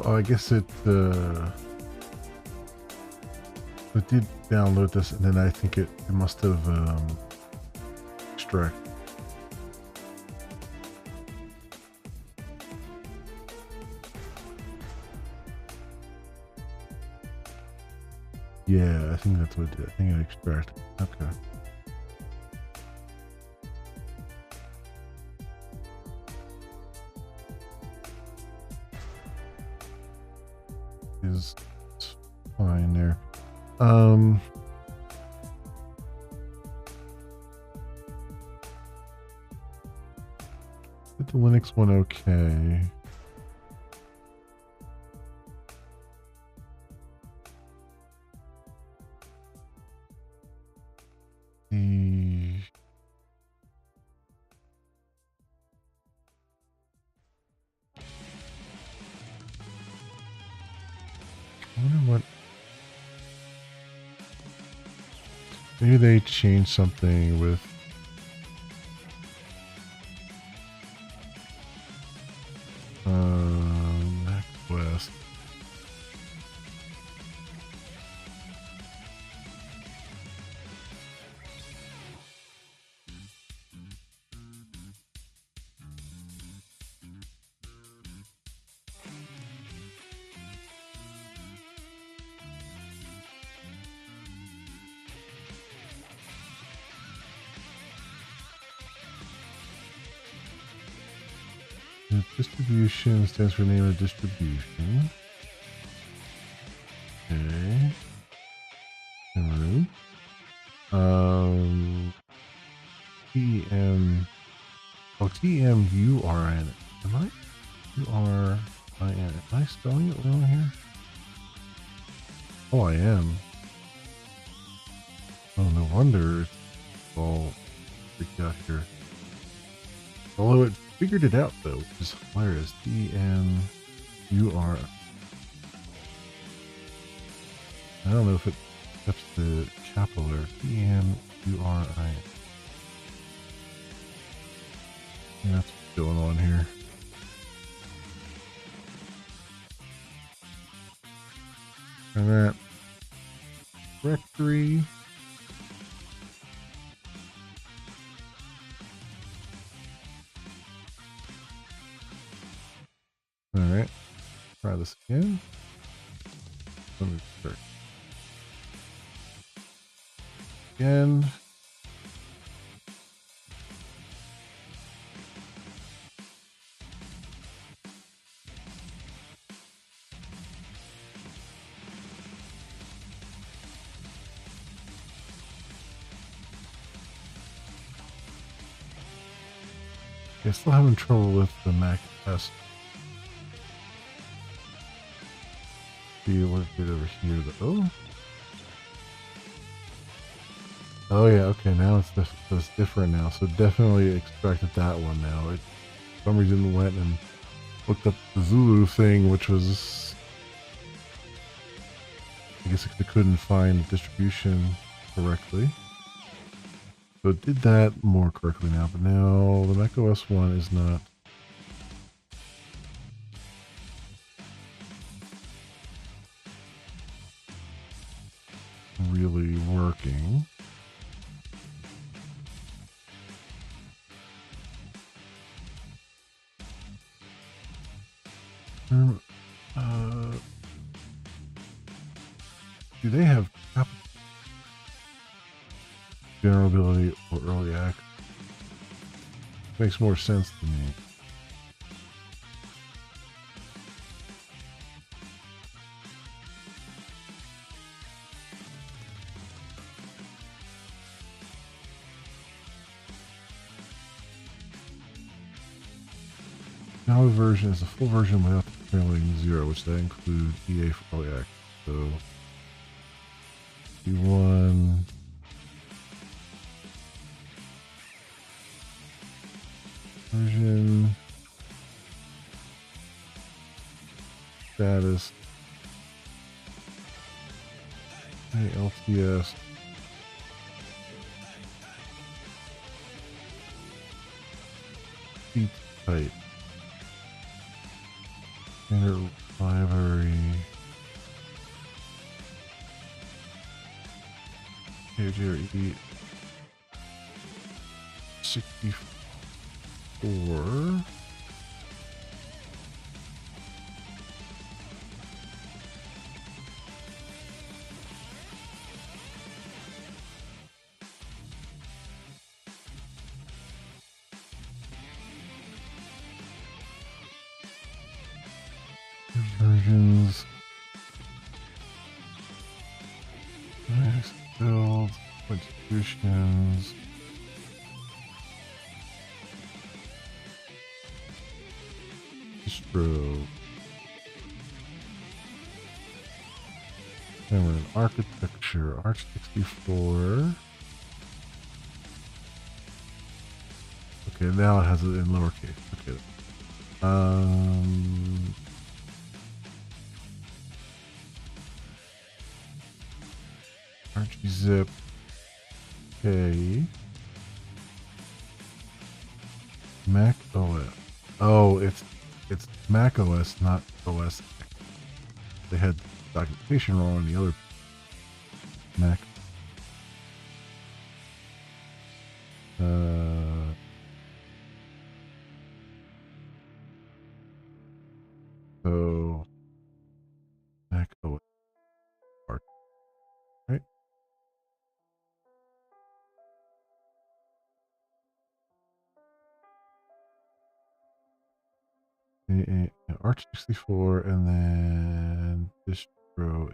I guess it did download this, and then I think it must have extracted. Yeah, I think that's what it did. I think it extracted. Okay. Is fine there. Did the Linux one okay? I wonder what. Maybe they changed something with. Mac West. Distribution stands for name of distribution. Okay. TM. Oh, TMURN. Am I? URIN. Am I spelling it wrong here? Oh, I am. Oh, no wonder it's all freaked out here. Although it figured it out, though, which is hilarious. TMUR. I don't know if it accepts the capital letter. TMURIN. That's what's going on here. And that directory. All right, try this again. Let me start again. Yeah, still having trouble with the Mac test. See what it did over here though. Oh yeah, okay, now it's different now. So definitely extracted that one now. It for some reason went and looked up the Zulu thing, which was, I guess it couldn't find the distribution correctly. So it did that more correctly now, but now the macOS one is not really working. Do they have general ability or early access? Makes more sense to me. Now the version is a full version without the trailing 0, which that includes EA for early access. So V1 version status LTS seat type standard library KJRE 64. versions. Nice build. Contributions. Distro. And we're in architecture. Arch 64. Okay, now it has it in lowercase. Okay. Archzip. Okay. Mac OS. Oh, it's Mac OS, not OS. They had documentation wrong on the other Mac. So Mac OS part, right? Arch 64 and then distro.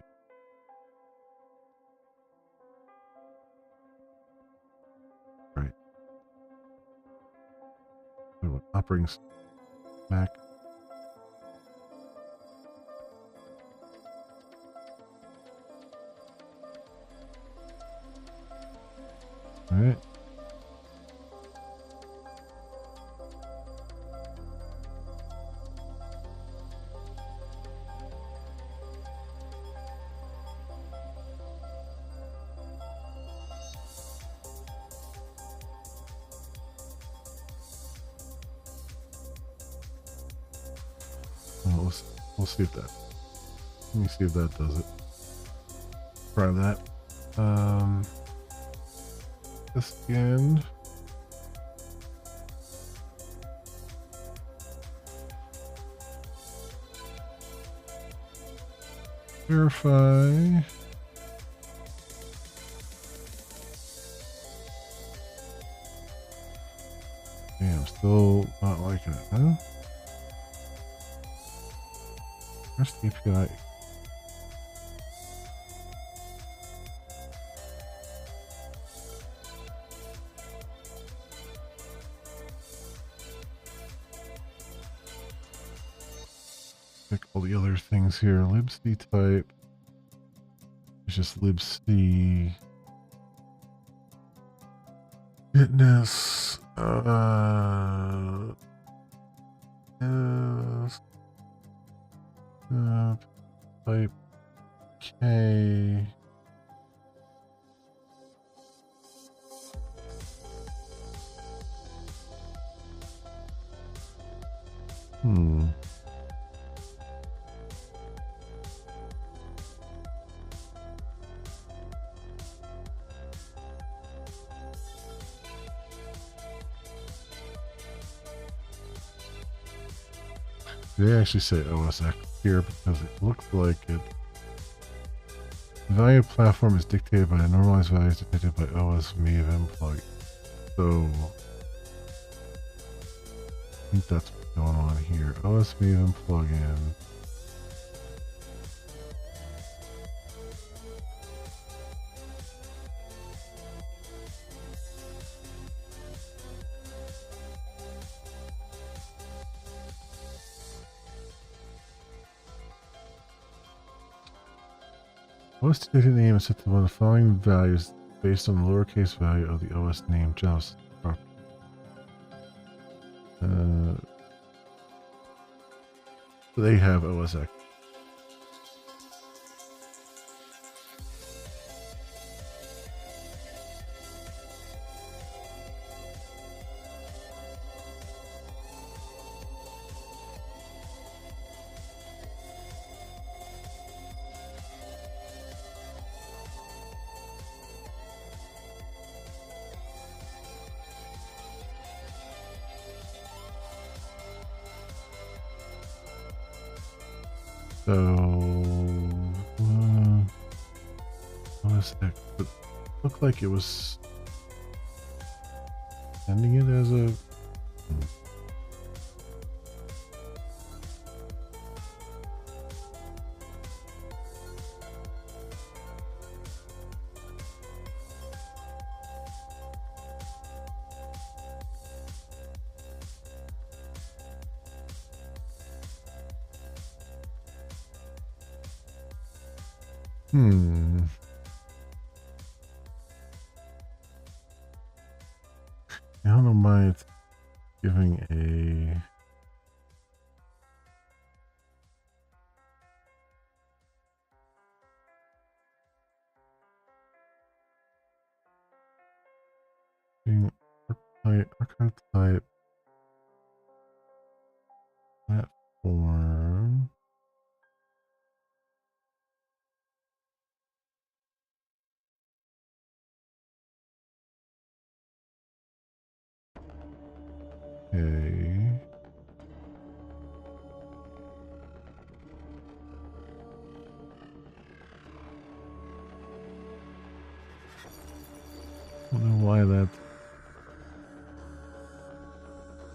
Right. So operating Mac. All right. Well, we'll see if that. Let me see if that does it. Try that. This again. Verify. Yeah, I'm still not liking it, huh? REST API. Pick all the other things here. libc type. It's just libc. Fitness. Yes. Type K. They actually say OS X here because it looks like it. The value of platform is dictated by the normalized values dictated by OS Maven plugin. So I think that's what's going on here. OS Maven plugin. OS data name is set to one of the following values based on the lowercase value of the OS name JavaScript property. They have OS X. So, OS X, but looked like it was sending it as a. Hmm. I don't know why it's giving a... Archive type platform. Okay. I don't know why that's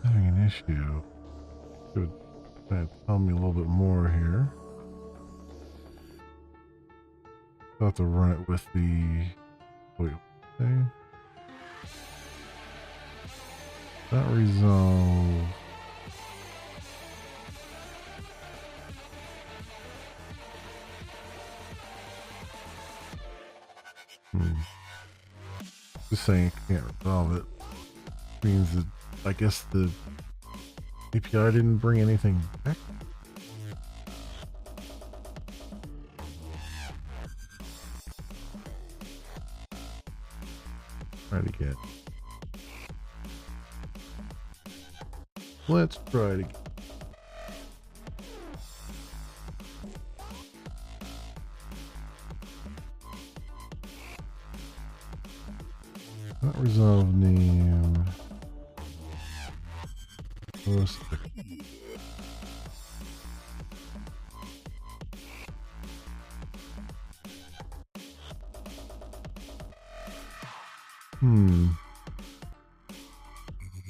having an issue. It would tell me a little bit more here. I'll have to run it with the... Wait, okay. Not resolve. Just saying I can't resolve it. Means that I guess the API didn't bring anything back. Try it again. Let's try it again. Not resolve name. Post.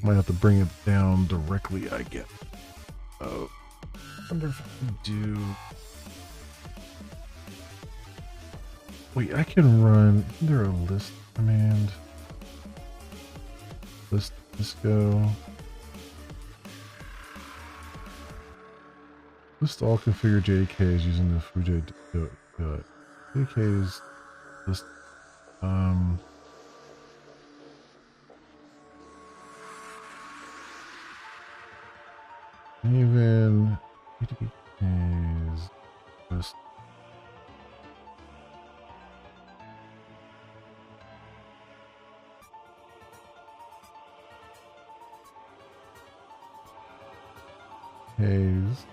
Might have to bring it down directly, I guess. Oh, I wonder if I can do... Wait, I can run... Isn't there a list command? List disco. List all configured JDKs using the Fuji to do it. JDKs list... Even JDKs list... Haze.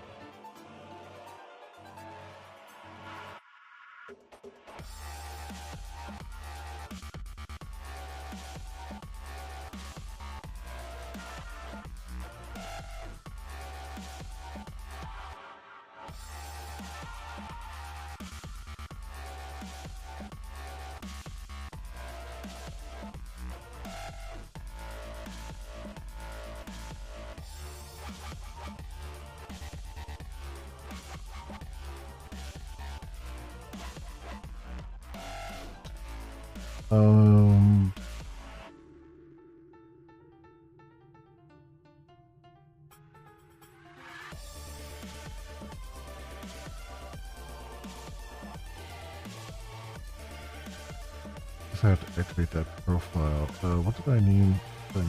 I have to activate that profile. What did I name? Did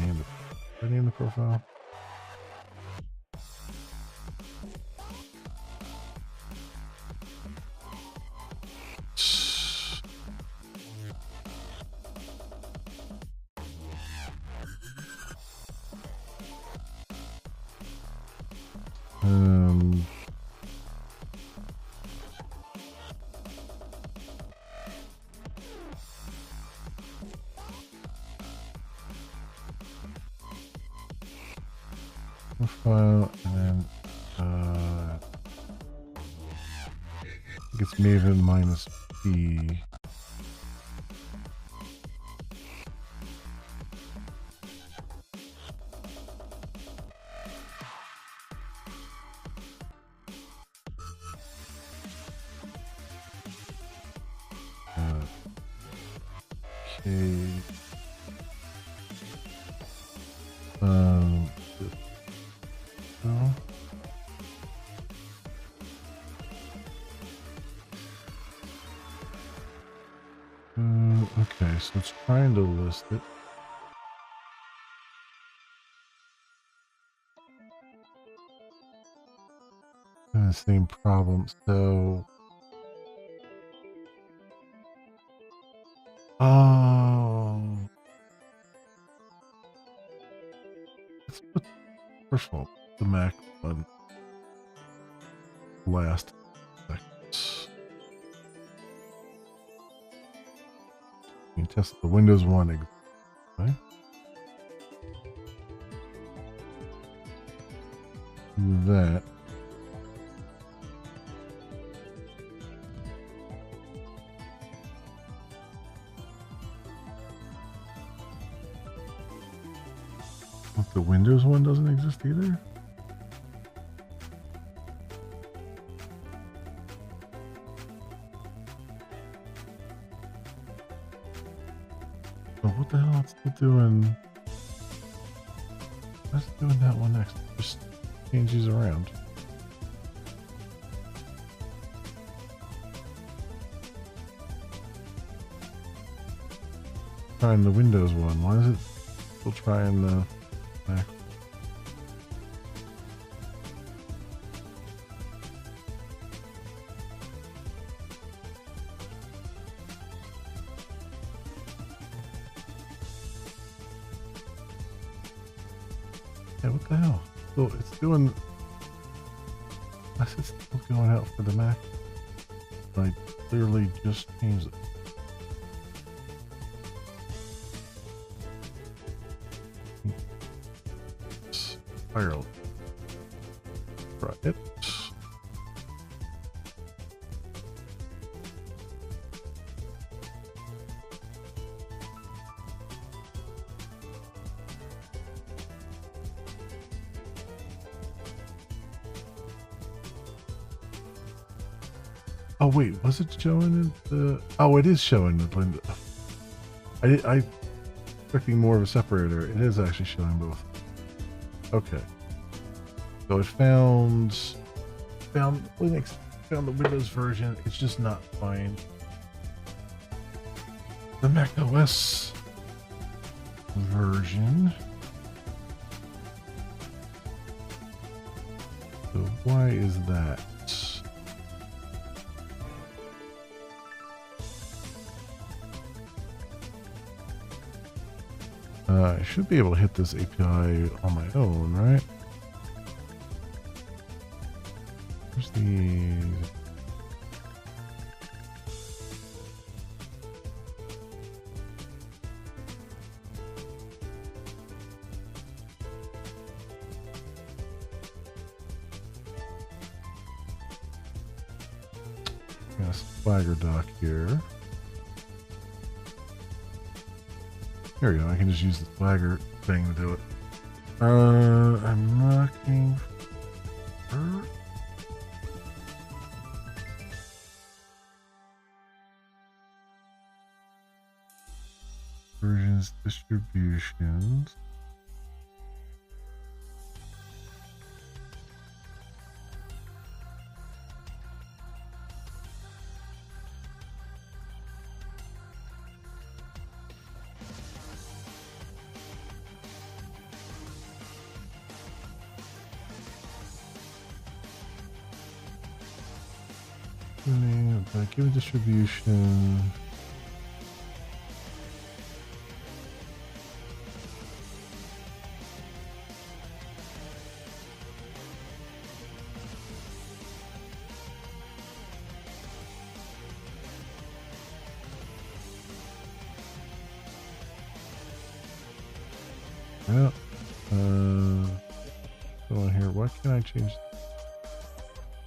I name the profile? Profile, and then I think it's Maven minus P. Okay. No. Okay, so it's trying to list it. And the same problem. So, let's put first of all the Mac one last. You can test the Windows one. Okay. Do that. The Windows one doesn't exist either. Oh, what the hell? It's still doing. What's it doing that one next? Just change these around. Trying the Windows one. Why is it still trying the Mac? Yeah, what the hell? So it's doing. I said it's still going out for the Mac. I clearly just changed it. Spiral. Try it. Oh wait, was it showing the? Oh, it is showing the blend. I expecting more of a separator. It is actually showing both. Okay, so it found Linux, found the Windows version. It's just not fine. The Mac OS version. So why is that? I should be able to hit this API on my own, right? Where's the... Got a Swagger doc here. There we go. I can just use the Swagger thing to do it. I'm looking for... versions, distributions. Give a distribution. Yeah. Go on here. What can I change?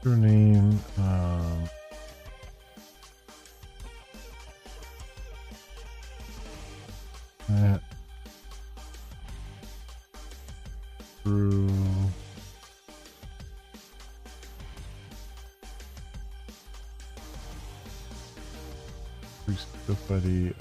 Your name. That through buddy.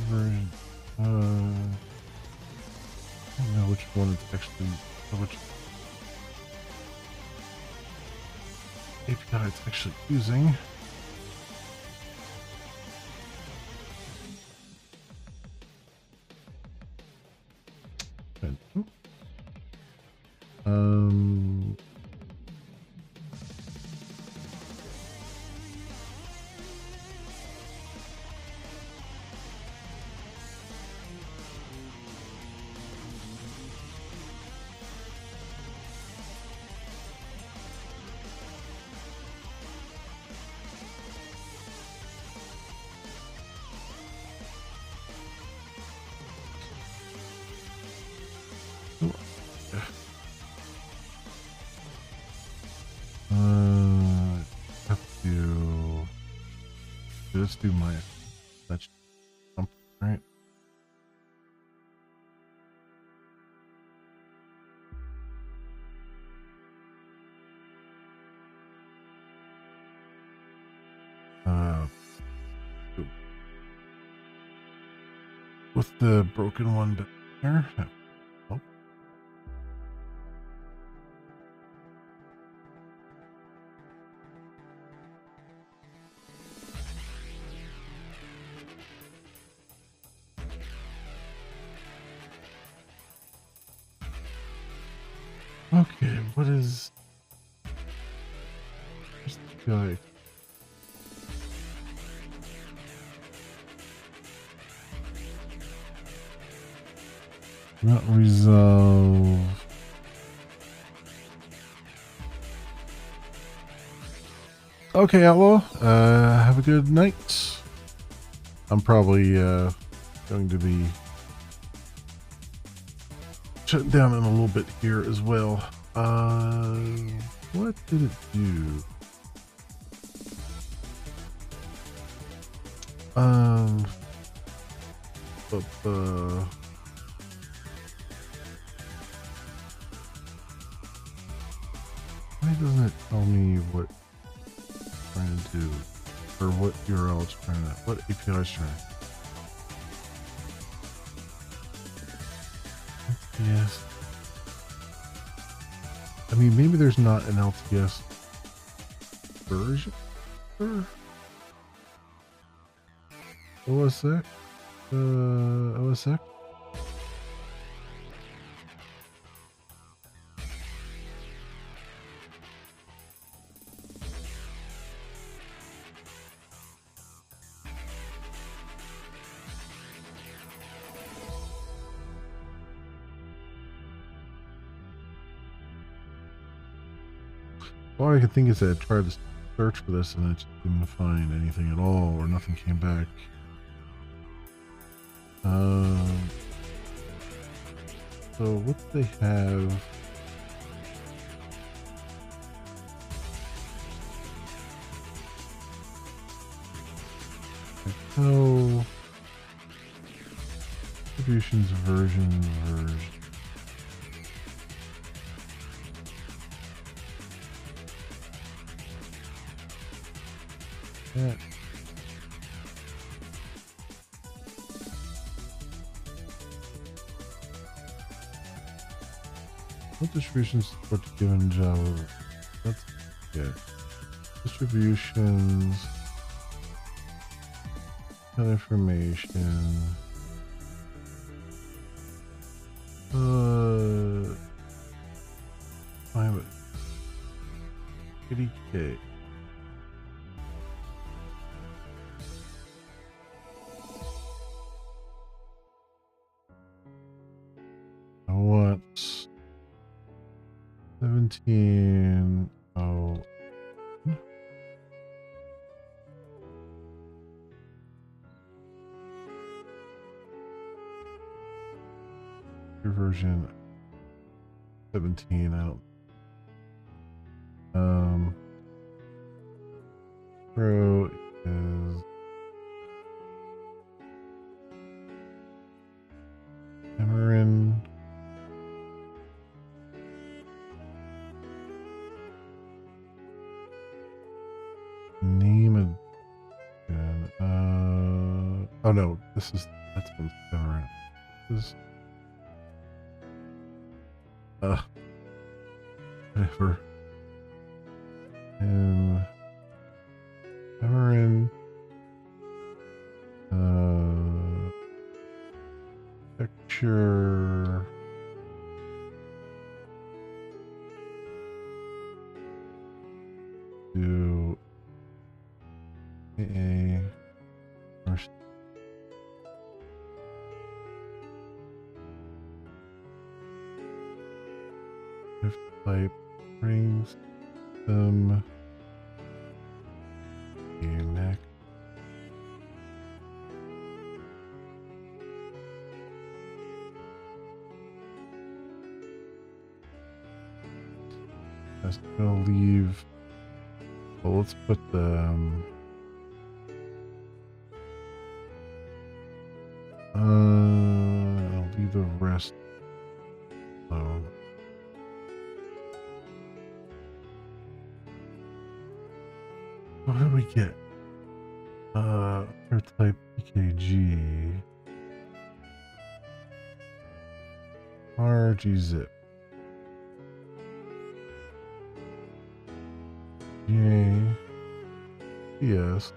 Version. I don't know which one it's actually, or which API it's actually using. Um, have to, let's do my, that's something, right? With the broken one back there. Oh. Okay, what is where's the guy? Not resolve. Okay, Outlaw. Have a good night. I'm probably going to be shutting down in a little bit here as well. What did it do? Why doesn't it tell me what it's trying to do? Or what URL it's trying to, what API is trying to. Yes. I mean, maybe there's not an LTS version. OSX? OSX? All I could think is that I tried to search for this and I just didn't find anything at all, or nothing came back. So what do they have? Oh, distributions version. Yeah. What distributions support the given Java? That's good. Distributions. Information. I'm at 80K. I want 17. Oh. Your version 17. I don't. Pro is Emerin. Name again. Oh no, that's been Emerin. This is Whatever. And Cameron, picture. Do a first type brings them next. That's gonna leave. Well, let's put the I'll leave the rest alone. What did we get? Air type EKG. RG zip. Yay. PS.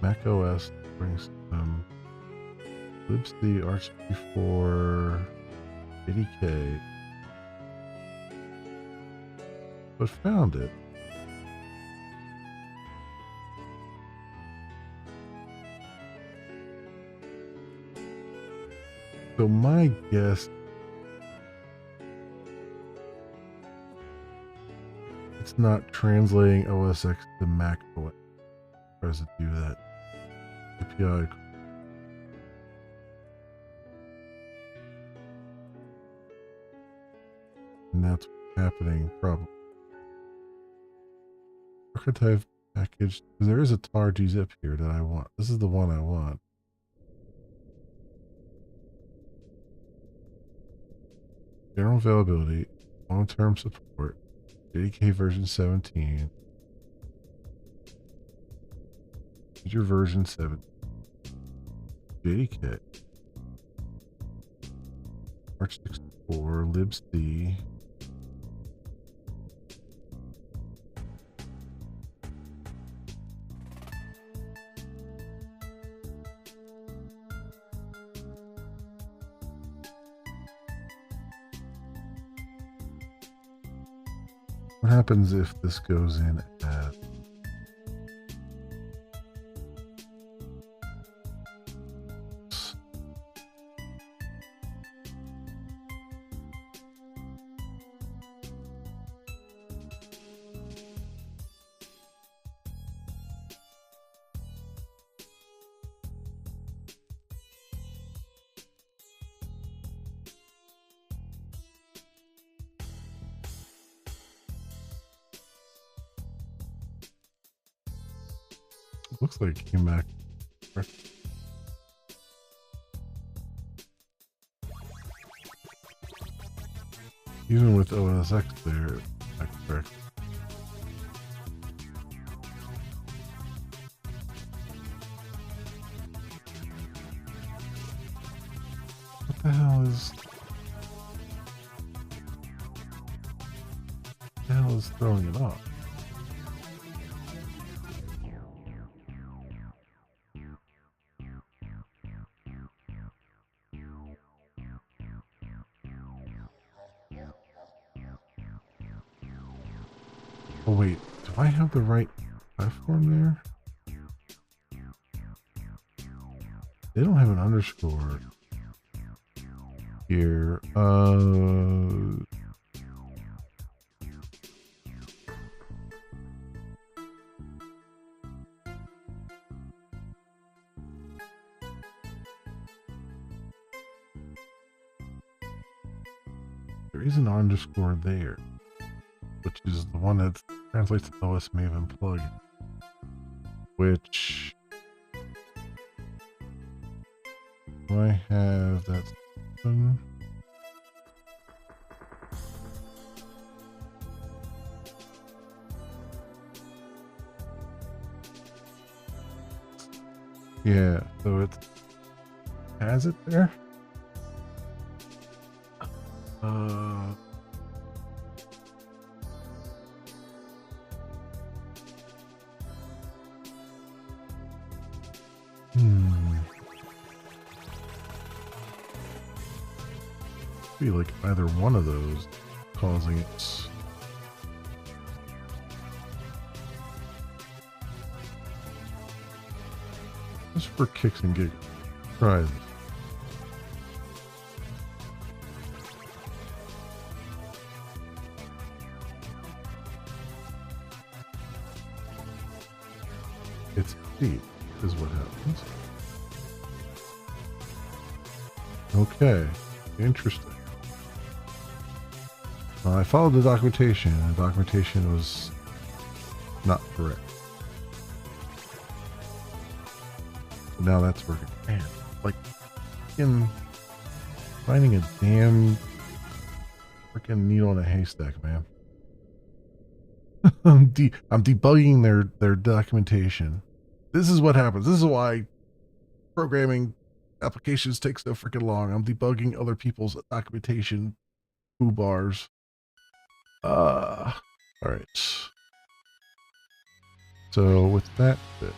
Mac OS brings them. libc RC4 80K. But found it. So my guess, it's not translating OS X to Mac OS. Tries to do that API. And that's what's happening probably. Archetype package. There is a tar gzip here that I want. This is the one I want. General availability, long-term support, JDK version 17, major version 7, JDK, March 64, libc. What happens if this goes in as looks like it came back. Even with OS X there, that's correct. What the hell is throwing it off? Oh wait, do I have the right platform there? They don't have an underscore here. There is an underscore there, which is the one that translates to OS Maven plugin, which do I have that one? Yeah, so it has it there. Uh, Be like either one of those causing it. Just for kicks and giggles. Try this. It's deep, is what happens. Okay, interesting. I followed the documentation, and the documentation was not correct. Now that's working. Man, like, finding a damn freaking needle in a haystack, man. I'm debugging their documentation. This is what happens. This is why programming applications take so freaking long. I'm debugging other people's documentation bars. All right. So with that bit,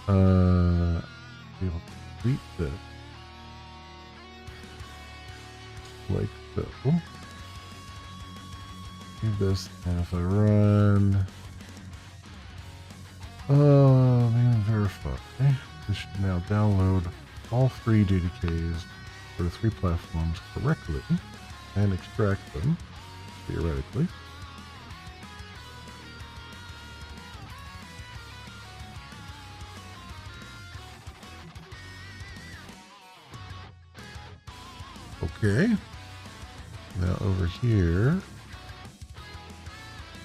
be able to delete this like so. Do this, and if I run, verify. This should now download all 3 JDKs for the 3 platforms correctly and extract them theoretically. Okay. Now over here,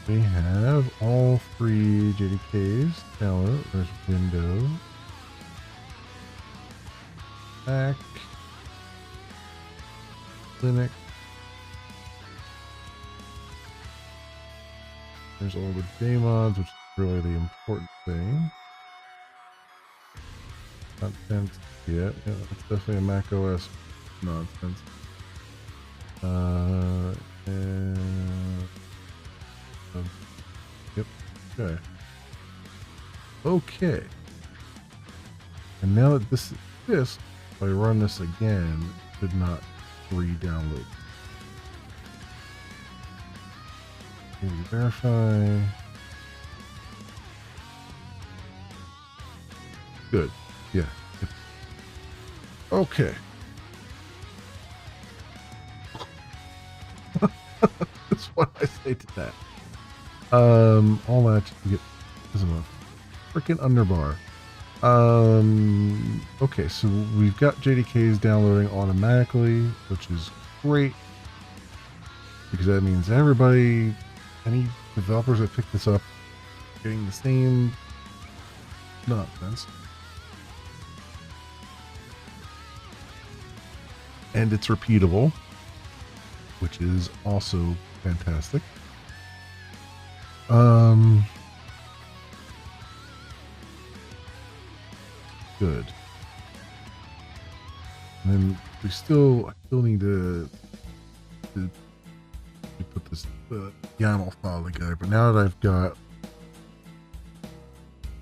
we have all 3 JDKs download. There's Windows, Mac, Linux. There's all the JMods, which is really the important thing. Nonsense. Yeah, it's definitely a Mac OS nonsense. Yep. Okay. Okay. And now that this, if I run this again, it should not re-download. Verify. Good. Yeah. Okay. That's what I say to that. All that to get this is a freaking underbar. Okay, so we've got JDKs downloading automatically, which is great because that means everybody, any developers that pick this up, getting the same nonsense. And it's repeatable, which is also fantastic. Good. And then I still need to put this YAML file together. But now that I've got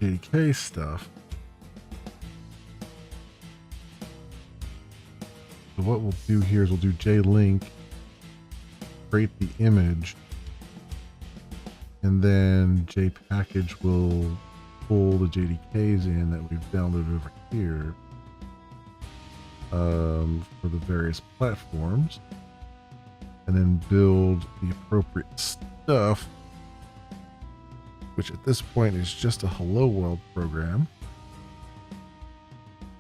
JDK stuff, so what we'll do here is we'll do JLink, create the image, and then JPackage will pull the JDKs in that we've downloaded over here for the various platforms, and then build the appropriate stuff, which at this point is just a Hello World program,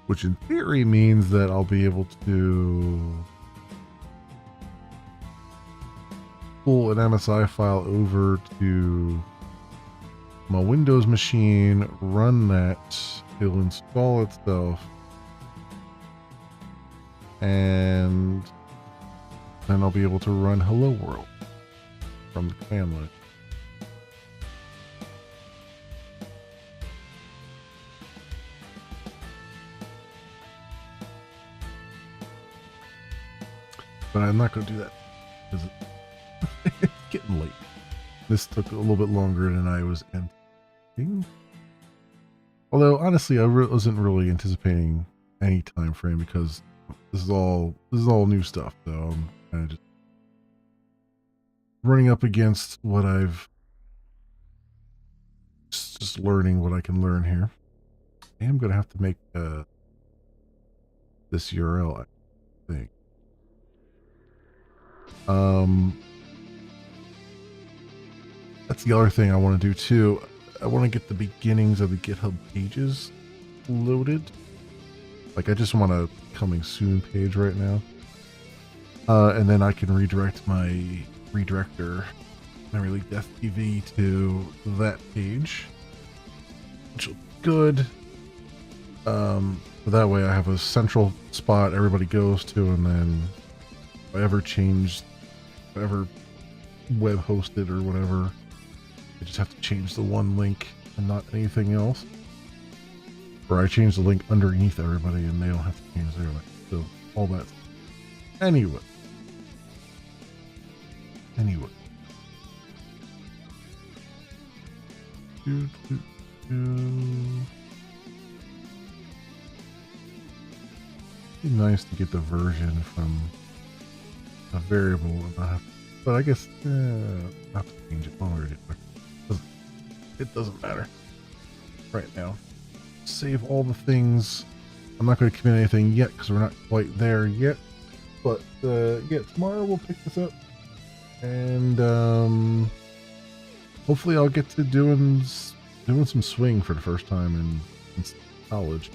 which in theory means that I'll be able to pull an MSI file over to my Windows machine, run that, it'll install itself, and then I'll be able to run Hello World from the command line. but I'm not going to do that because it's getting late. This took a little bit longer than I was anticipating. Although honestly, I wasn't really anticipating any time frame because this is all new stuff. So I'm kind of just running up against what I've just learning what I can learn here. I am going to have to make this URL, I think. That's the other thing I want to do too. I want to get the beginnings of the GitHub pages loaded. Like I just want a coming soon page right now. And then I can redirect my redirector, my really Death TV to that page, which will be good. But that way I have a central spot everybody goes to, and then if I ever change, whatever web hosted or whatever, I just have to change the one link and not anything else. Or I change the link underneath everybody and they don't have to change their link. So all that. Anyway. Be nice to get the version from a variable and not have, but I guess not to change it one way or the other. It doesn't matter right now. Save all the things. I'm not going to commit anything yet because we're not quite there yet. But yeah, tomorrow we'll pick this up, and hopefully I'll get to doing some swing for the first time in college.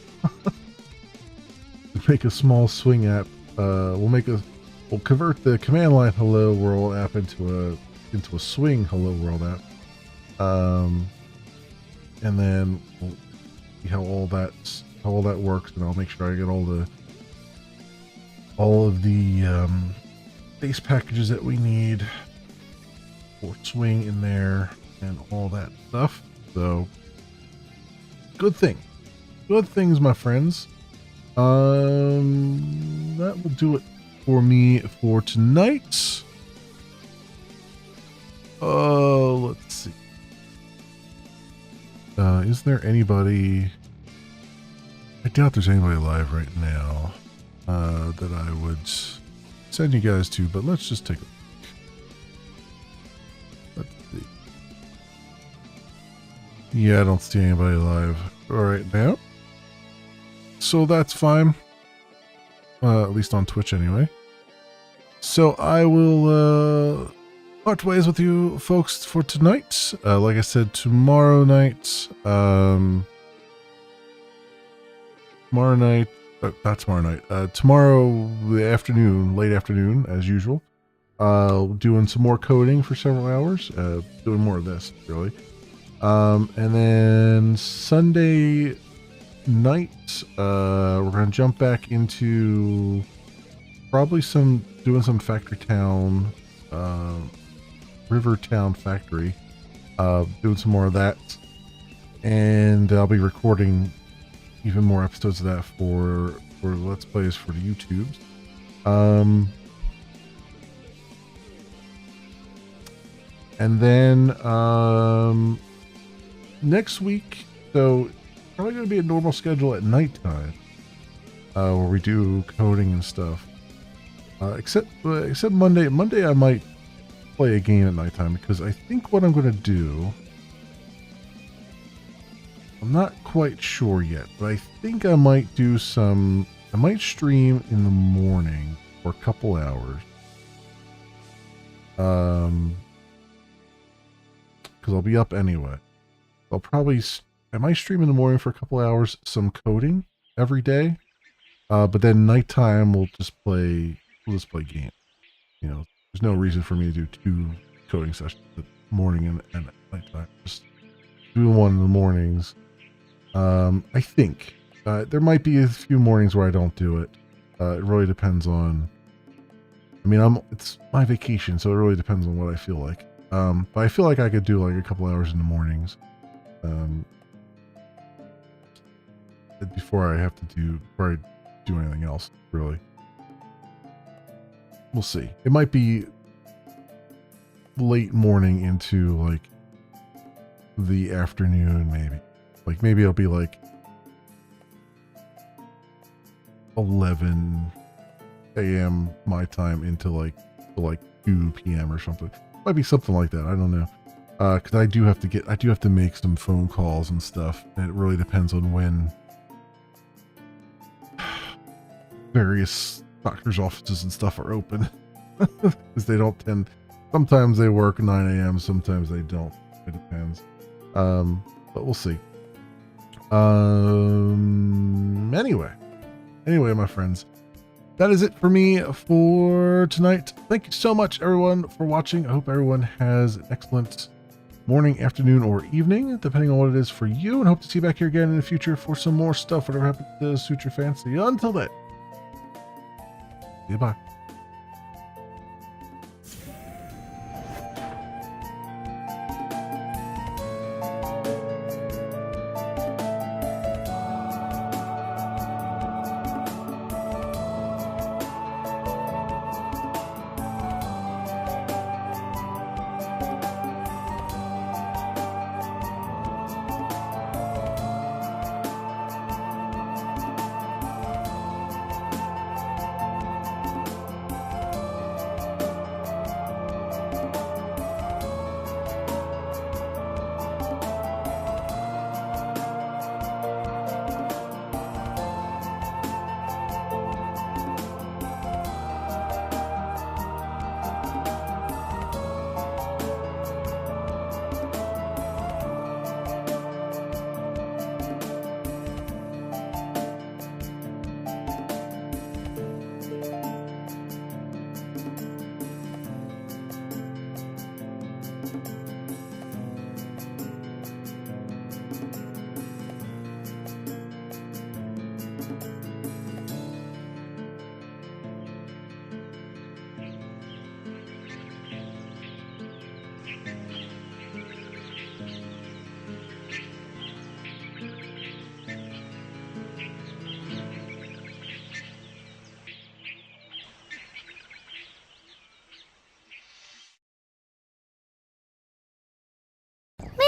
Make a small swing app. We'll convert the command line Hello World app into a swing Hello World app, and then we'll see how all that works, and I'll make sure I get all of the base packages that we need for swing in there and all that stuff. So good things, my friends. That will do it for me for tonight. Let's see. Is there anybody? I doubt there's anybody live right now that I would send you guys to, but let's just take a look. Let's see. Yeah, I don't see anybody live right now. So that's fine. At least on Twitch anyway. So I will part ways with you folks for tonight. Like I said, tomorrow night, tomorrow afternoon, late afternoon, as usual, doing some more coding for several hours, doing more of this, really. And then Sunday night, we're going to jump back into probably doing some Factory Town, River Town Factory, doing some more of that, and I'll be recording even more episodes of that for Let's Plays for the YouTubes. And then next week, so probably going to be a normal schedule at nighttime, where we do coding and stuff. Except Monday. Monday I might play a game at nighttime, because I think what I'm going to do, I'm not quite sure yet, but I think I might stream in the morning for a couple hours. Because I'll be up anyway. I might stream in the morning for a couple hours, some coding every day. But then nighttime we'll just play games. You know, there's no reason for me to do 2 coding sessions at morning and at nighttime. Just do one in the mornings. I think there might be a few mornings where I don't do it. It really depends on. I mean, it's my vacation, so it really depends on what I feel like. But I feel like I could do like a couple hours in the mornings, before I do anything else, really. we'll see. It might be late morning into like the afternoon, maybe. Like maybe it'll be like 11 a.m. my time into like 2 p.m. or something. Might be something like that. I don't know. Because I do have to make some phone calls and stuff, and it really depends on when various doctor's offices and stuff are open. Because they don't tend. Sometimes they work 9 a.m. Sometimes they don't. It depends. But we'll see. Anyway, my friends, that is it for me for tonight. Thank you so much, everyone, for watching. I hope everyone has an excellent morning, afternoon, or evening, depending on what it is for you, and hope to see you back here again in the future for some more stuff, whatever happens to suit your fancy. Until then, goodbye.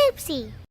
Oopsie.